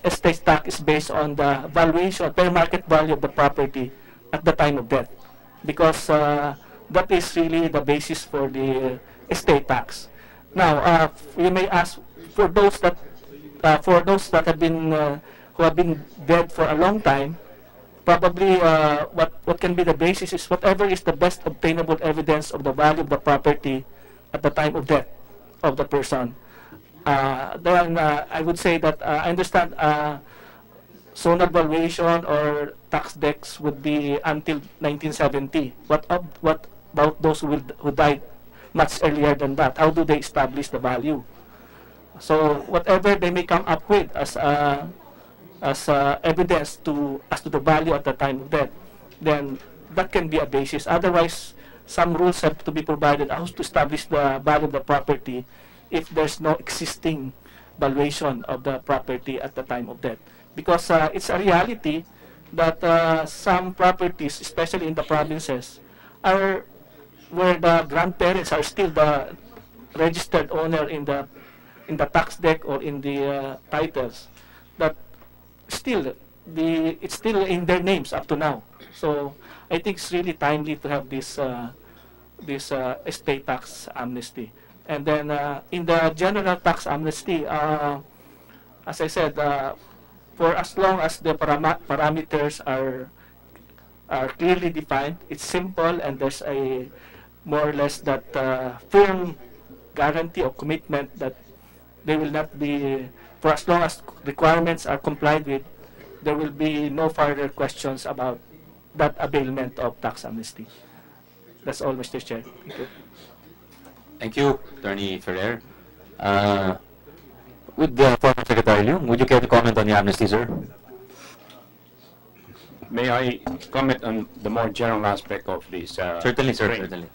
estate tax is based on the valuation, fair market value of the property at the time of death, because that is really the basis for the estate tax. Now, we may ask, for those that have been who have been dead for a long time, probably what can be the basis is whatever is the best obtainable evidence of the value of the property at the time of death of the person. Then I would say that I understand zonal valuation or tax decks would be until 1970. What about those who died much earlier than that? How do they establish the value? So whatever they may come up with as evidence as to the value at the time of death, then that can be a basis. Otherwise, some rules have to be provided how to establish the value of the property if there's no existing valuation of the property at the time of death. Because it's a reality that some properties, especially in the provinces, are where the grandparents are still the registered owner in the tax deck or in the titles, that still it's still in their names up to now. So I think it's really timely to have this estate tax amnesty. And then in the general tax amnesty, as I said, for as long as the parameters are clearly defined, it's simple, and there's a more or less that firm guarantee or commitment that they will not be, for as long as requirements are complied with, there will be no further questions about that availment of tax amnesty. That's all, Mr. Chair. Thank you. Thank you, Attorney Ferrer. With the former Secretary Leung, would you care to comment on the amnesty, sir? May I comment on the more general aspect of this? Certainly, sir, certainly.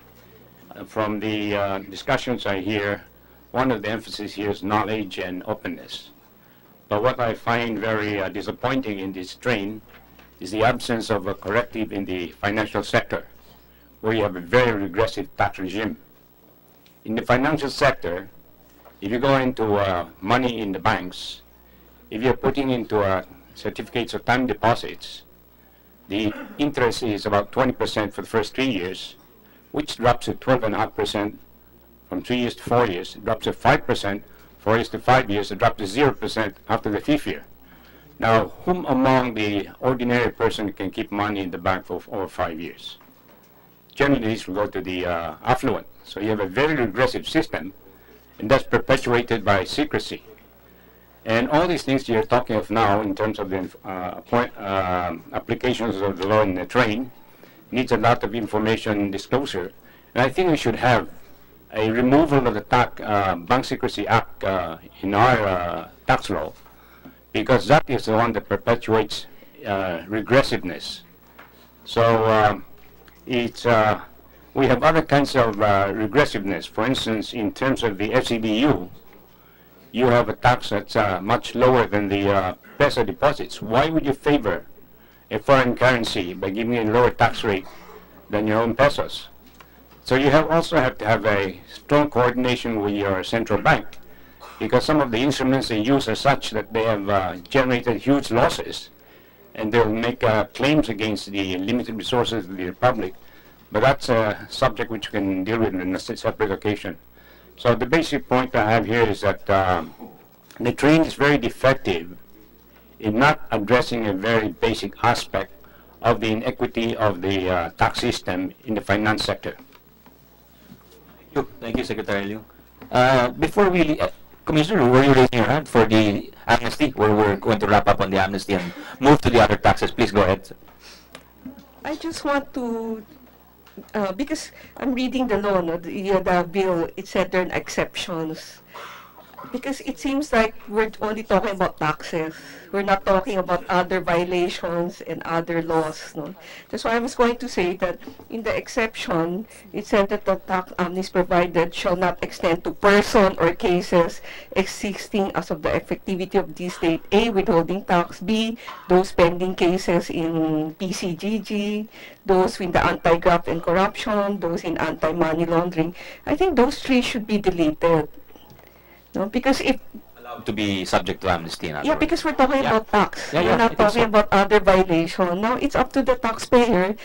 From the discussions I hear, one of the emphasis here is knowledge and openness. But what I find very disappointing in this strain is the absence of a corrective in the financial sector, where you have a very regressive tax regime. In the financial sector, if you go into money in the banks, if you're putting into certificates of time deposits, the interest is about 20% for the first 3 years, which drops to 12.5% from 3 years to 4 years. It drops to 5%, 4 years to 5 years. It drops to 0% after the 5th year. Now, whom among the ordinary person can keep money in the bank for over 5 years? Generally, this will go to the affluent. So you have a very regressive system, and that's perpetuated by secrecy. And all these things you're talking of now in terms of the applications of the law in the train needs a lot of information disclosure. And I think we should have a removal of the Bank Secrecy Act in our tax law, because that is the one that perpetuates regressiveness. So we have other kinds of regressiveness. For instance, in terms of the FCDU, you have a tax that's much lower than the peso deposits. Why would you favor a foreign currency by giving a lower tax rate than your own pesos? So you also have to have a strong coordination with your central bank, because some of the instruments they use are such that they have generated huge losses, and they'll make claims against the limited resources of the republic. But that's a subject which we can deal with in a separate occasion. So the basic point I have here is that the train is very defective in not addressing a very basic aspect of the inequity of the tax system in the finance sector. Thank you, Secretary Leung. Before we, Commissioner, were you raising your hand for the amnesty, where we're going to wrap up on the amnesty and move to the other taxes? Please go ahead. I just want to, because I'm reading the law, no, the bill, it said there are exceptions. Because it seems like we're only talking about taxes. We're not talking about other violations and other laws. No? That's why I was going to say that in the exception, it said that the tax amnesty provided shall not extend to person or cases existing as of the effectivity of this date. A, withholding tax. B, those pending cases in PCGG, those in the anti-graft and corruption, those in anti-money laundering. I think those three should be deleted. No, because if allowed to be subject to amnesty, yeah, because we're talking about tax. Yeah, we're not talking about other violation. Now it's up to the taxpayer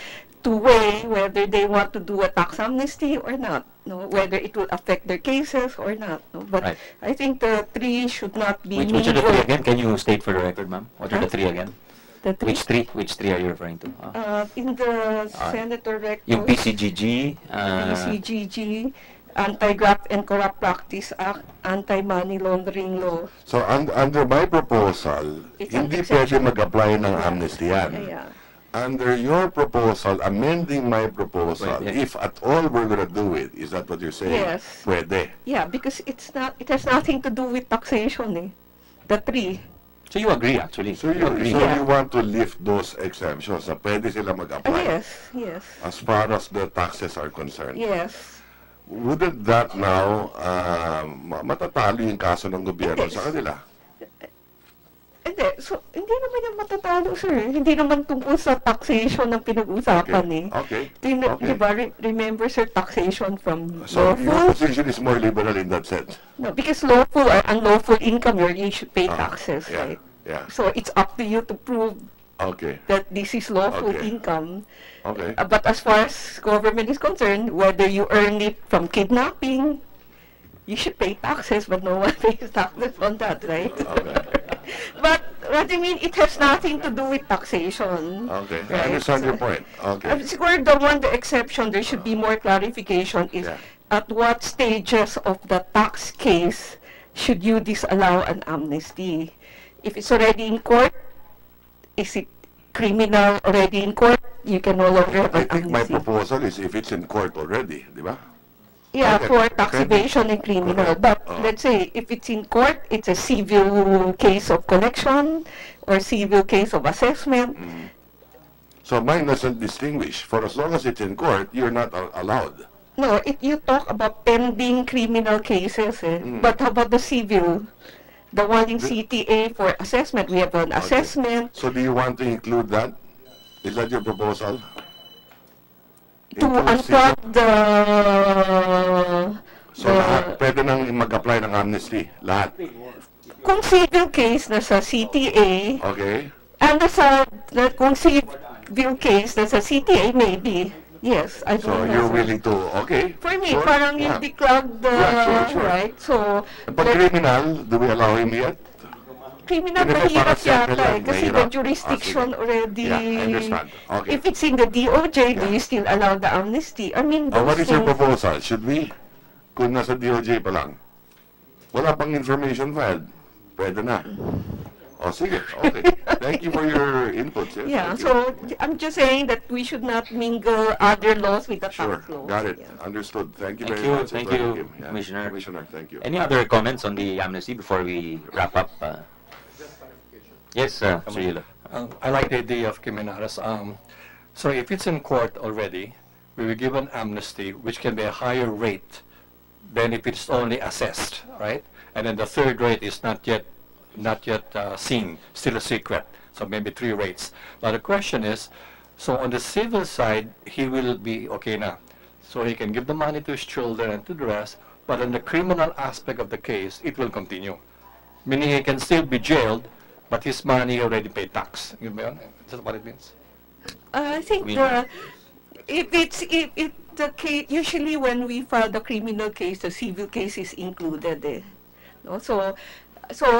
to weigh whether they want to do a tax amnesty or not. No, whether it will affect their cases or not. No? But I think the three should not be. Which are the three again? Can you state for the record, ma'am? What are the three again? The three? Which three? Which three are you referring to? In the Senator Rector. Yung PCGG. PCGG. Anti-Graft and Corrupt Practice Act, Anti-Money Laundering Law. So under my proposal, hindi pwede mag-apply ng amnesty yan. Yeah. Under your proposal, amending my proposal, if at all we're going to do it, is that what you're saying? Yes. Pwede. Yeah, because it's not. It has nothing to do with taxation. The three. So you agree, actually? So you want to lift those exemptions na pwede sila mag-apply? Yes, yes. As far as the taxes are concerned? Yes. Wouldn't that now matatalo yung kaso ng gobyerno sa kanila? Hindi. So, hindi naman yung matatalo, sir. Hindi naman tungkol sa taxation ang pinag-usapan Okay. Diba, remember, sir, taxation from So lawful? your position is more liberal in that sense? No, because lawful or unlawful income, you should pay taxes, yeah, right? Yeah. So it's up to you to prove that this is lawful income. Okay. But as far as government is concerned, whether you earn it from kidnapping, you should pay taxes, but no one pays taxes on that, right? But what I mean, it has nothing to do with taxation. Okay, right? I understand your point. Okay. Siguro the exception, there should be more clarification is at what stages of the tax case should you disallow an amnesty? If it's already in court, is it criminal already in court? You can no longer have an I think my amnesty. proposal is if it's in court already, di ba? Yeah, for tax evasion and criminal. But let's say if it's in court, it's a civil case of collection or civil case of assessment. So mine doesn't distinguish. For as long as it's in court, you're not allowed. No, you talk about pending criminal cases, but how about the civil? The one in CTA for assessment, we have an assessment. So do you want to include that? Is that your proposal? To unplug the... So lahat, pwede nang mag-apply ng amnesty? Lahat? Kung civil case nasa CTA, Okay. kung civil case nasa CTA, maybe. Yes, I don't So know. you're willing to, okay. For me, sure, parang yeah. yung declogged the, sure. right? So, But criminal, do we allow him yet? criminal Criminal mahirap para settle yata yan, kasi mahirap. the jurisdiction already. Yeah, I understand. Okay. If it's in the DOJ, do you still allow the amnesty? I mean, What those is your things- proposal? Should we? Kung nasa DOJ pa lang. Wala pang information filed. Pwede na. Oh, sige. Okay. Thank you for your input. Yes. Yeah, Thank you. so I'm just saying that we should not mingle other laws with the Sure. tax laws. Got it. Understood. Thank you Thank very you. much. Thank Attorney you, Kim. Yeah. Commissioner. Commissioner, thank you. Any other comments on the amnesty before we wrap up? Yes, Mr. I like the idea of Kiminaras. So if it's in court already, we will give an amnesty, which can be a higher rate than if it's only assessed, right? And then the third rate is not yet seen, still a secret. So maybe 3 rates. Now the question is, so on the civil side, he will be okay now. So he can give the money to his children and to the rest, but on the criminal aspect of the case, it will continue. Meaning he can still be jailed, but his money already paid tax. Is that what it means? I think if the case, usually when we file the criminal case, the civil case is included. No? So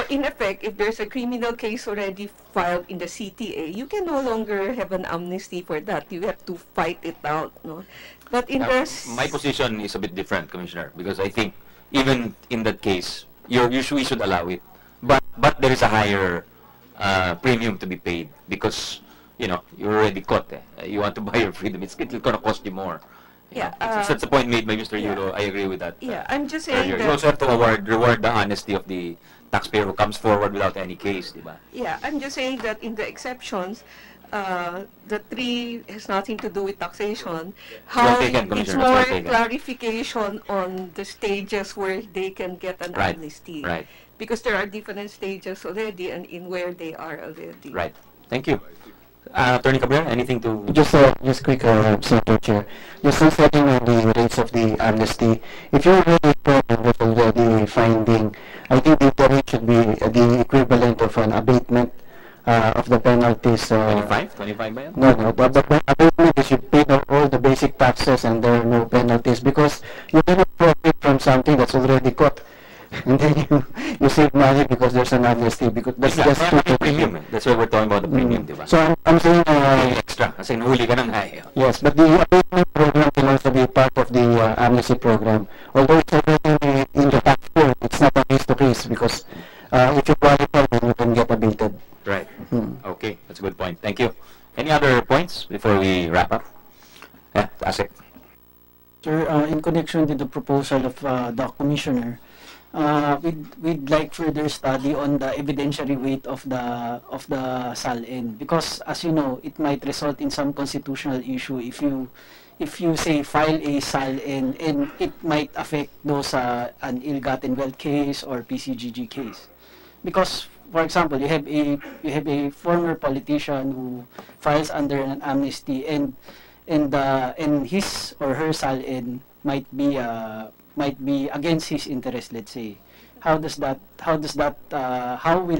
in effect, if there's a criminal case already filed in the CTA, you can no longer have an amnesty for that. You have to fight it out. No? But in My position is a bit different, Commissioner, because I think even in that case, we should allow it. But there is a higher premium to be paid because you're already caught. You want to buy your freedom. It's going to cost you more. Yeah, That's the point made by Mr. Yulo. I agree with that. Yeah, I'm just saying You that. also have to reward the honesty of the taxpayer who comes forward without any case, diba? Yeah, I'm just saying that in the exceptions, the 3 has nothing to do with taxation. How taken, it's Commissioner. more Well taken. clarification on the stages where they can get an Right, amnesty. right. Because there are different stages already and in where they are already. Right. Thank you. Attorney Cabrera, anything to... Just quick, Senator Chair. Just setting on the rates of the amnesty. If you're already problem with already finding, I think the rate should be the equivalent of an abatement of the penalties. 25 ba yan? No, but abatement is you pay all the basic taxes and there are no penalties because you cannot profit from something that's already caught. And then you save money because there's an amnesty because that's just premium. That's why we're talking about the premium, diba? So I'm saying extra kasi nahuli ka ng yes, but the abatement program can also be part of the amnesty program. Although it's already in the tax code, it's not a case to case because if you qualify, then you can get abated. Right. Okay, that's a good point. Thank you. Any other points before we wrap up? Asik. Sir, in connection with the proposal of the Commissioner, we'd like further study on the evidentiary weight of the SALN, because as you know, it might result in some constitutional issue if you say file a SALN, and it might affect those an ill-gotten wealth case or PCGG case. Because, for example, you have a former politician who files under an amnesty, and his or her SALN might be against his interest, let's say. How will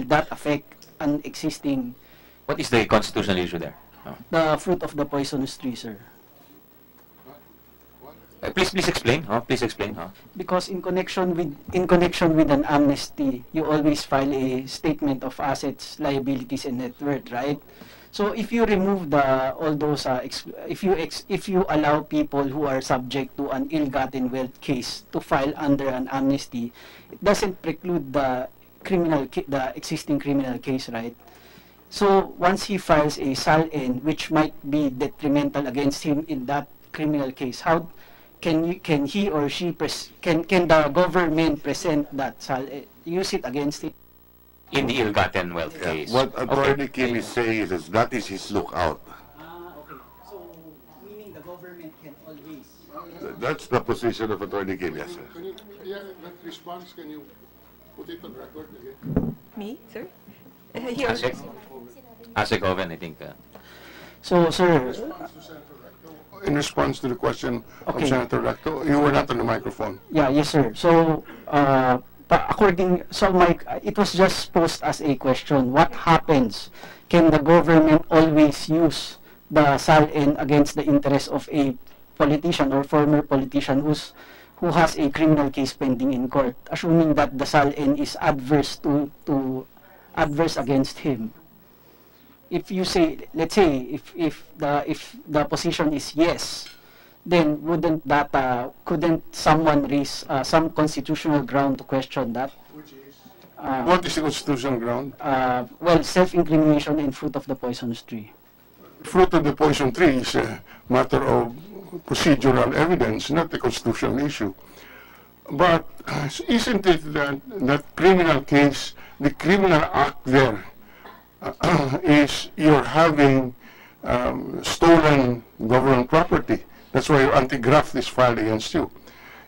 that affect an existing? What is the constitutional issue there? The fruit of the poisonous tree, sir. Please explain. Please explain. Because in connection with an amnesty, you always file a statement of assets, liabilities, and net worth, right? So if you remove all those, if you allow people who are subject to an ill-gotten wealth case to file under an amnesty, it doesn't preclude the existing criminal case, right? So once he files a SALN, which might be detrimental against him in that criminal case, how can he or she can the government present that SALN, use it against him? In the ill-gotten wealth case. What Attorney Kim is saying is that is his lookout. Okay. So, meaning the government can always... That's the position of Attorney Kim, yes, sir. Can you, that response, can you put it on record again? Me, sir? Asik Oven, I think. So, sir... In response to the question of Senator Recto, you were not on the microphone. Yeah, yes, sir. So, it was just posed as a question. What happens? Can the government always use the SALN against the interest of a politician or former politician who has a criminal case pending in court, assuming that the SALN is adverse against him? If you say, let's say, if the position is yes, then couldn't someone raise some constitutional ground to question that? Which is? What is the constitutional ground? Well, self-incrimination and fruit of the poisonous tree. Fruit of the poison tree is a matter of procedural evidence, not a constitutional issue. But isn't it that criminal case, the criminal act there, is you're having stolen government property? That's why your anti-graft is filed against you.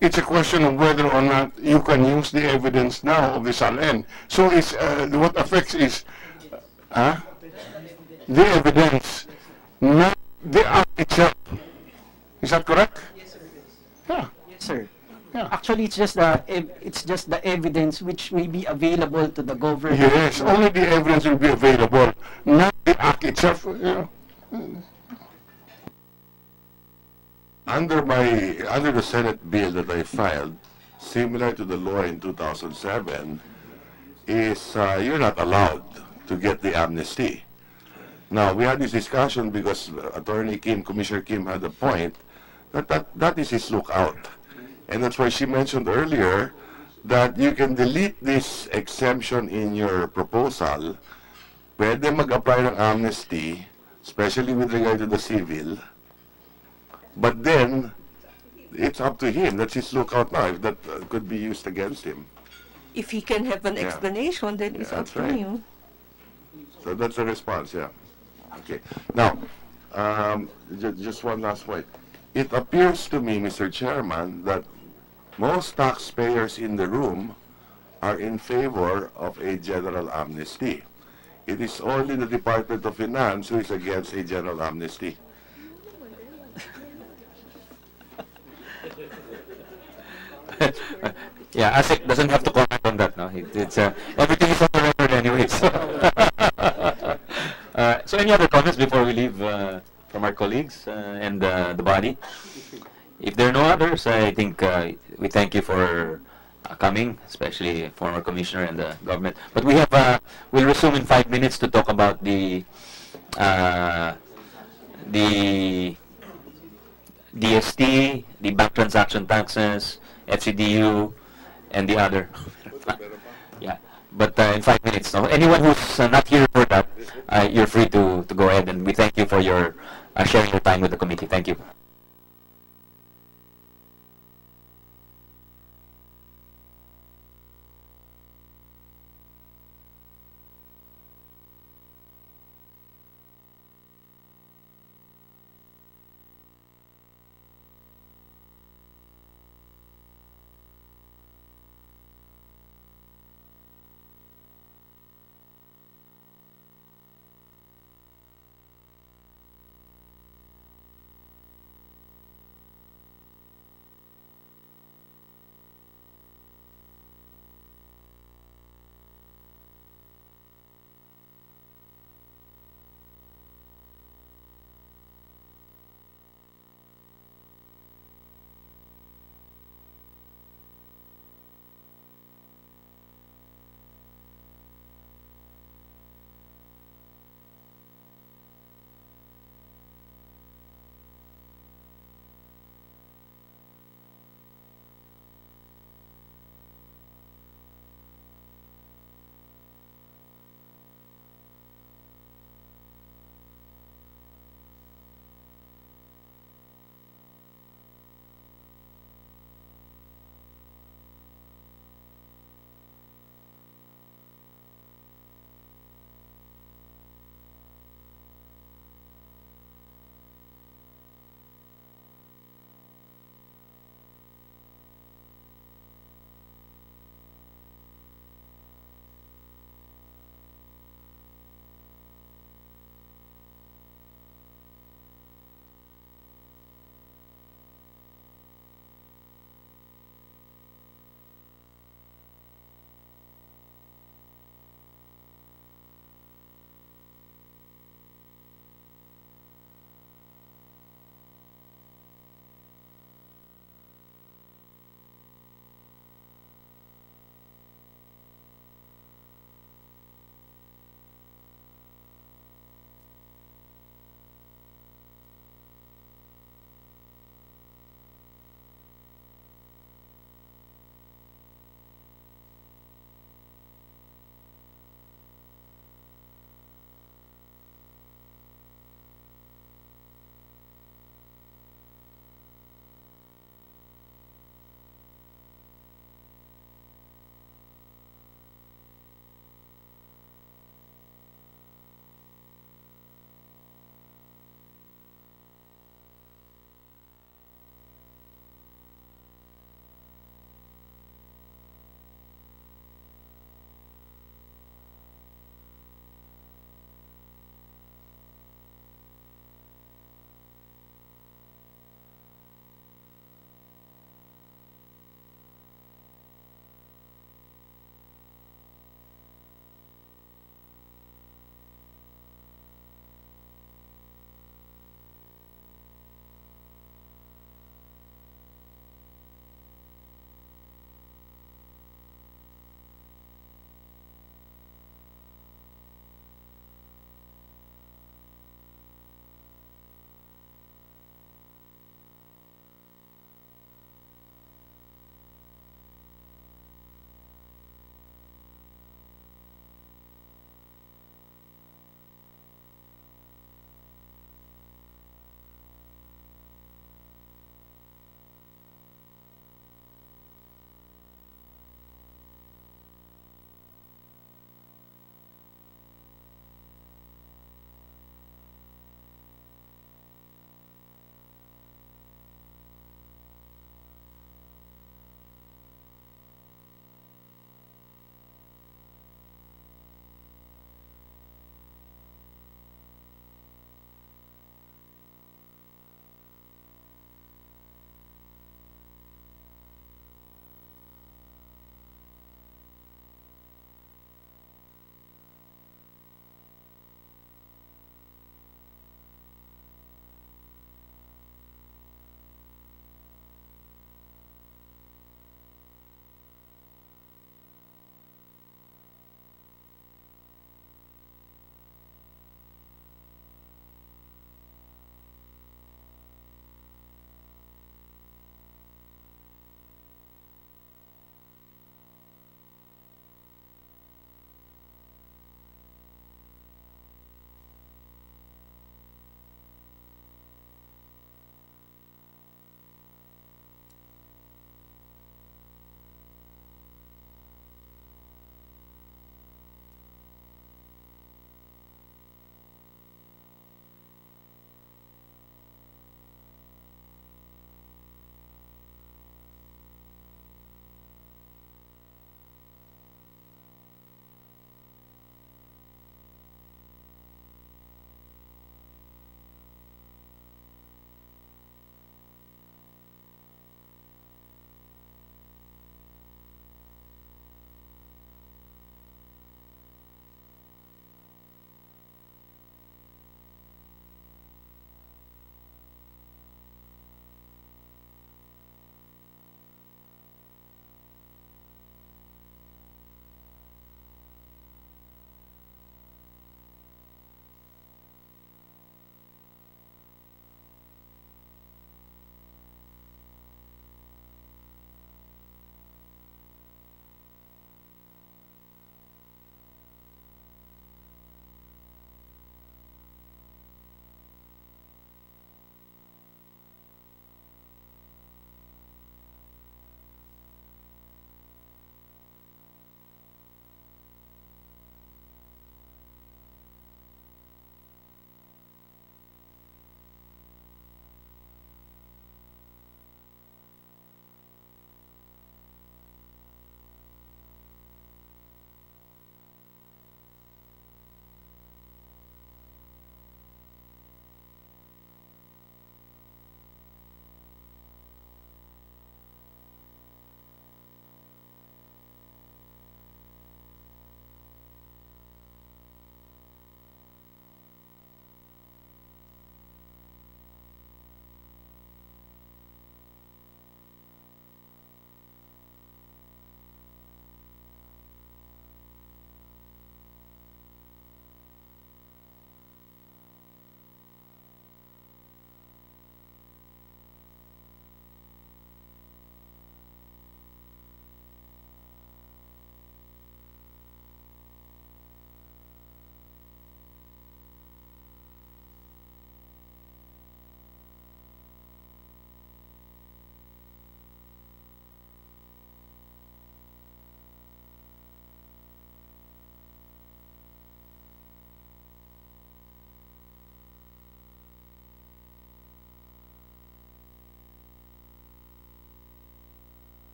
It's a question of whether or not you can use the evidence now of the SALN. So it's, what affects is the evidence, not the act itself. Is that correct? Yes, sir. Yeah. Yes, sir. Yeah. Actually, it's just the evidence which may be available to the government. Yes, only the evidence will be available, not the act itself. Under the Senate bill that I filed, similar to the law in 2007, is you're not allowed to get the amnesty. Now, we had this discussion because Attorney Kim, Commissioner Kim had a point that is his lookout. And that's why she mentioned earlier that you can delete this exemption in your proposal. Pwede mag-apply ng amnesty, especially with regard to the civil. But then, it's up to him. That's his lookout now, if that could be used against him. If he can have an explanation, then it's up to him. So that's the response, yeah. Okay. Now, just one last point. It appears to me, Mr. Chairman, that most taxpayers in the room are in favor of a general amnesty. It is only the Department of Finance who is against a general amnesty. Yeah, ASIC doesn't have to comment on that. No, it's everything is on the record anyways. So any other comments before we leave from our colleagues and the body? If there are no others, I think we thank you for coming, especially former commissioner and the government. But we have we'll resume in 5 minutes to talk about the DST, the bank transaction taxes, FCDU, and the other. Yeah, but in 5 minutes. So anyone who's not here for that, you're free to go ahead, and we thank you for your sharing your time with the committee. Thank you.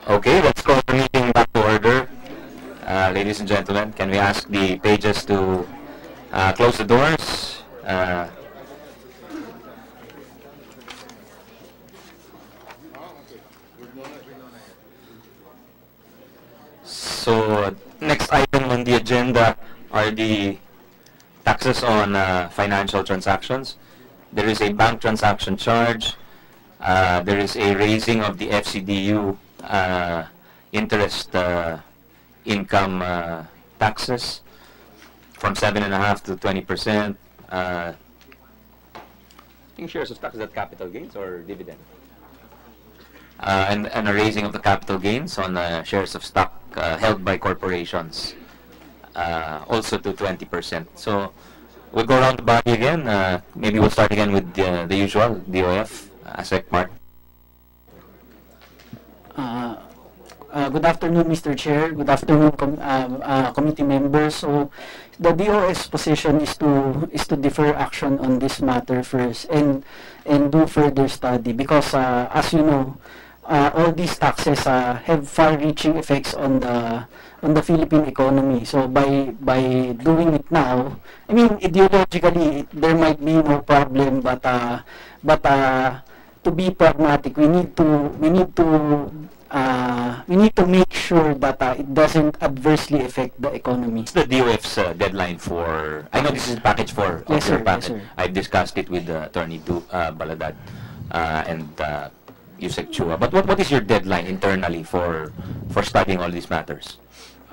Okay, let's call the meeting back to order. Ladies and gentlemen, can we ask the pages to close the doors? So, next item on the agenda are the taxes on financial transactions. There is a bank transaction charge. There is a raising of the FCDU interest income taxes from 7.5% to 20%. I think shares of stock, is that capital gains or dividend? And a raising of the capital gains on shares of stock held by corporations, also to 20%. So we'll go around the body again. Maybe we'll start again with the usual, DOF, ASEC Mark. Good afternoon, Mr. Chair. Good afternoon, committee members. So, the DOS position is to defer action on this matter first and do further study because, as you know, all these taxes have far-reaching effects on the Philippine economy. So, by doing it now, I mean, ideologically there might be no problem, but to be pragmatic, we need to make sure that it doesn't adversely affect the economy. What's the DOF's deadline for? I know this is package 4 of your package. Yes, I've discussed it with Attorney Baladad and Yusek Chua. But what is your deadline internally for studying all these matters?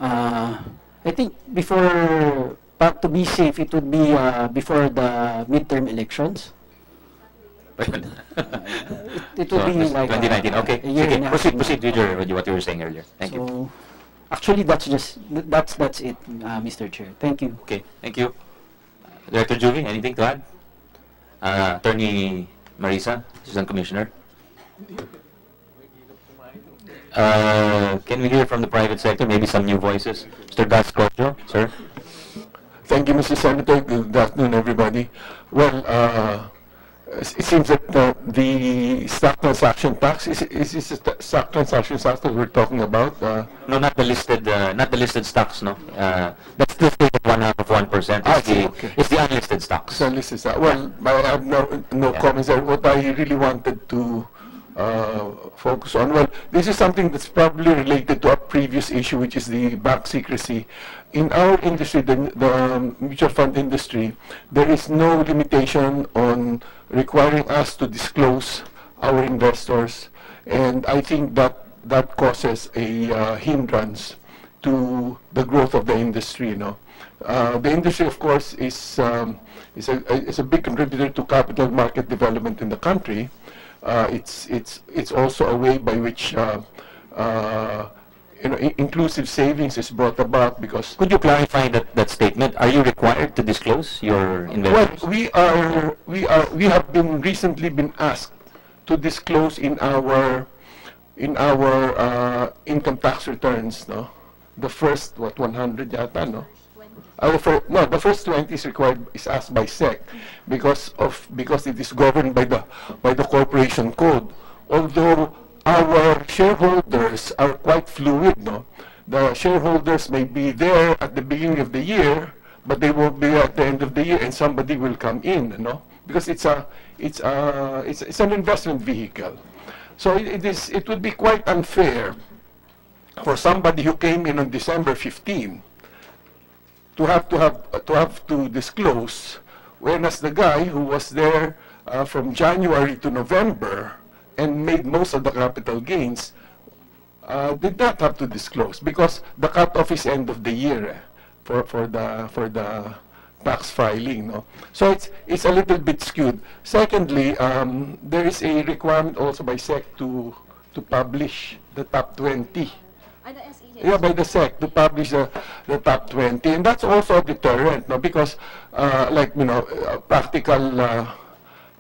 I think to be safe, it would be before the midterm elections. It would be like 2019. Okay. Proceed with what you were saying earlier. Thank you. Actually, that's it, Mr. Chair. Thank you. Okay. Thank you. Director Juvie, anything to add? Attorney Marisa, Assistant Commissioner. Can we hear from the private sector? Maybe some new voices. Mr. Gascocho, sir. Thank you, Mr. Senator. Good afternoon, everybody. Well, it seems that the stock transaction tax is this the stock transaction tax that we're talking about? No, not the listed stocks. No, that's the state of 1/1%. It's the unlisted stocks. So unlisted stock. Well, I have no comments there. What I really wanted to focus on, well, this is something that's probably related to a previous issue, which is the bank secrecy. In our industry, the mutual fund industry, there is no limitation on requiring us to disclose our investors, and I think that causes a hindrance to the growth of the industry. The industry, of course, is a big contributor to capital market development in the country. It's also a way by which inclusive savings is brought about because. Could you clarify that statement? Are you required to disclose your investors? Well, we have recently been asked to disclose in our income tax returns. The first 100 yata, no. The first 20 is asked by SEC because it is governed by the corporation code. Although our shareholders are quite fluid, no? The shareholders may be there at the beginning of the year, but they won't be at the end of the year, and somebody will come in, no? Because it's an investment vehicle. So it would be quite unfair for somebody who came in on December 15 to have to disclose, whereas the guy who was there from January to November and made most of the capital gains did not have to disclose because the cutoff is end of the year for the tax filing. No? So it's a little bit skewed. Secondly, there is a requirement also by SEC to publish the top 20. Yeah, by the SEC to publish the top 20, and that's also a deterrent, no? Because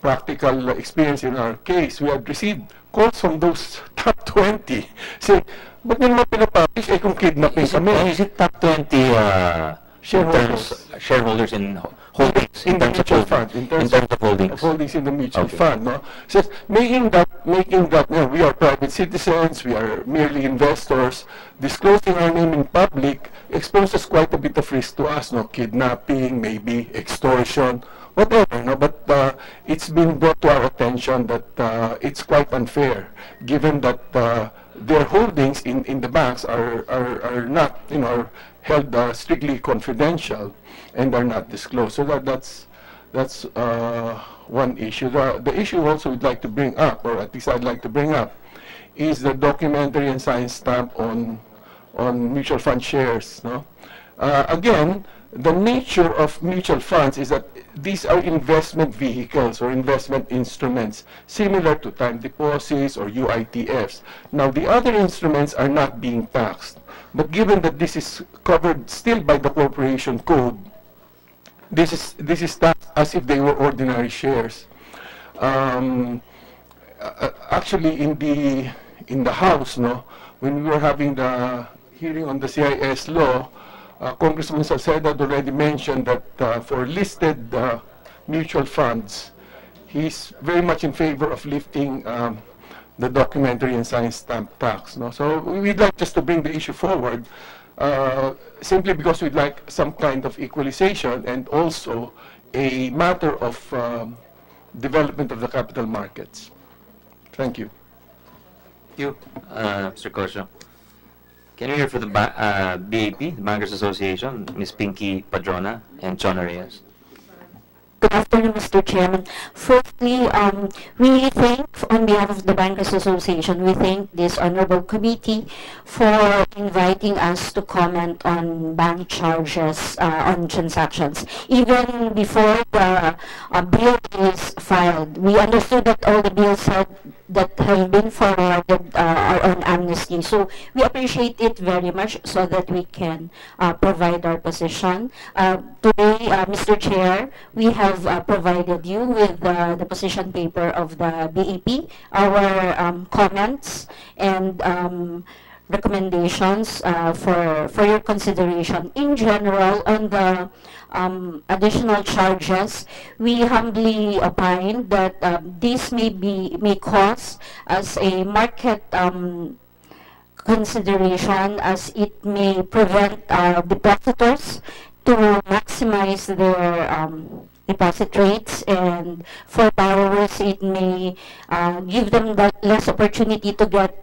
practical experience in our case, we have received calls from those top 20 saying, "Ba't nyo naman pinapublish? Kung kidnapping kami." Is it top 20 shareholders in holdings? In the mutual fund. In terms of holdings in the mutual fund, no? So, making that making that we are private citizens, we are merely investors, disclosing our name in public exposes quite a bit of risk to us, kidnapping, maybe extortion, whatever, but it's been brought to our attention that it's quite unfair, given that their holdings in the banks are not, are held strictly confidential and are not disclosed. So that's one issue. The issue also we'd like to bring up, or at least I'd like to bring up, is the documentary and sign stamp on mutual fund shares. Again, the nature of mutual funds is that these are investment vehicles or investment instruments similar to time deposits or UITFs. Now, the other instruments are not being taxed, but given that this is covered still by the corporation code, this is taxed as if they were ordinary shares. Actually, in the House, when we were having the hearing on the CIS law, Congressman Salcedo had already mentioned that for listed mutual funds, he's very much in favor of lifting the documentary and sign stamp tax. So we'd like just to bring the issue forward, simply because we'd like some kind of equalization and also a matter of development of the capital markets. Thank you. Thank you, Mr. Corso. Can you hear for the BAP, the Bankers Association, Ms. Pinky Padrona and John Reyes? Good afternoon, Mr. Chairman. Firstly, we thank, on behalf of the Bankers Association, we thank this honorable committee for inviting us to comment on bank charges on transactions. Even before the bill is filed, we understood that all the bills that have been forwarded are on amnesty. So we appreciate it very much so that we can provide our position. Today, Mr. Chair, we have provided you with the position paper of the BAP, our comments and recommendations for your consideration. In general, on the additional charges, we humbly opine that this may cause as a market consideration, as it may prevent depositors to maximize their deposit rates, and for borrowers it may give them less opportunity to get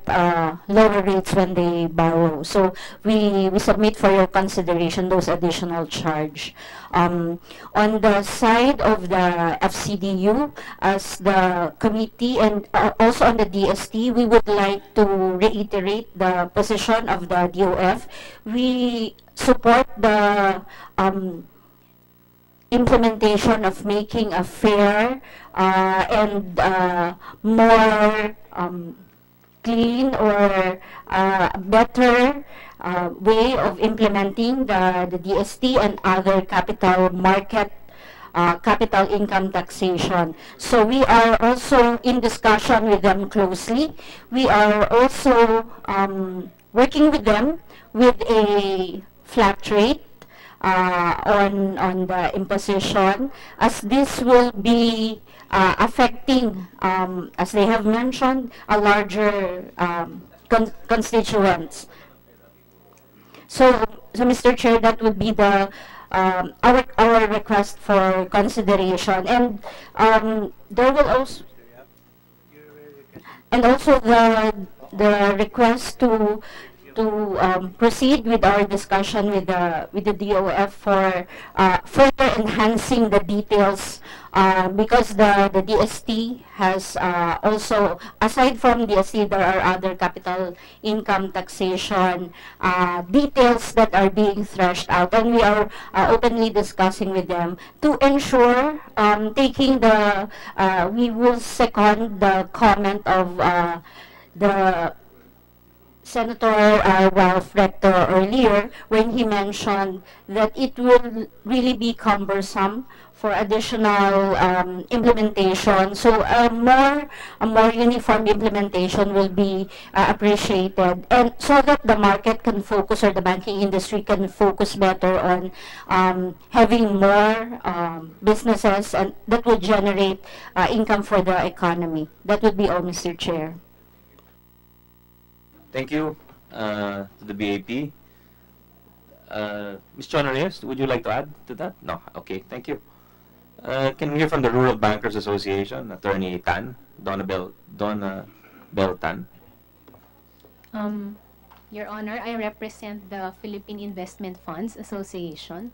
lower rates when they borrow. So we submit for your consideration those additional charge. On the side of the FCDU, as the committee and also on the DST, we would like to reiterate the position of the DOF. We support the implementation of making a fair and more clean or better way of implementing the DST and other capital market capital income taxation. So we are also in discussion with them closely. We are also working with them with a flat rate on the imposition, as this will be affecting, as they have mentioned, a larger constituents. So Mr. Chair, that would be the our request for consideration, and there will also the request to proceed with our discussion with the DOF for further enhancing the details, because the DST has also, aside from DST, there are other capital income taxation details that are being threshed out, and we are openly discussing with them to ensure taking the we will second the comment of the Senator Ralph Rector earlier when he mentioned that it will really be cumbersome for additional implementation. So a more uniform implementation will be appreciated, and so that the market can focus, or the banking industry can focus better on having more businesses, and that will generate income for the economy. That would be all, Mr. Chair. Thank you to the BAP. Ms. Chona Reyes, would you like to add to that? No. Okay, thank you. Can we hear from the Rural Bankers Association, Attorney Tan, Donna Bell Tan? Your Honor, I represent the Philippine Investment Funds Association.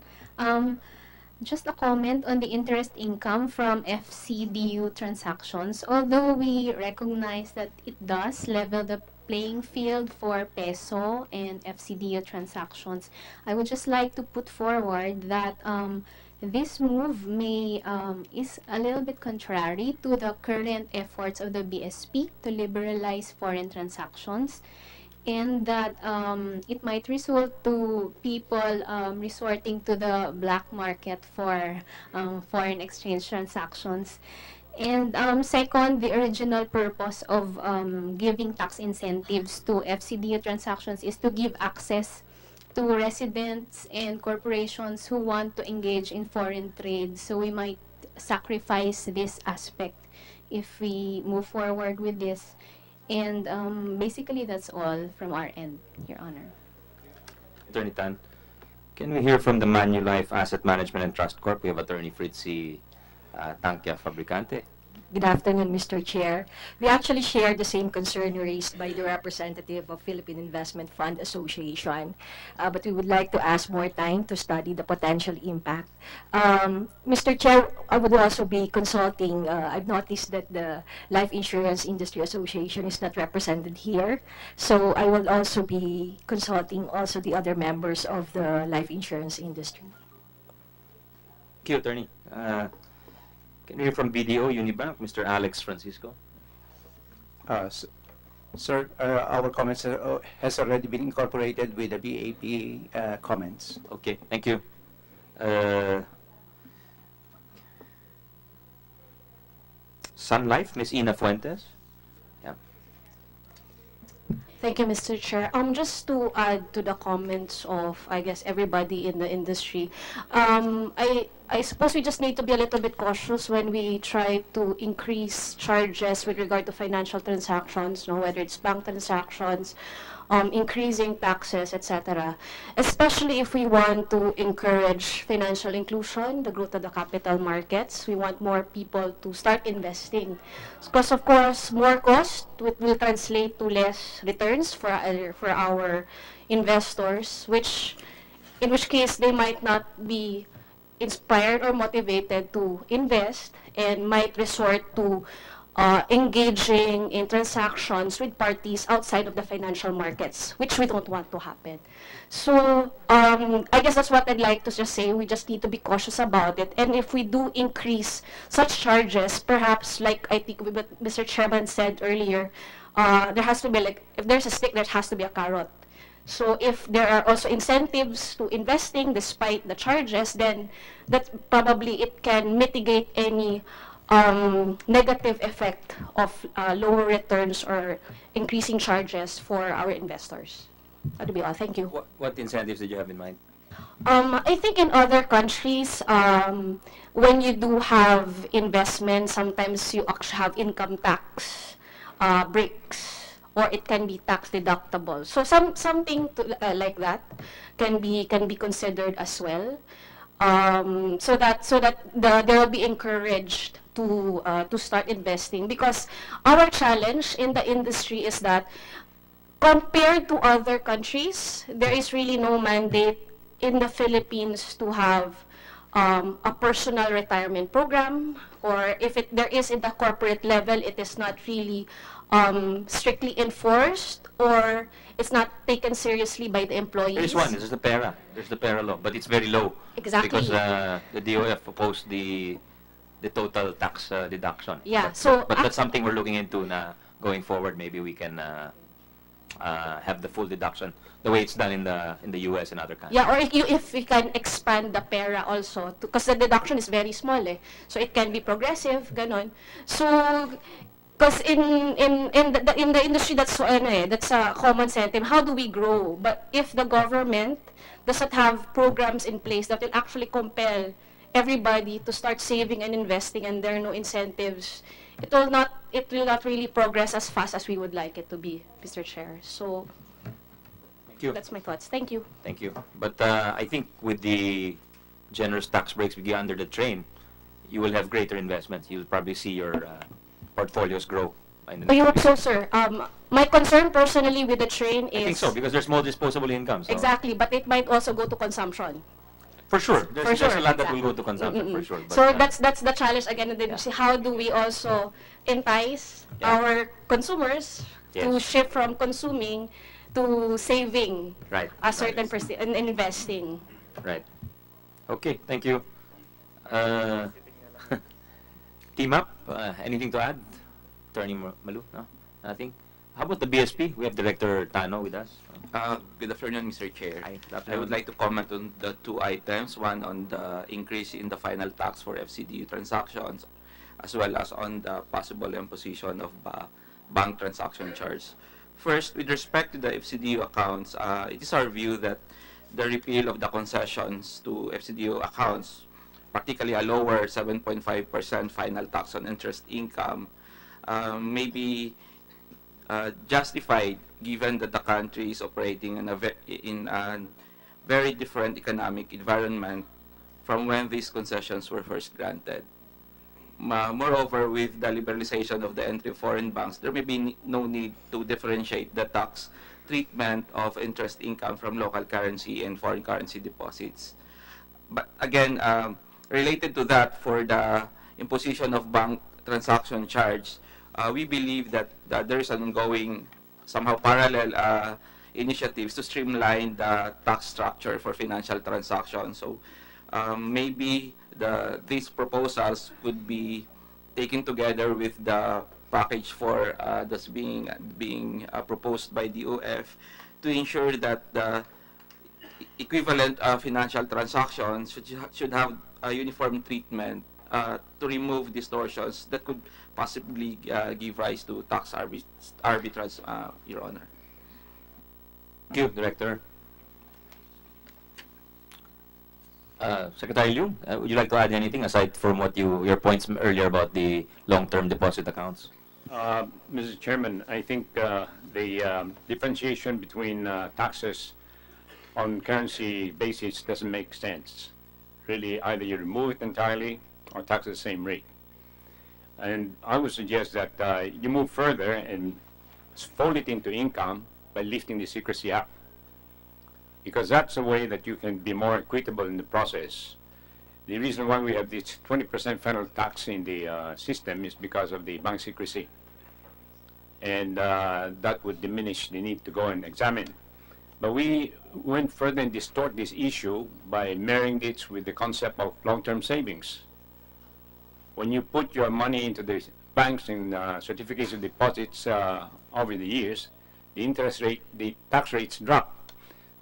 Just a comment on the interest income from FCDU transactions. Although we recognize that it does level the playing field for peso and FCDU transactions, I would just like to put forward that this move is a little bit contrary to the current efforts of the BSP to liberalize foreign transactions, and that it might result to people resorting to the black market for foreign exchange transactions. And second, the original purpose of giving tax incentives to FCDU transactions is to give access to residents and corporations who want to engage in foreign trade. So we might sacrifice this aspect if we move forward with this. And basically, that's all from our end, Your Honor. Attorney Tan, can we hear from the Manulife Asset Management and Trust Corp? We have Attorney Fritzy Tankia Fabricante. Good afternoon, Mr. Chair. We actually share the same concern raised by the representative of Philippine Investment Fund Association, but we would like to ask more time to study the potential impact. Mr. Chair, I would also be consulting. I've noticed that the Life Insurance Industry Association is not represented here, so I will also be consulting also the other members of the life insurance industry. Thank you, Attorney. Can we hear from BDO Unibank, Mr. Alex Francisco? Sir, our comments has already been incorporated with the BAP comments. Okay, thank you. Sun Life, Ms. Ina Fuentes. Yeah. Thank you, Mr. Chair. Just to add to the comments of, I guess, everybody in the industry, I suppose we just need to be a little bit cautious when we try to increase charges with regard to financial transactions, whether it's bank transactions, increasing taxes, etc. Especially if we want to encourage financial inclusion, the growth of the capital markets. We want more people to start investing. Because, of course, more cost will translate to less returns for our investors, in which case they might not be inspired or motivated to invest and might resort to engaging in transactions with parties outside of the financial markets, which we don't want to happen. So I guess that's what I'd like to just say. We just need to be cautious about it. And if we do increase such charges, perhaps like I think what Mr. Chairman said earlier, there has to be if there's a stick, there has to be a carrot. So if there are also incentives to investing despite the charges, then that probably it can mitigate any negative effect of lower returns or increasing charges for our investors. That would be all. Thank you. What incentives did you have in mind? I think in other countries, when you do have investment, sometimes you actually have income tax breaks, or it can be tax deductible. So something like that can be considered as well. So that they will be encouraged to start investing, because our challenge in the industry is that compared to other countries, there is really no mandate in the Philippines to have a personal retirement program, or if there is in the corporate level, it is not really strictly enforced, or it's not taken seriously by the employees. There's one. There's the PERA. There's the PERA law, but it's very low. Exactly. Because the DOF opposed the total tax deduction. Yeah. But that's something we're looking into na going forward. Maybe we can have the full deduction the way it's done in the US and other countries. Yeah, or if we can expand the pera also, because the deduction is very small, eh. So it can be progressive, ganon. So, because in the industry, that's that's a common sentiment. How do we grow? But if the government doesn't have programs in place that will actually compel everybody to start saving and investing, and there are no incentives, it will not really progress as fast as we would like it to be, Mr. Chair. So Thank you. that's my thoughts. Thank you. Thank you. But I think with the generous tax breaks we get under the train, you will have greater investments. You'll probably see your portfolios grow. I hope so, sir. My concern personally with the train is... I think so, because there's more disposable income. So. Exactly, but it might also go to consumption. For sure. There's a lot that will go to Mm-mm. consumption, for sure. But, So that's the challenge again. And then see how do we also entice our consumers to shift from consuming to saving a certain percent and investing. Right. Okay, thank you. Team up, anything to add? Attorney Malu, no? Nothing? How about the BSP? We have Director Tano with us. Good afternoon, Mr. Chair. Hi, good I afternoon. would like to comment on the two items, one on the increase in the final tax for FCDU transactions, as well as on the possible imposition of bank transaction charge. First, with respect to the FCDU accounts, it is our view that the repeal of the concessions to FCDU accounts, particularly a lower 7.5% final tax on interest income, may be justified given that the country is operating in a very different economic environment from when these concessions were first granted. Moreover, with the liberalization of the entry of foreign banks, there may be no need to differentiate the tax treatment of interest income from local currency and foreign currency deposits. But again, related to that, for the imposition of bank transaction charge, we believe that there is an ongoing, somehow parallel initiatives to streamline the tax structure for financial transactions. So maybe these proposals could be taken together with the package for that's being proposed by the OF to ensure that the equivalent financial transactions should have a uniform treatment to remove distortions that could possibly give rise to tax arbitrage, Your Honor. Thank you, Director. Secretary Liu, would you like to add anything aside from what your points earlier about the long-term deposit accounts? Mr. Chairman, I think the differentiation between taxes on currency basis doesn't make sense. Really, either you remove it entirely or tax at the same rate. And I would suggest that you move further and fold it into income by lifting the Secrecy Act, because that's a way that you can be more equitable in the process. The reason why we have this 20% final tax in the system is because of the bank secrecy. And that would diminish the need to go and examine. But we went further and distort this issue by marrying it with the concept of long-term savings. When you put your money into the banks in certificates of deposits over the years, the interest rate, the tax rates drop.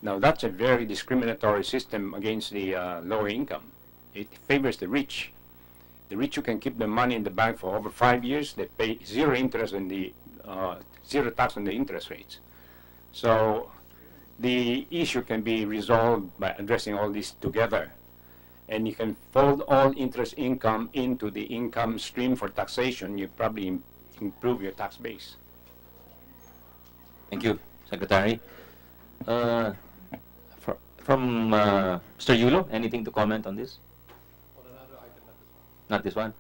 Now that's a very discriminatory system against the lower income. It favors the rich. The rich who can keep their money in the bank for over 5 years, they pay zero interest on the zero tax on the interest rates. So the issue can be resolved by addressing all this together. And you can fold all interest income into the income stream for taxation. You probably improve your tax base. Thank you, Secretary. From Mr. Yulo, anything to comment on this? Not this one?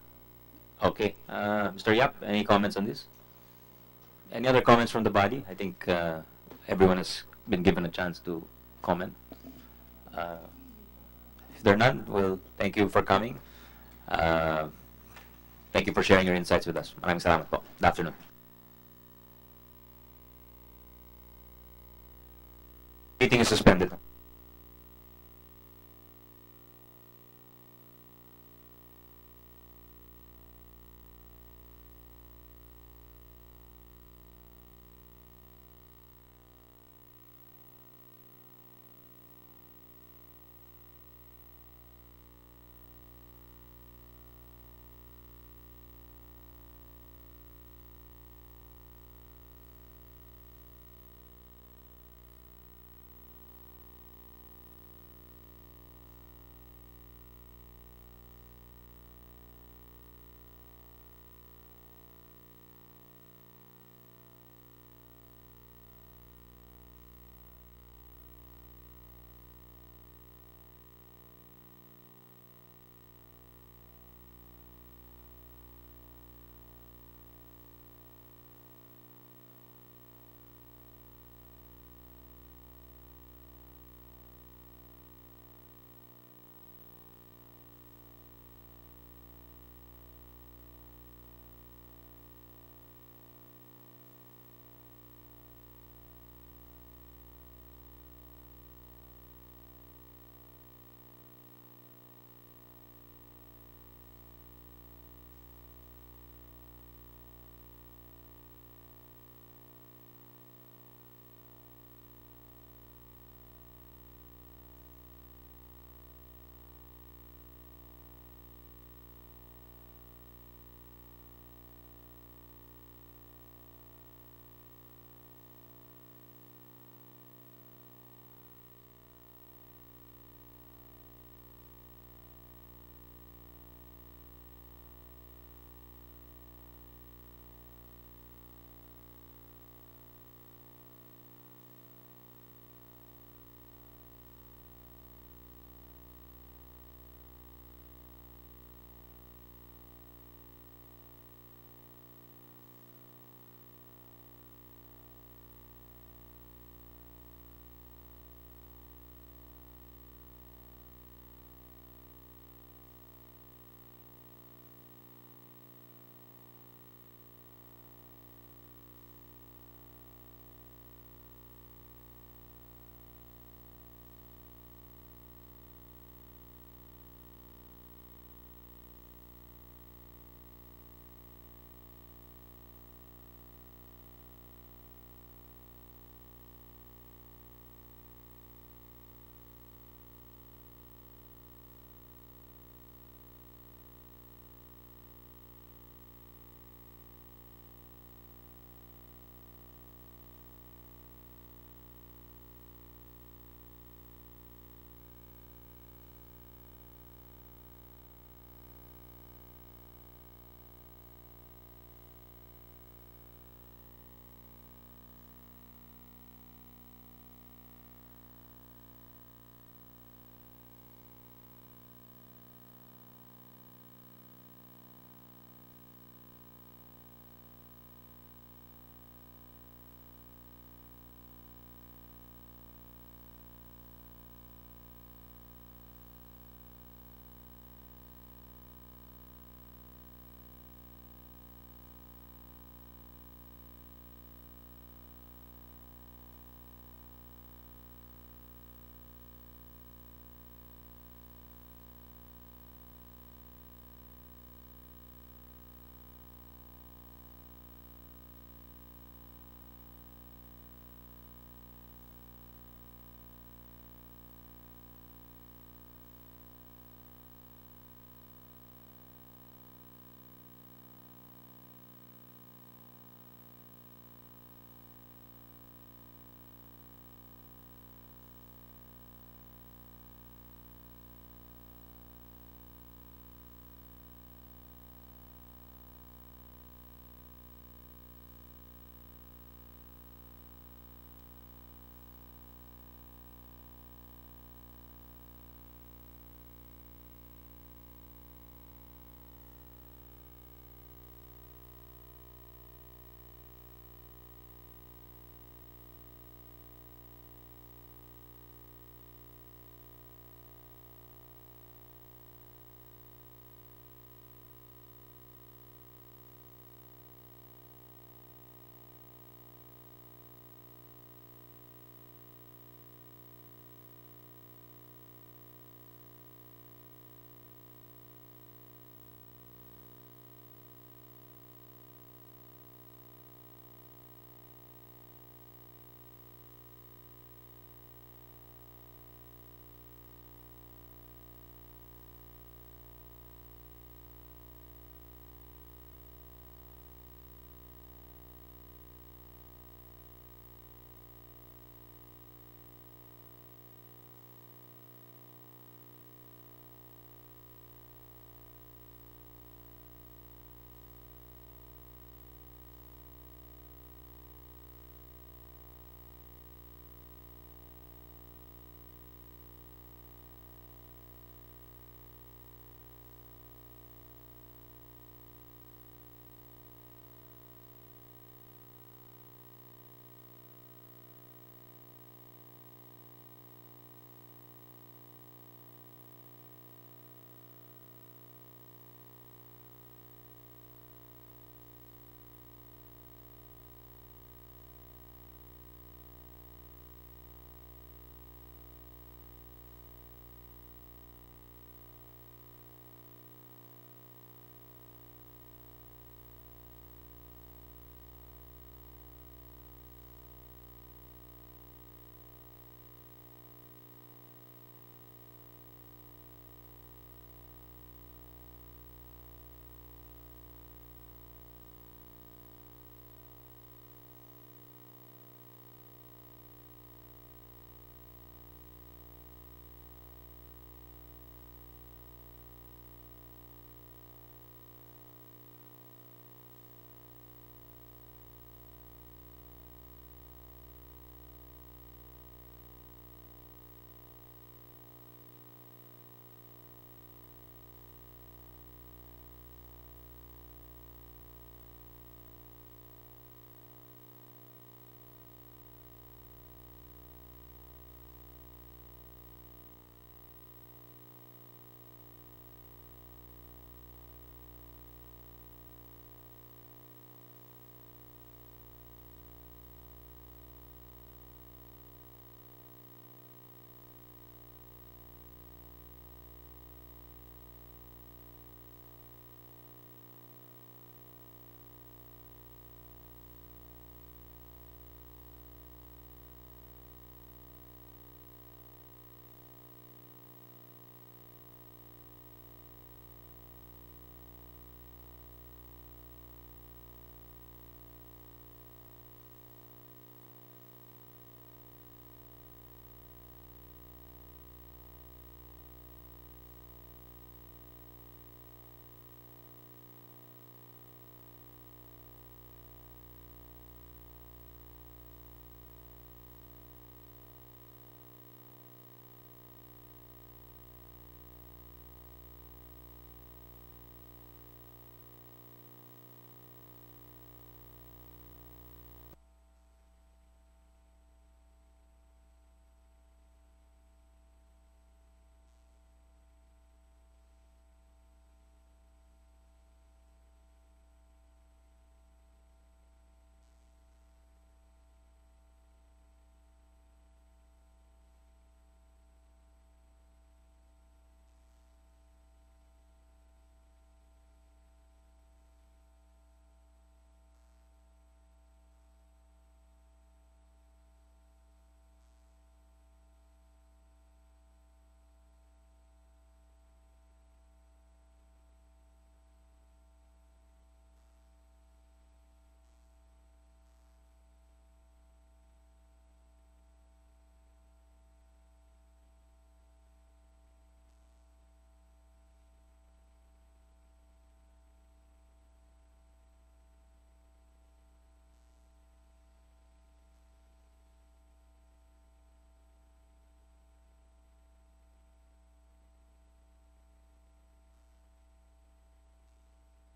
Okay. Mr. Yap, any comments on this? Any other comments from the body? I think everyone has been given a chance to comment. If there are none, well, thank you for coming. Thank you for sharing your insights with us. Maraming salamat po. Good afternoon.